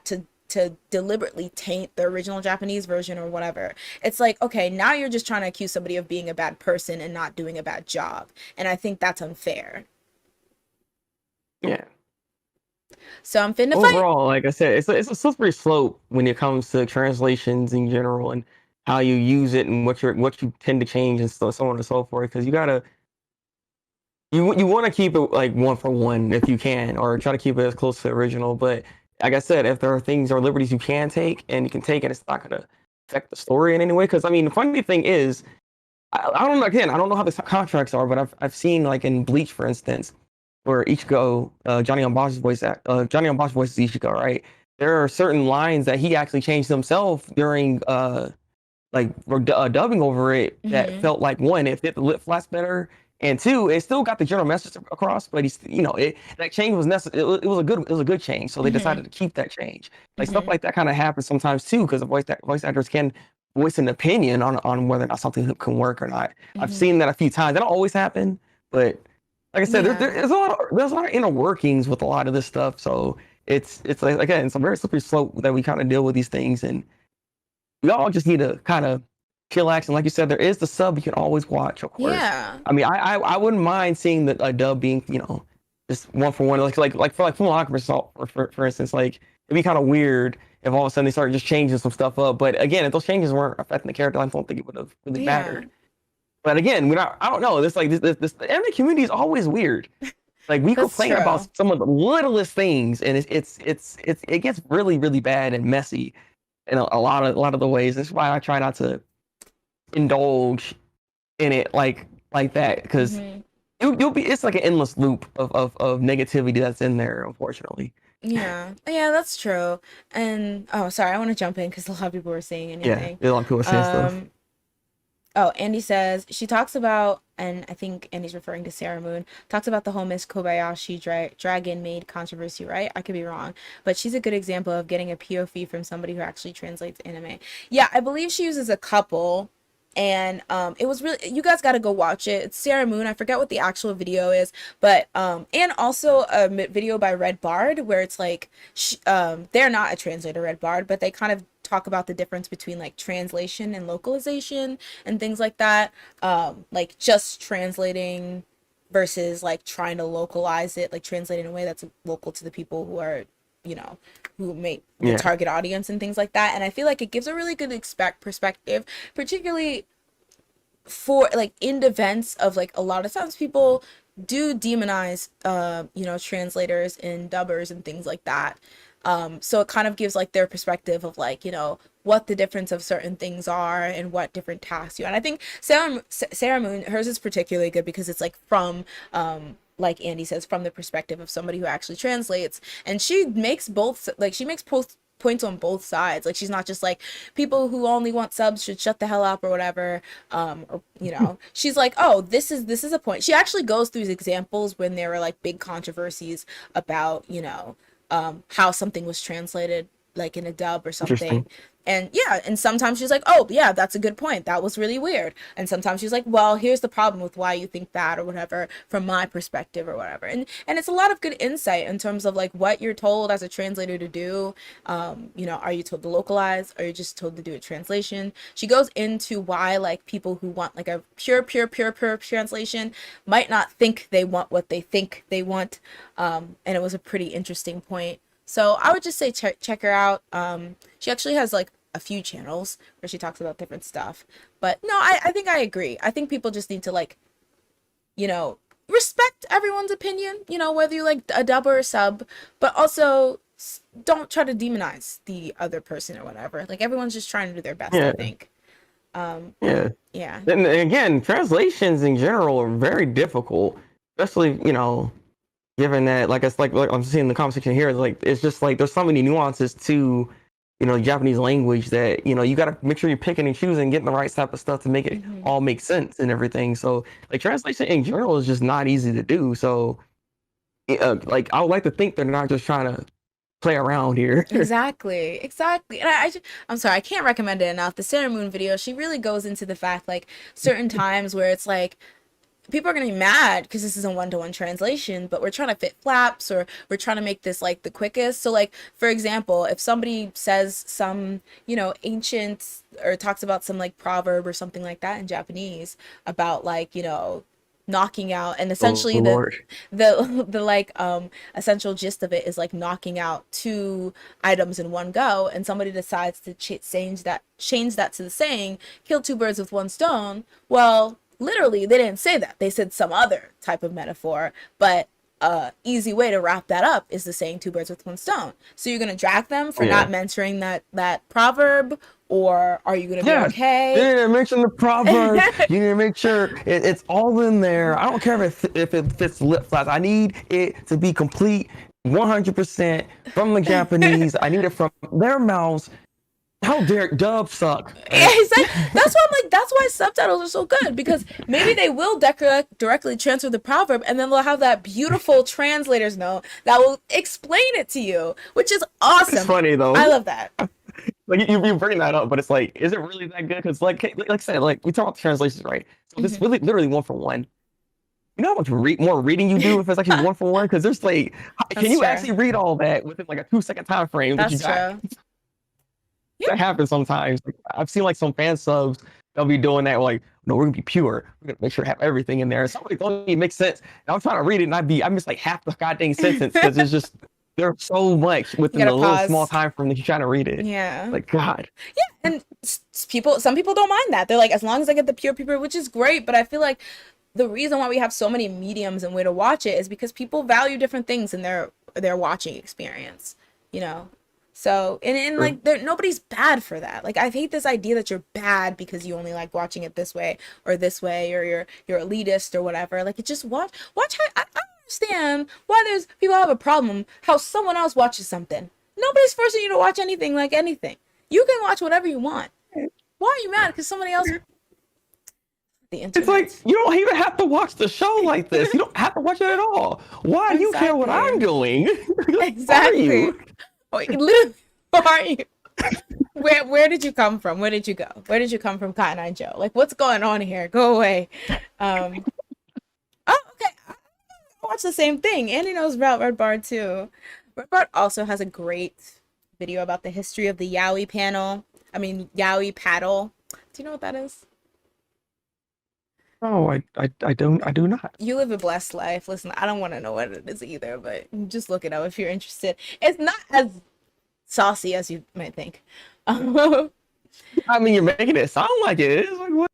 [SPEAKER 2] to to deliberately taint the original Japanese version or whatever. It's like, okay, now you're just trying to accuse somebody of being a bad person and not doing a bad job. And I think that's unfair.
[SPEAKER 1] Yeah.
[SPEAKER 2] So I'm finna fight.
[SPEAKER 1] Overall, like I said, it's a slippery slope when it comes to translations in general and how you use it and what you tend to change and so on and so forth. Because you want to keep it like one for one if you can, or try to keep it as close to the original. But like I said, if there are things or liberties you can take and you can take it, it's not going to affect the story in any way. Because I mean, the funny thing is, I don't know. Again, I don't know how the contracts are, but I've seen like in Bleach, for instance, where Ichigo, Johnny on Bosch voices Ichigo, right? There are certain lines that he actually changed himself during like dubbing over it that
[SPEAKER 2] Hmm.
[SPEAKER 1] felt like one, it fit the lip flats better, and two, it still got the general message across. But he's, that change was necessary. It was a good change, so they
[SPEAKER 2] Hmm.
[SPEAKER 1] decided to keep that change. Like stuff
[SPEAKER 2] Hmm.
[SPEAKER 1] like that kind of happens sometimes too, because voice actors can voice an opinion on whether or not something can work or not. I've
[SPEAKER 2] Hmm.
[SPEAKER 1] seen that a few times. That don't always happen, but like I said,
[SPEAKER 2] Yeah.
[SPEAKER 1] there's a lot of inner workings with a lot of this stuff. So it's like, again, it's a very slippery slope that we kind of deal with these things, and we all just need to kind of chillax. And like you said, there is the sub you can always watch, of course.
[SPEAKER 2] Yeah.
[SPEAKER 1] I mean, I wouldn't mind seeing the a dub being, just one for one, like for like Full Alchemist, for instance, like it'd be kind of weird if all of a sudden they start just changing some stuff up. But again, if those changes weren't affecting the character, I don't think it would have really
[SPEAKER 2] Yeah.
[SPEAKER 1] mattered. But again, I don't know. This like this the anime community is always weird. Like we
[SPEAKER 2] That's
[SPEAKER 1] complain about
[SPEAKER 2] true.
[SPEAKER 1] some of the littlest things, and it gets really bad and messy in a lot of the ways. That's why I try not to indulge in it like that, because
[SPEAKER 2] Hmm.
[SPEAKER 1] you'll be, it's like an endless loop of negativity that's in there, unfortunately.
[SPEAKER 2] Yeah. Yeah, that's true. And oh, sorry, I want to jump in because a lot of people were saying
[SPEAKER 1] Yeah,
[SPEAKER 2] anything.
[SPEAKER 1] there's a lot of people saying stuff.
[SPEAKER 2] Um, Oh, Andy says she talks about, and I think Andy's referring to Sarah Moon, talks about the whole Miss Kobayashi dragon maid controversy, right? I could be wrong, but she's a good example of getting a POV from somebody who actually translates anime. Yeah, I believe she uses a couple, and it was really, you guys got to go watch it. It's Sarah Moon. I forget what the actual video is, but and also a video by Red Bard where it's like, they're not a translator, Red Bard, but they kind of talk about the difference between like translation and localization and things like that. Like just translating versus like trying to localize it, like translate in a way that's local to the people who are, you know, who make the
[SPEAKER 1] Yeah,
[SPEAKER 2] target audience and things like that. And I feel like it gives a really good perspective, particularly for like in defense of like a lot of times people do demonize translators and dubbers and things like that. So it kind of gives like their perspective of like, what the difference of certain things are and what different tasks you. And I think Sarah Moon, hers is particularly good because it's like from like Andy says, from the perspective of somebody who actually translates, and she makes both, like she makes points on both sides. Like she's not just like people who only want subs should shut the hell up or whatever. Or she's like, oh, this is a point. She actually goes through examples when there were like big controversies about how something was translated like in a dub or something.
[SPEAKER 1] interesting.
[SPEAKER 2] And yeah, and sometimes she's like, oh yeah, that's a good point, that was really weird. And sometimes she's like, well, here's the problem with why you think that or whatever from my perspective or whatever. And it's a lot of good insight in terms of like what you're told as a translator to do. Are you told to localize, or are you just told to do a translation? She goes into why like people who want like a pure translation might not think they want what they think they want. And it was a pretty interesting point. So I would just say check her out. She actually has like a few channels where she talks about different stuff. But no, I think I agree. I think people just need to like, you know, respect everyone's opinion, whether you like a dub or a sub, but also don't try to demonize the other person or whatever. Like everyone's just trying to do their best, I
[SPEAKER 1] Yeah,
[SPEAKER 2] think. Um,
[SPEAKER 1] yeah.
[SPEAKER 2] yeah.
[SPEAKER 1] And again, translations in general are very difficult, especially given that, like it's like I'm seeing the conversation here, like it's just like there's so many nuances to Japanese language that you got to make sure you're picking and choosing and getting the right type of stuff to make it
[SPEAKER 2] Hmm.
[SPEAKER 1] all make sense and everything. So like translation in general is just not easy to do. So like I would like to think they're not just trying to play around here.
[SPEAKER 2] Exactly. And I'm sorry, I can't recommend it enough. The Sarah Moon video, she really goes into the fact like certain times where it's like people are gonna be mad because this isn't one-to-one translation, but we're trying to fit flaps, or we're trying to make this like the quickest. So like, for example, if somebody says some, ancient, or talks about some like proverb or something like that in Japanese about like, knocking out, and
[SPEAKER 1] Oh
[SPEAKER 2] essentially
[SPEAKER 1] Lord.
[SPEAKER 2] the like essential gist of it is like knocking out two items in one go, and somebody decides to change that to the saying, kill two birds with one stone. Well, literally they didn't say that, they said some other type of metaphor, but easy way to wrap that up is the saying two birds with one stone. So you're gonna drag them for not
[SPEAKER 1] Yeah.
[SPEAKER 2] mentioning that proverb, or are you gonna be
[SPEAKER 1] Yes. You
[SPEAKER 2] okay?
[SPEAKER 1] need to mention the proverb. You need to make sure it's all in there. I don't care if it fits lip flaps. I need it to be complete 100% from the Japanese. I need it from their mouths. How dare dub suck,
[SPEAKER 2] Yeah,
[SPEAKER 1] right?
[SPEAKER 2] exactly. That's why I'm like, that's why subtitles are so good, because maybe they will directly transfer the proverb, and then they'll have that beautiful translator's note that will explain it to you, which is
[SPEAKER 1] It's
[SPEAKER 2] awesome.
[SPEAKER 1] funny though.
[SPEAKER 2] I love that.
[SPEAKER 1] Like you bring that up, but it's like, is it really that good? Because like I said, like we talk about the translations, right? So this
[SPEAKER 2] Mhm.
[SPEAKER 1] really literally one for one. You know how much more reading you do if it's actually one for one? Because there's like, can
[SPEAKER 2] That's
[SPEAKER 1] you
[SPEAKER 2] true.
[SPEAKER 1] actually read all that within like a 2 second time frame that you
[SPEAKER 2] That's
[SPEAKER 1] got?
[SPEAKER 2] true. Yeah.
[SPEAKER 1] That happens sometimes. Like, I've seen like some fan subs, they'll be doing that like, no, we're gonna be pure. We're gonna make sure to have everything in there. And somebody don't even make sense. And I'm trying to read it, and I miss like half the goddamn sentence because it's just there's so much
[SPEAKER 2] You
[SPEAKER 1] within
[SPEAKER 2] gotta
[SPEAKER 1] the little small
[SPEAKER 2] pause.
[SPEAKER 1] time frame that you're trying to read it.
[SPEAKER 2] Yeah.
[SPEAKER 1] Like God.
[SPEAKER 2] Yeah, and some people don't mind that. They're like, as long as I get the pure paper, which is great. But I feel like the reason why we have so many mediums and way to watch it is because people value different things in their watching experience. You know, so and like nobody's bad for that. Like, I hate this idea that you're bad because you only like watching it this way, or you're elitist or whatever. Like, it just watch how I understand why there's people have a problem how someone else watches something. Nobody's forcing you to watch anything like anything. You can watch whatever you want. Why are you mad? Because somebody else, the
[SPEAKER 1] It's like
[SPEAKER 2] internet.
[SPEAKER 1] you don't even have to watch the show like this. You don't have to watch it at all. Why do you care what I'm
[SPEAKER 2] Exactly.
[SPEAKER 1] doing? Who are
[SPEAKER 2] Exactly.
[SPEAKER 1] you?
[SPEAKER 2] Oh, literally, who are you? Where did you come from? Where did you go? Where did you come from, Cotton Eye Joe? Like, what's going on here? Go away. Um. Oh, okay. I watch the same thing. Andy knows about Red Bar too. Red Bar also has a great video about the history of the Yaoi panel. I mean, Yaoi paddle. Do you know what that is?
[SPEAKER 1] Oh, I do not.
[SPEAKER 2] You live a blessed life. Listen, I don't want to know what it is either, but just look it up if you're interested. It's not as saucy as you might think.
[SPEAKER 1] I mean, you're making it sound like it is. Like what?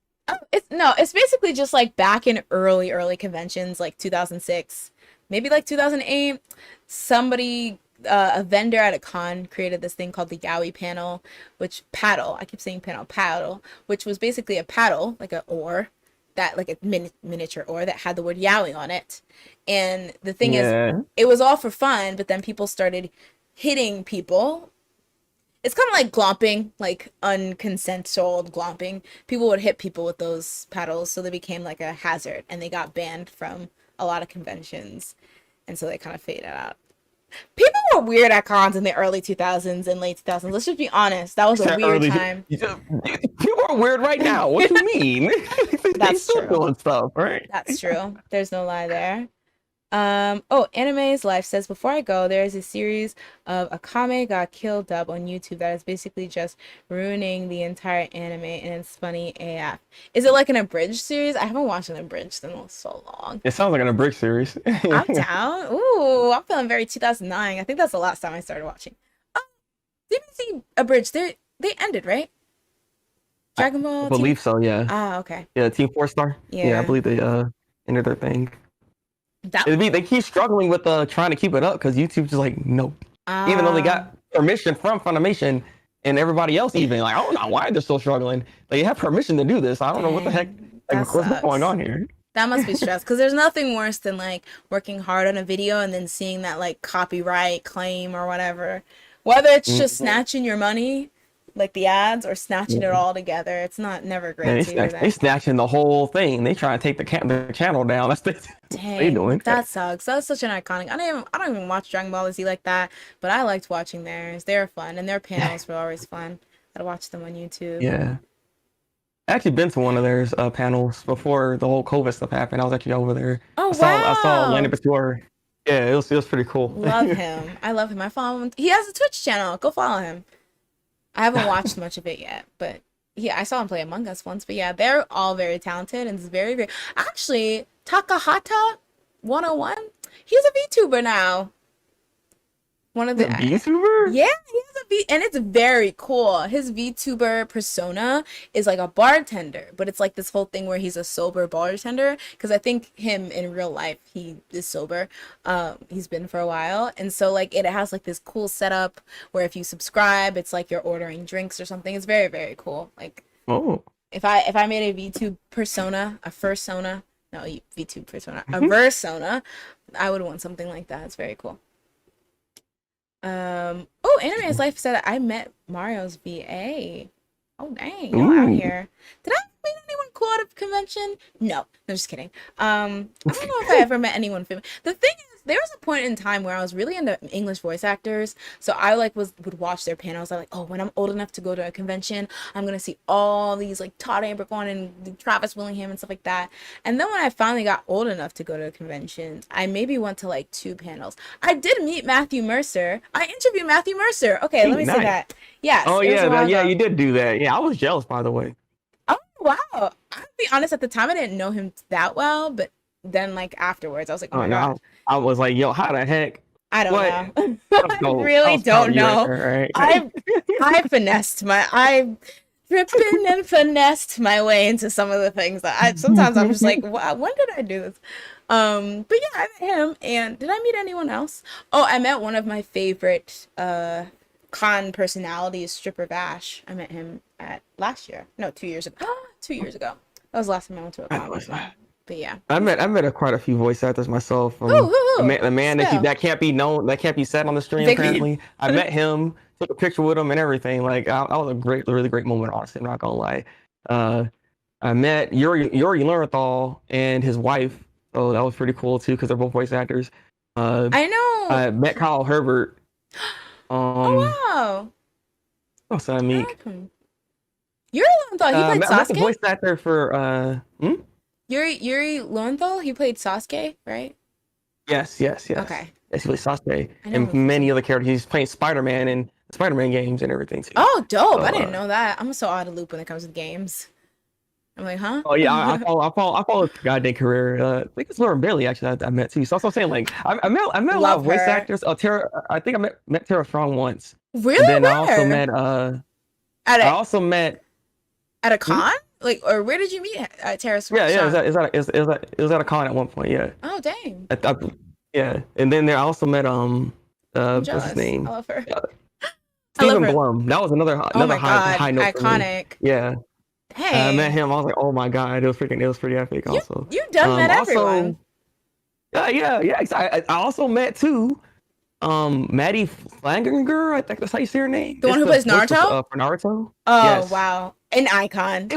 [SPEAKER 2] It's basically just like back in early conventions, like 2006, maybe like 2008. Somebody, a vendor at a con, created this thing called the Yaoi panel, which paddle. I keep saying panel, paddle, which was basically a paddle, like an oar, that like a miniature oar that had the word yaoi on it. And the thing is,
[SPEAKER 1] Yeah.
[SPEAKER 2] it was all for fun, but then people started hitting people. It's kind of like glomping, like unconsensual glomping. People would hit people with those paddles, so they became like a hazard, and they got banned from a lot of conventions, and so they kind of faded out. People were weird at cons in the early 2000s and late 2000s. Let's just be honest. That was a
[SPEAKER 1] That
[SPEAKER 2] weird
[SPEAKER 1] early.
[SPEAKER 2] time.
[SPEAKER 1] People are weird right now. What you mean? They
[SPEAKER 2] That's
[SPEAKER 1] still
[SPEAKER 2] true.
[SPEAKER 1] doing stuff, right?
[SPEAKER 2] That's true. There's no lie there. Oh, Anime's Life says, before I go, there is a series of Akame got killed dub on YouTube that is basically just ruining the entire anime, and it's funny AF. Is it like an abridged series? I haven't watched an abridged in so long.
[SPEAKER 1] It sounds like an abridged series.
[SPEAKER 2] I'm down. Ooh, I'm feeling very 2009. I think that's the last time I started watching. Oh, DBZ abridged. They ended, right?
[SPEAKER 1] I
[SPEAKER 2] Dragon Ball Team.
[SPEAKER 1] believe so. Yeah.
[SPEAKER 2] Ah, okay.
[SPEAKER 1] Yeah. Team Four Star. Yeah, I
[SPEAKER 2] Yeah.
[SPEAKER 1] believe they ended their thing.
[SPEAKER 2] That.
[SPEAKER 1] They keep struggling with trying to keep it up because YouTube's just like nope. Even though they
[SPEAKER 2] Ah.
[SPEAKER 1] got permission from Funimation and everybody else, even like I don't know why they're still struggling. They have permission to do this. I don't know what the heck.
[SPEAKER 2] Dang, that
[SPEAKER 1] Like what's going
[SPEAKER 2] sucks.
[SPEAKER 1] on here?
[SPEAKER 2] That must be stress, because there's nothing worse than like working hard on a video and then seeing that like copyright claim or whatever. Whether it's just
[SPEAKER 1] Mhm.
[SPEAKER 2] snatching your money, like the ads, or snatching it
[SPEAKER 1] Yeah.
[SPEAKER 2] all together. It's not never
[SPEAKER 1] Man,
[SPEAKER 2] great to hear
[SPEAKER 1] they
[SPEAKER 2] that.
[SPEAKER 1] snatching the whole thing. They trying to take the channel down. That's what they
[SPEAKER 2] Dang,
[SPEAKER 1] doing.
[SPEAKER 2] that sucks. That's such an iconic. I don't even watch Dragon Ball Z like that, but I liked watching theirs. They're fun, and their panels were always fun. I'd watch them on YouTube.
[SPEAKER 1] Yeah. actually been to one of their panels before the whole COVID stuff happened. I was actually over there.
[SPEAKER 2] Oh
[SPEAKER 1] I saw Landon
[SPEAKER 2] wow.
[SPEAKER 1] before. Yeah, it was pretty cool.
[SPEAKER 2] Love him. I love him. I follow him. He has a Twitch channel. Go follow him. I haven't watched much of it yet, but yeah, I saw him play Among Us once. But yeah, they're all very talented and it's very, very actually Takahata 101. He's a VTuber now. One of
[SPEAKER 1] The
[SPEAKER 2] the
[SPEAKER 1] VTuber?
[SPEAKER 2] yeah, he has a V and it's very cool. His VTuber persona is like a bartender, but it's like this whole thing where he's a sober bartender because I think him in real life he is sober. He's been for a while, and so like it has like this cool setup where if you subscribe, it's like you're ordering drinks or something. It's very, very cool. Like
[SPEAKER 1] Oh.
[SPEAKER 2] if I made a VTube persona, a fursona, no, VTube persona, a versona, I would want something like that. It's very cool. Oh, Anime's Life said I met Mario's VA. Oh dang, y'all out
[SPEAKER 1] Ooh.
[SPEAKER 2] here. Did I meet anyone cool at a convention? No, just kidding. I don't know if I ever met anyone famous. The thing is, there was a point in time where I was really into English voice actors, so I like would watch their panels. I like, oh, when I'm old enough to go to a convention, I'm gonna see all these like Todd Abercorn and Travis Willingham and stuff like that. And then when I finally got old enough to go to conventions, I maybe went to like 2 panels. I did meet Matthew Mercer. I interviewed Matthew Mercer. Okay,
[SPEAKER 1] Hey,
[SPEAKER 2] let me say
[SPEAKER 1] nice.
[SPEAKER 2] that. Yes,
[SPEAKER 1] Oh
[SPEAKER 2] it was a
[SPEAKER 1] yeah,
[SPEAKER 2] while
[SPEAKER 1] yeah,
[SPEAKER 2] ago.
[SPEAKER 1] you did do that. Yeah, I was jealous, by the way.
[SPEAKER 2] Oh wow! I'll be honest. At the time, I didn't know him that well, but then like afterwards, I was like, oh
[SPEAKER 1] Oh
[SPEAKER 2] my
[SPEAKER 1] no,
[SPEAKER 2] god,
[SPEAKER 1] I was like, yo, how the heck?
[SPEAKER 2] I don't
[SPEAKER 1] What?
[SPEAKER 2] know.
[SPEAKER 1] That was
[SPEAKER 2] I
[SPEAKER 1] gold. That
[SPEAKER 2] really
[SPEAKER 1] was proud
[SPEAKER 2] don't
[SPEAKER 1] of you right
[SPEAKER 2] know.
[SPEAKER 1] there, right?
[SPEAKER 2] I finessed my I tripping and finessed my way into some of the things that I sometimes I'm just like, when did I do this? But yeah, I met him, and did I meet anyone else? Oh, I met one of my favorite con personalities, Stripper Bash. I met him at last year. No, 2 years ago. 2 years ago. That was the last time I went to a
[SPEAKER 1] I
[SPEAKER 2] con
[SPEAKER 1] was
[SPEAKER 2] with him. But yeah.
[SPEAKER 1] I met quite a few voice actors myself.
[SPEAKER 2] Ooh, ooh, ooh.
[SPEAKER 1] The man
[SPEAKER 2] Spell.
[SPEAKER 1] that can't be known, that can't be said on the stream.
[SPEAKER 2] Big.
[SPEAKER 1] Apparently, I met him, took a picture with him, and everything. Like, that was a really great moment. Honestly, I'm not gonna lie. Uh, I met Yuri Lowenthal and his wife, so that was pretty cool too because they're both voice actors. Uh,
[SPEAKER 2] I know.
[SPEAKER 1] I met Kyle Herbert. Um,
[SPEAKER 2] Oh wow.
[SPEAKER 1] what else did I
[SPEAKER 2] I
[SPEAKER 1] meet?
[SPEAKER 2] like him. Yuri Lowenthal, he played
[SPEAKER 1] I met the
[SPEAKER 2] Sasuke?
[SPEAKER 1] voice actor for
[SPEAKER 2] Yuri Lowenthal, he played Sasuke, right?
[SPEAKER 1] yes.
[SPEAKER 2] Okay.
[SPEAKER 1] Yes, he plays Sasuke
[SPEAKER 2] I know
[SPEAKER 1] and
[SPEAKER 2] him.
[SPEAKER 1] many other characters. He's playing Spider-Man in Spider-Man games and everything too.
[SPEAKER 2] Oh, dope.
[SPEAKER 1] So,
[SPEAKER 2] I didn't know that. I'm so out of loop when it comes to games. I'm like, huh?
[SPEAKER 1] oh yeah, I follow his goddamn career. I think it's Lauren Bailey actually I met too. So I'm saying like I met a lot of
[SPEAKER 2] Love
[SPEAKER 1] voice
[SPEAKER 2] her.
[SPEAKER 1] actors. Tara, I think I met Tara Strong once, and
[SPEAKER 2] Really?
[SPEAKER 1] then
[SPEAKER 2] Where? At
[SPEAKER 1] I
[SPEAKER 2] a
[SPEAKER 1] also met
[SPEAKER 2] at a
[SPEAKER 1] hmm?
[SPEAKER 2] con? Like, or where did you meet Terrace
[SPEAKER 1] Yeah, it was
[SPEAKER 2] Strong?
[SPEAKER 1] it was at a con at one point. Yeah,
[SPEAKER 2] Oh, dang.
[SPEAKER 1] I, yeah, and then there I also met
[SPEAKER 2] I'm
[SPEAKER 1] what's his
[SPEAKER 2] jealous. I
[SPEAKER 1] name?
[SPEAKER 2] love her.
[SPEAKER 1] Uh,
[SPEAKER 2] I love
[SPEAKER 1] Stephen
[SPEAKER 2] her.
[SPEAKER 1] Blum. That was
[SPEAKER 2] Oh my God.
[SPEAKER 1] high note for me.
[SPEAKER 2] Iconic.
[SPEAKER 1] Yeah, I met
[SPEAKER 2] Dang.
[SPEAKER 1] him. I was like, oh my god, it was pretty epic.
[SPEAKER 2] You
[SPEAKER 1] Also,
[SPEAKER 2] you done met everyone.
[SPEAKER 1] also, yeah. I also met too. Maddie Flanginger, I think that's how you say her name.
[SPEAKER 2] The one
[SPEAKER 1] It's
[SPEAKER 2] who
[SPEAKER 1] the
[SPEAKER 2] plays
[SPEAKER 1] voice
[SPEAKER 2] Naruto?
[SPEAKER 1] for Naruto.
[SPEAKER 2] Oh,
[SPEAKER 1] Yes.
[SPEAKER 2] wow. An icon.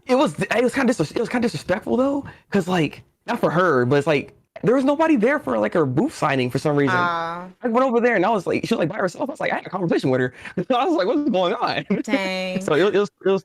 [SPEAKER 1] It was kind of disrespectful though, because like not for her, but it's like there was nobody there for like her booth signing for some reason.
[SPEAKER 2] Ah,
[SPEAKER 1] I went over there and I was like, she was like by herself. I was like, I had a conversation with her. So I was like, what's going on?
[SPEAKER 2] dang.
[SPEAKER 1] So it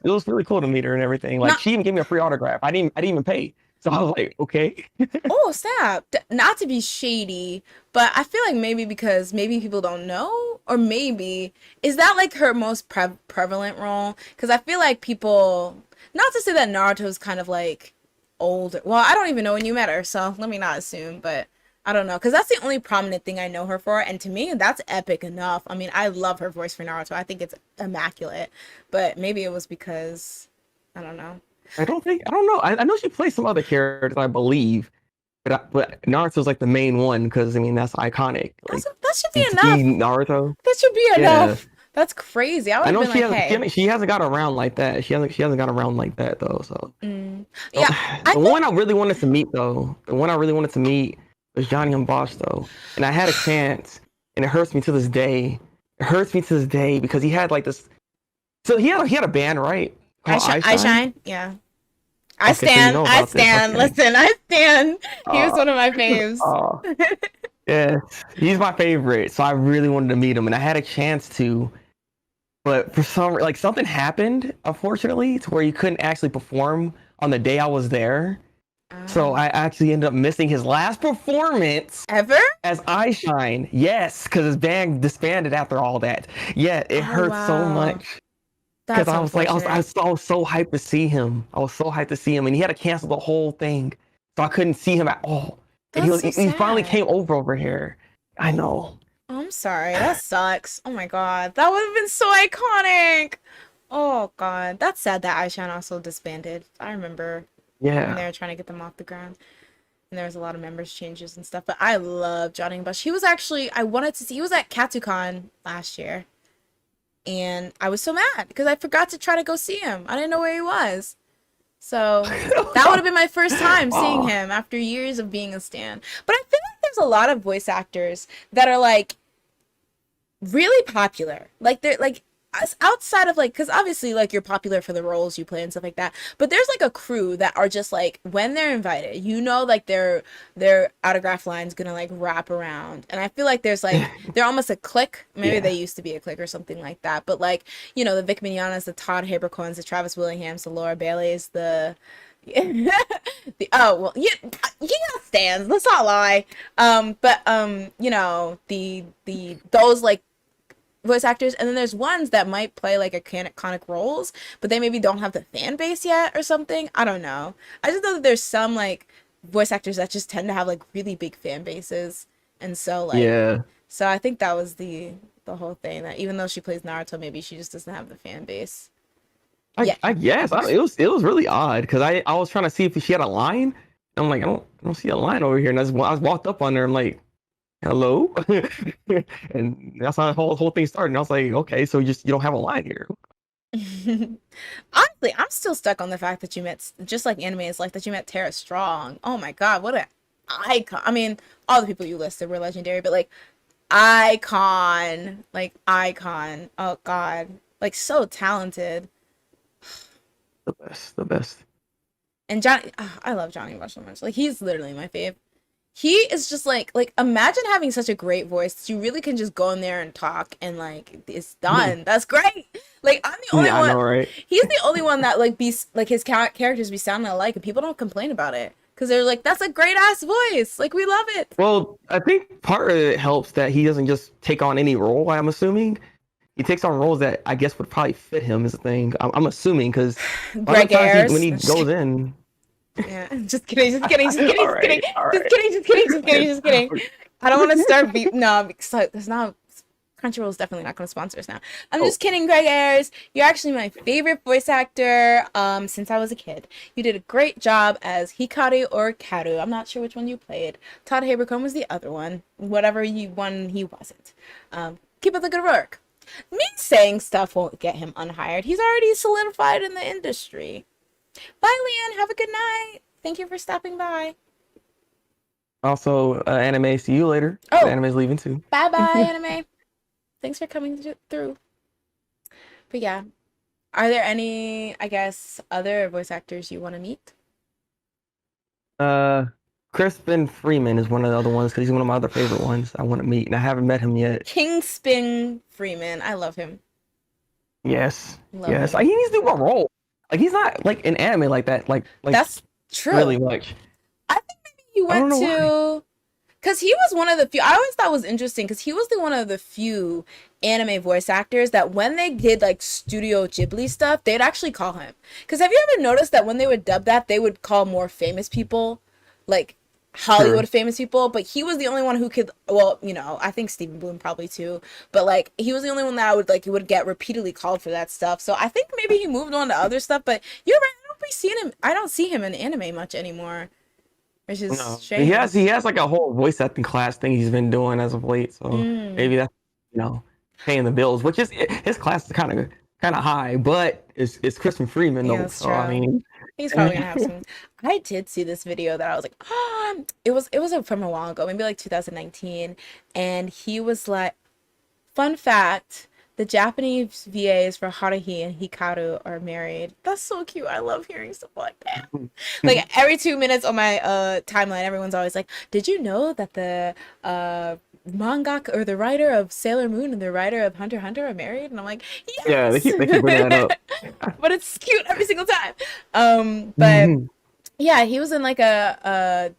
[SPEAKER 1] was really cool to meet her and everything. Like
[SPEAKER 2] Not
[SPEAKER 1] she even gave me a free autograph. I didn't even pay. So I was like, okay.
[SPEAKER 2] oh, snap. Not to be shady, but I feel like maybe because maybe people don't know, or maybe is that like her most prevalent role? Because I feel like people, not to say that Naruto's kind of like older. Well, I don't even know when you met her, so let me not assume, but I don't know. Because that's the only prominent thing I know her for. And to me, that's epic enough. I mean, I love her voice for Naruto. I think it's immaculate. But maybe it was because, I don't know.
[SPEAKER 1] I don't know. I know she plays some other characters, I believe, but Naruto's like the main one because I mean that's iconic. Like
[SPEAKER 2] That should be
[SPEAKER 1] you see
[SPEAKER 2] enough.
[SPEAKER 1] Naruto.
[SPEAKER 2] That should be
[SPEAKER 1] Yeah,
[SPEAKER 2] enough. That's crazy. I would
[SPEAKER 1] I
[SPEAKER 2] have
[SPEAKER 1] know
[SPEAKER 2] been like, hey.
[SPEAKER 1] she hasn't got around like that. She hasn't got around like that though. So
[SPEAKER 2] Yeah, I
[SPEAKER 1] the
[SPEAKER 2] think
[SPEAKER 1] one I really wanted to meet though, the one I really wanted to meet was Johnny and Bosch though, and I had a chance, and it hurts me to this day. It hurts me to this day because he had like this. So he had a band right called
[SPEAKER 2] I
[SPEAKER 1] Einstein.
[SPEAKER 2] shine. Yeah. I
[SPEAKER 1] Okay, so you
[SPEAKER 2] stand.
[SPEAKER 1] know
[SPEAKER 2] I
[SPEAKER 1] about this.
[SPEAKER 2] stand.
[SPEAKER 1] Okay.
[SPEAKER 2] Listen, I stand. He was
[SPEAKER 1] Uh,
[SPEAKER 2] one of my faves.
[SPEAKER 1] uh, yeah, he's my favorite. So I really wanted to meet him, and I had a chance to. but for some like something happened, unfortunately, to where he couldn't actually perform on the day I was there. So
[SPEAKER 2] Oh.
[SPEAKER 1] I actually ended up missing his last performance
[SPEAKER 2] Ever?
[SPEAKER 1] as I Shine. Yes, because his band disbanded after all that. Yeah, it
[SPEAKER 2] Oh
[SPEAKER 1] hurt so
[SPEAKER 2] wow.
[SPEAKER 1] much because
[SPEAKER 2] That's
[SPEAKER 1] I was like,
[SPEAKER 2] unfortunate.
[SPEAKER 1] I was so hyped to see him. I was so hyped to see him, and he had to cancel the whole thing, so I couldn't see him at all. And
[SPEAKER 2] That's so
[SPEAKER 1] he finally
[SPEAKER 2] sad.
[SPEAKER 1] came over here. I know.
[SPEAKER 2] Oh, I'm sorry. That sucks. Oh my god. That would have been so iconic. Oh god. That's sad that Aishan also disbanded. I remember when they
[SPEAKER 1] Yeah.
[SPEAKER 2] were trying to get them off the ground. And there was a lot of members changes and stuff. But I love Johnny Bush. He was actually I wanted to see he was at KatsuCon last year. And I was so mad because I forgot to try to go see him. I didn't know where he was. So that would have been my first time seeing
[SPEAKER 1] Oh,
[SPEAKER 2] him after years of being a stan. But I feel like there's a lot of voice actors that are like really popular. Like they're like outside of like because obviously like you're popular for the roles you play and stuff like that. But there's like a crew that are just like when they're invited, you know, like their autograph line's gonna like wrap around. And I feel like there's like they're almost a clique. Maybe they
[SPEAKER 1] yeah.
[SPEAKER 2] used to be a clique or something like that. But like you know the Vic Mignognas, the Todd Habercorns, the Travis Willinghams, the Laura Baileys, the oh well yeah stands let's not lie but you know the those like voice actors, and then there's ones that might play like iconic roles, but they maybe don't have the fan base yet or something. I don't know. I just know that there's some like voice actors that just tend to have like really big fan bases, and so like
[SPEAKER 1] Yeah.
[SPEAKER 2] so I think that was the whole thing that even though she plays Naruto, maybe she just doesn't have the fan base. Yeah.
[SPEAKER 1] I guess it was really odd because I was trying to see if she had a line. I'm like, I don't see a line over here. And I walked up on her. I'm like, hello, and that's how the whole thing started. And I was like, okay, so you don't have a line here.
[SPEAKER 2] Honestly, I'm still stuck on the fact that you met, just like anime is like, that you met Tara Strong. Oh my God, what an icon. I mean, all the people you listed were legendary, but like, icon. Like, icon. Oh God. Like, so talented.
[SPEAKER 1] The best, the best.
[SPEAKER 2] And Johnny, I love Johnny Rush so much. Like, he's literally my fave. He is just like imagine having such a great voice that you really can just go in there and talk and like it's done. That's great. Like I'm the only
[SPEAKER 1] Yeah, I
[SPEAKER 2] one.
[SPEAKER 1] know, right?
[SPEAKER 2] He's the only one that like be like his characters be sounding alike and people don't complain about it because they're like that's a great ass voice. Like we love it.
[SPEAKER 1] Well, I think part of it helps that he doesn't just take on any role. I'm assuming he takes on roles that I guess would probably fit him. Is the thing I'm assuming because a lot of
[SPEAKER 2] Greg
[SPEAKER 1] times when
[SPEAKER 2] Ayers.
[SPEAKER 1] he goes in,
[SPEAKER 2] Yeah, just kidding, just kidding, just kidding,
[SPEAKER 1] all
[SPEAKER 2] just kidding,
[SPEAKER 1] right, all
[SPEAKER 2] just
[SPEAKER 1] right.
[SPEAKER 2] kidding, just kidding, just kidding, just kidding. I don't want to start beep. No, because that's not. Crunchyroll is definitely not going to sponsor us now. I'm
[SPEAKER 1] Oh,
[SPEAKER 2] just kidding, Greg Ayers. You're actually my favorite voice actor since I was a kid. You did a great job as Hikaru or Karu. I'm not sure which one you played. Todd Habercombe was the other one. Whatever you one he wasn't. Keep up the good work. Me saying stuff won't get him unhired. He's already solidified in the industry. Bye, Leanne. Have a good night. Thank you for stopping by.
[SPEAKER 1] also, anime. See you later. The
[SPEAKER 2] Oh,
[SPEAKER 1] anime's leaving too.
[SPEAKER 2] bye bye, anime. Thanks for coming through. But yeah, are there any, I guess, other voice actors you want to meet?
[SPEAKER 1] Uh, Crispin Freeman is one of the other ones because he's one of my other favorite ones I want to meet, and I haven't met him yet.
[SPEAKER 2] Kingspin Freeman. I love him.
[SPEAKER 1] Yes,
[SPEAKER 2] Love
[SPEAKER 1] yes.
[SPEAKER 2] him.
[SPEAKER 1] Like, he needs to do a role. Like he's not like in anime like that. Like
[SPEAKER 2] That's
[SPEAKER 1] really
[SPEAKER 2] true.
[SPEAKER 1] much.
[SPEAKER 2] I think maybe you
[SPEAKER 1] I don't
[SPEAKER 2] went
[SPEAKER 1] know why.
[SPEAKER 2] to, because he was one of the few, I always thought was interesting because he was the one of the few anime voice actors that when they did like Studio Ghibli stuff, they'd actually call him. Because have you ever noticed that when they would dub that, they would call more famous people, like
[SPEAKER 1] Sure.
[SPEAKER 2] Hollywood famous people, but he was the only one who could, well, you know, I think Stephen Bloom probably too, but like he was the only one that I would like, he would get repeatedly called for that stuff. So I think maybe he moved on to other stuff, but you're right, I don't see him in anime much anymore, which is
[SPEAKER 1] No,
[SPEAKER 2] strange.
[SPEAKER 1] he has like a whole voice acting class thing he's been doing as of late. So
[SPEAKER 2] Mm.
[SPEAKER 1] maybe that's you know paying the bills, which is his class is kind of high, but it's Crispin Freeman
[SPEAKER 2] Yeah,
[SPEAKER 1] though.
[SPEAKER 2] that's
[SPEAKER 1] So I
[SPEAKER 2] true.
[SPEAKER 1] mean,
[SPEAKER 2] He's probably gonna have some. I did see this video that I was like, oh, it was from a while ago, maybe like 2019, and he was like, fun fact, the Japanese VAs for Haruhi and Hikaru are married. That's so cute. I love hearing stuff like that. Like every 2 minutes on my timeline, everyone's always like, did you know that the mangaka or the writer of Sailor Moon and the writer of Hunter x Hunter are married, and I'm like,
[SPEAKER 1] Yeah,
[SPEAKER 2] yes.
[SPEAKER 1] they keep bringing that up.
[SPEAKER 2] But it's cute every single time. But
[SPEAKER 1] Mhm.
[SPEAKER 2] yeah, he was in like a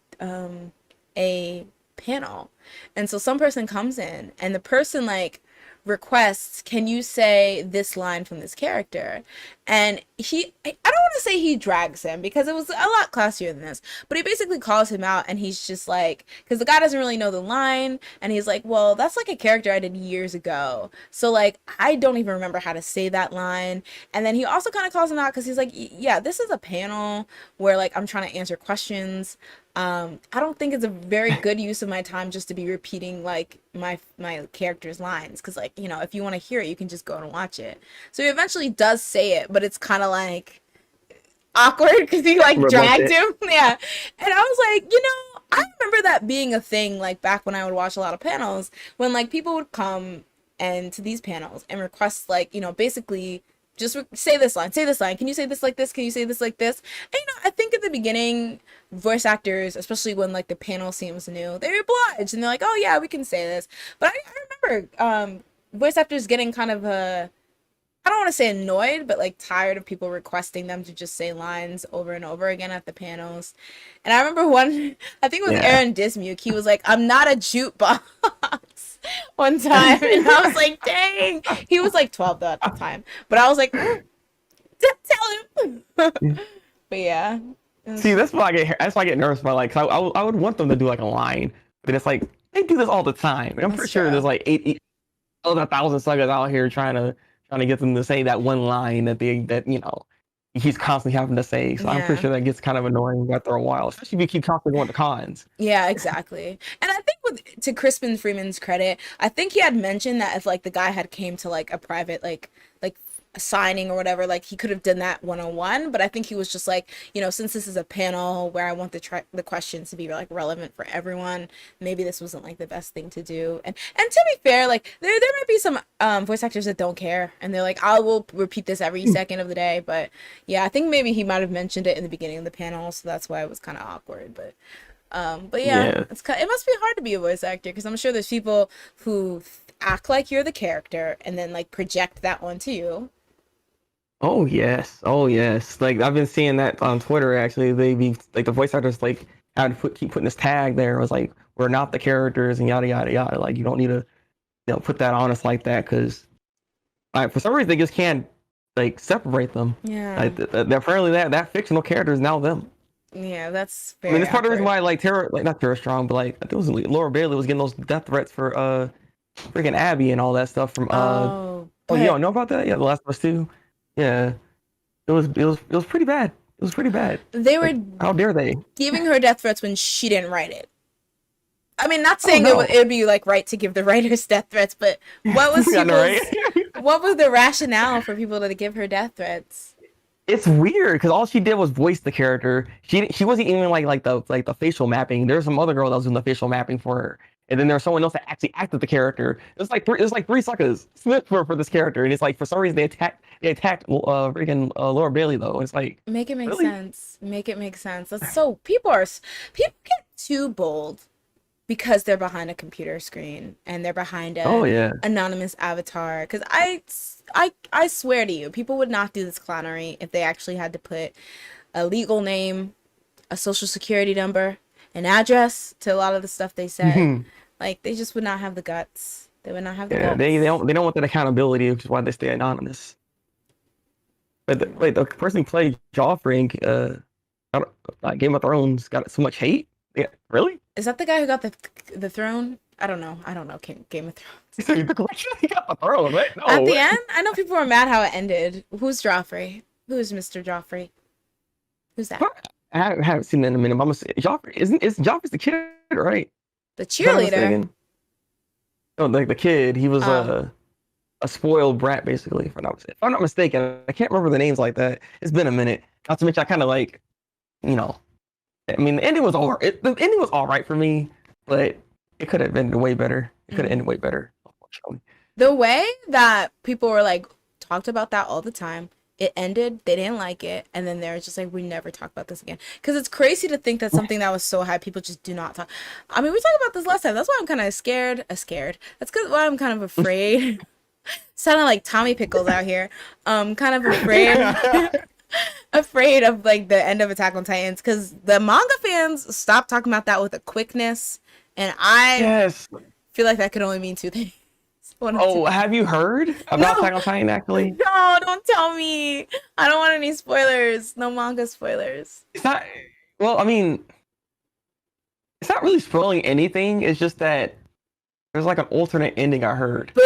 [SPEAKER 2] panel, and so some person comes in, and the person like requests, can you say this line from this character? And I don't want to say he drags him because it was a lot classier than this, but he basically calls him out, and he's just like, because the guy doesn't really know the line, and he's like, well, that's like a character I did years ago, so like I don't even remember how to say that line. And then he also kind of calls him out because he's like, yeah, this is a panel where like I'm trying to answer questions. I don't think it's a very good use of my time just to be repeating like my character's lines, because like, if you want to hear it, you can just go and watch it. So he eventually does say it, but it's kind of like awkward because he like dragged
[SPEAKER 1] Redundant.
[SPEAKER 2] him. Yeah. And I was like, I remember that being a thing like back when I would watch a lot of panels, when like people would come and to these panels and request like, basically just say this line, say this line. Can you say this like this? Can you say this like this? And I think at the beginning, voice actors, especially when like the panel seems new, they're obliged and they're like, oh yeah, we can say this. But I remember voice actors getting kind of I don't want to say annoyed, but like tired of people requesting them to just say lines over and over again at the panels. And I remember one, I think it was
[SPEAKER 1] Yeah.
[SPEAKER 2] Aaron Dismuke. He was like, "I'm not a jukebox," one time, and I was like, "Dang." He was like 12 though at the time, but I was like, "Tell him." But yeah,
[SPEAKER 1] See, that's why I get nervous about like 'cause I would want them to do like a line, but it's like they do this all the time, and I'm
[SPEAKER 2] that's
[SPEAKER 1] pretty sure there's
[SPEAKER 2] true.
[SPEAKER 1] like other 1,000 suckers out here trying to get them to say that one line that he's constantly having to say. So I'm pretty
[SPEAKER 2] Yeah.
[SPEAKER 1] sure that gets kind of annoying after a while, especially if you keep constantly going to cons.
[SPEAKER 2] Yeah, exactly. And I think to Crispin Freeman's credit, I think he had mentioned that if like the guy had came to like a private like a signing or whatever, like he could have done that one on one. But I think he was just like, since this is a panel where I want the questions to be like relevant for everyone, maybe this wasn't like the best thing to do. And to be fair, like there might be some voice actors that don't care and they're like, I will repeat this every second of the day. But yeah, I think maybe he might have mentioned it in the beginning of the panel, so that's why it was kind of awkward. But yeah,
[SPEAKER 1] Yeah.
[SPEAKER 2] it must be hard to be a voice actor because I'm sure there's people who act like you're the character and then like project that onto you.
[SPEAKER 1] Oh yes. Oh yes. Like I've been seeing that on Twitter actually. They be like the voice actors like had to keep putting this tag there. It was like we're not the characters and yada yada yada. Like you don't need to put that on us like that because like for some reason they just can't like separate them.
[SPEAKER 2] Yeah,
[SPEAKER 1] Like apparently that fictional character is now them.
[SPEAKER 2] yeah, that's
[SPEAKER 1] I mean,
[SPEAKER 2] very
[SPEAKER 1] it's part of the reason
[SPEAKER 2] awkward.
[SPEAKER 1] why like Tara, like not Tara Strong, but like I think it was Laura Bailey was getting those death threats for freaking Abby and all that stuff from
[SPEAKER 2] Oh,
[SPEAKER 1] oh you
[SPEAKER 2] but
[SPEAKER 1] don't know about that? Yeah, The Last of Us 2. Yeah, it was pretty bad. It was pretty bad.
[SPEAKER 2] they were
[SPEAKER 1] Like how dare they?
[SPEAKER 2] giving her death threats when she didn't write it. I mean, not
[SPEAKER 1] Oh
[SPEAKER 2] saying
[SPEAKER 1] no,
[SPEAKER 2] it would be like right to give the writers death threats, but
[SPEAKER 1] I know, right?
[SPEAKER 2] what was the rationale for people to give her death threats?
[SPEAKER 1] It's weird because all she did was voice the character. She wasn't even like the facial mapping. There's some other girl that was doing the facial mapping for her, and then there's someone else that actually acted the character. It was like three suckers for this character, and it's like for some reason they attacked freaking Laura Bailey though. And it's like
[SPEAKER 2] Make it make
[SPEAKER 1] really?
[SPEAKER 2] sense. Make it make sense. That's so people get too bold because they're behind a computer screen and they're behind
[SPEAKER 1] Oh
[SPEAKER 2] a
[SPEAKER 1] yeah.
[SPEAKER 2] anonymous avatar. Because I swear to you, people would not do this clownery if they actually had to put a legal name, a social security number, an address to a lot of the stuff they said. Like they just would not have the guts. They would not have the
[SPEAKER 1] Yeah,
[SPEAKER 2] guts.
[SPEAKER 1] they don't want that accountability, which is why they stay anonymous. But wait, the person who played Joffrey in Game of Thrones got so much hate. Yeah, really?
[SPEAKER 2] Is that the guy who got the throne? I don't know. I don't know Game of Thrones.
[SPEAKER 1] So you took he got the throne, right?
[SPEAKER 2] At
[SPEAKER 1] No.
[SPEAKER 2] the end, I know people were mad how it ended. Who's Joffrey? Who's Mr. Joffrey? Who's that?
[SPEAKER 1] I haven't seen it in a minute. But I'm gonna say Joffrey is Joffrey's the kid, right?
[SPEAKER 2] The
[SPEAKER 1] If I'm not
[SPEAKER 2] cheerleader.
[SPEAKER 1] mistaken. No, like the kid, he was
[SPEAKER 2] Oh,
[SPEAKER 1] a spoiled brat, basically. If I'm not mistaken, I can't remember the names like that. It's been a minute. Not to mention, I kind of like, you know, I mean, the ending was the ending was all right for me, but it could have been way better. It could have
[SPEAKER 2] mhm.
[SPEAKER 1] ended way better, unfortunately.
[SPEAKER 2] The way that people were like talked about that all the time it ended, they didn't like it, and then they're just like, we never talk about this again. Because it's crazy to think that something that was so high, people just do not talk. I mean, we talked about this last time. That's why I'm kind of scared. Scared. That's why I'm kind of afraid. Sounding like Tommy Pickles out here. Kind of afraid. Afraid of like the end of Attack on Titans because the manga fans stopped talking about that with a quickness, and I
[SPEAKER 1] Yes.
[SPEAKER 2] feel like that could only mean two things. One of two
[SPEAKER 1] Oh,
[SPEAKER 2] things.
[SPEAKER 1] have you heard
[SPEAKER 2] No,
[SPEAKER 1] about Attack on Titan actually?
[SPEAKER 2] no, don't tell me. I don't want any spoilers. No manga spoilers.
[SPEAKER 1] It's not. Well, I mean, it's not really spoiling anything. It's just that there's like an alternate ending I heard. I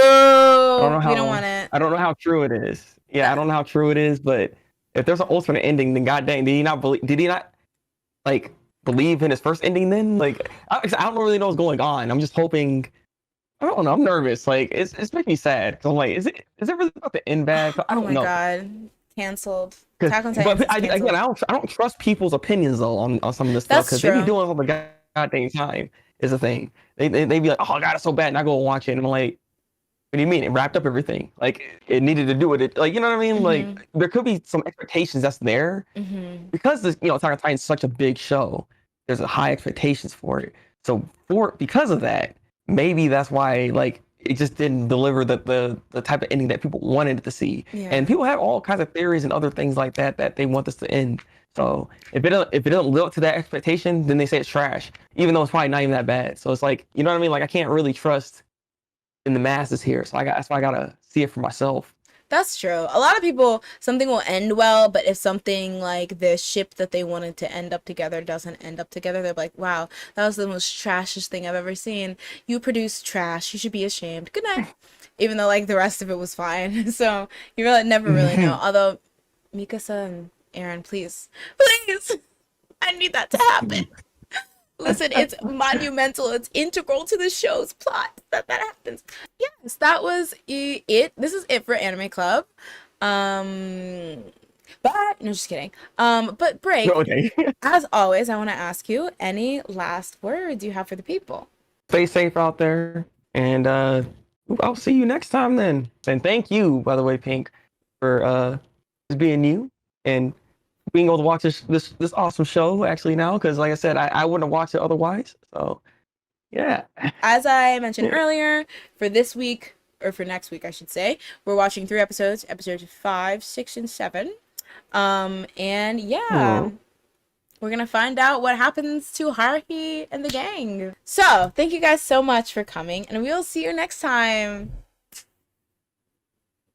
[SPEAKER 1] don't
[SPEAKER 2] Boo!
[SPEAKER 1] know
[SPEAKER 2] We don't
[SPEAKER 1] how.
[SPEAKER 2] want it.
[SPEAKER 1] I don't know how true it is. Yeah, I don't know how true it is, but if there's an alternate ending, then goddamn, did he not believe? Did he not like believe in his first ending? Then I don't really know what's going on. I'm just hoping. I don't know. I'm nervous. Like it's making me sad. 'Cause I'm like, is it really about to end bad? I
[SPEAKER 2] Oh
[SPEAKER 1] don't
[SPEAKER 2] my
[SPEAKER 1] know.
[SPEAKER 2] god. Canceled.
[SPEAKER 1] 'Cause-
[SPEAKER 2] Attack on Titans
[SPEAKER 1] but
[SPEAKER 2] is canceled.
[SPEAKER 1] again, I don't trust people's opinions though on some of this stuff
[SPEAKER 2] That's
[SPEAKER 1] because they be
[SPEAKER 2] true.
[SPEAKER 1] doing it all the goddamn time. Is the thing. They be like, oh god, it's so bad, and I go and watch it, and I'm like, what do you mean? It wrapped up everything. Like it needed to do it. Like you know what I mean?
[SPEAKER 2] Mm-hmm.
[SPEAKER 1] Like there could be some expectations that's there
[SPEAKER 2] Mm-hmm.
[SPEAKER 1] because this Attack on Titan is such a big show. There's a high expectations for it. So because of that, maybe that's why like it just didn't deliver the type of ending that people wanted it to see.
[SPEAKER 2] Yeah.
[SPEAKER 1] And people have all kinds of theories and other things like that they want this to end. So if it doesn't live up to that expectation, then they say it's trash, even though it's probably not even that bad. So it's like you know what I mean? Like I can't really trust in the masses here. So that's why I gotta see it for myself.
[SPEAKER 2] That's true. A lot of people, something will end well, but if something like the ship that they wanted to end up together doesn't end up together, they're like, wow, that was the most trashiest thing I've ever seen. You produced trash. You should be ashamed. Good night. Even though, like, the rest of it was fine. So you really never really know. Although, Mikasa and Aaron, please, please, I need that to happen. Listen, it's monumental. It's integral to the show's plot that happens. Yes, that was it. This is it for Anime Club. Um, but no, just kidding. But Break,
[SPEAKER 1] Okay.
[SPEAKER 2] as always, I want to ask you any last words you have for the people.
[SPEAKER 1] Stay safe out there, and I'll see you next time then. And thank you, by the way, Pink, for just being you and being able to watch this awesome show actually now because like I said I wouldn't have watched it otherwise. So yeah.
[SPEAKER 2] As I mentioned earlier, for this week or for next week, I should say, we're watching 3 episodes, episodes 5, 6, and 7. And yeah. We're gonna find out what happens to Haruhi and the gang. So, thank you guys so much for coming, and we will see you next time.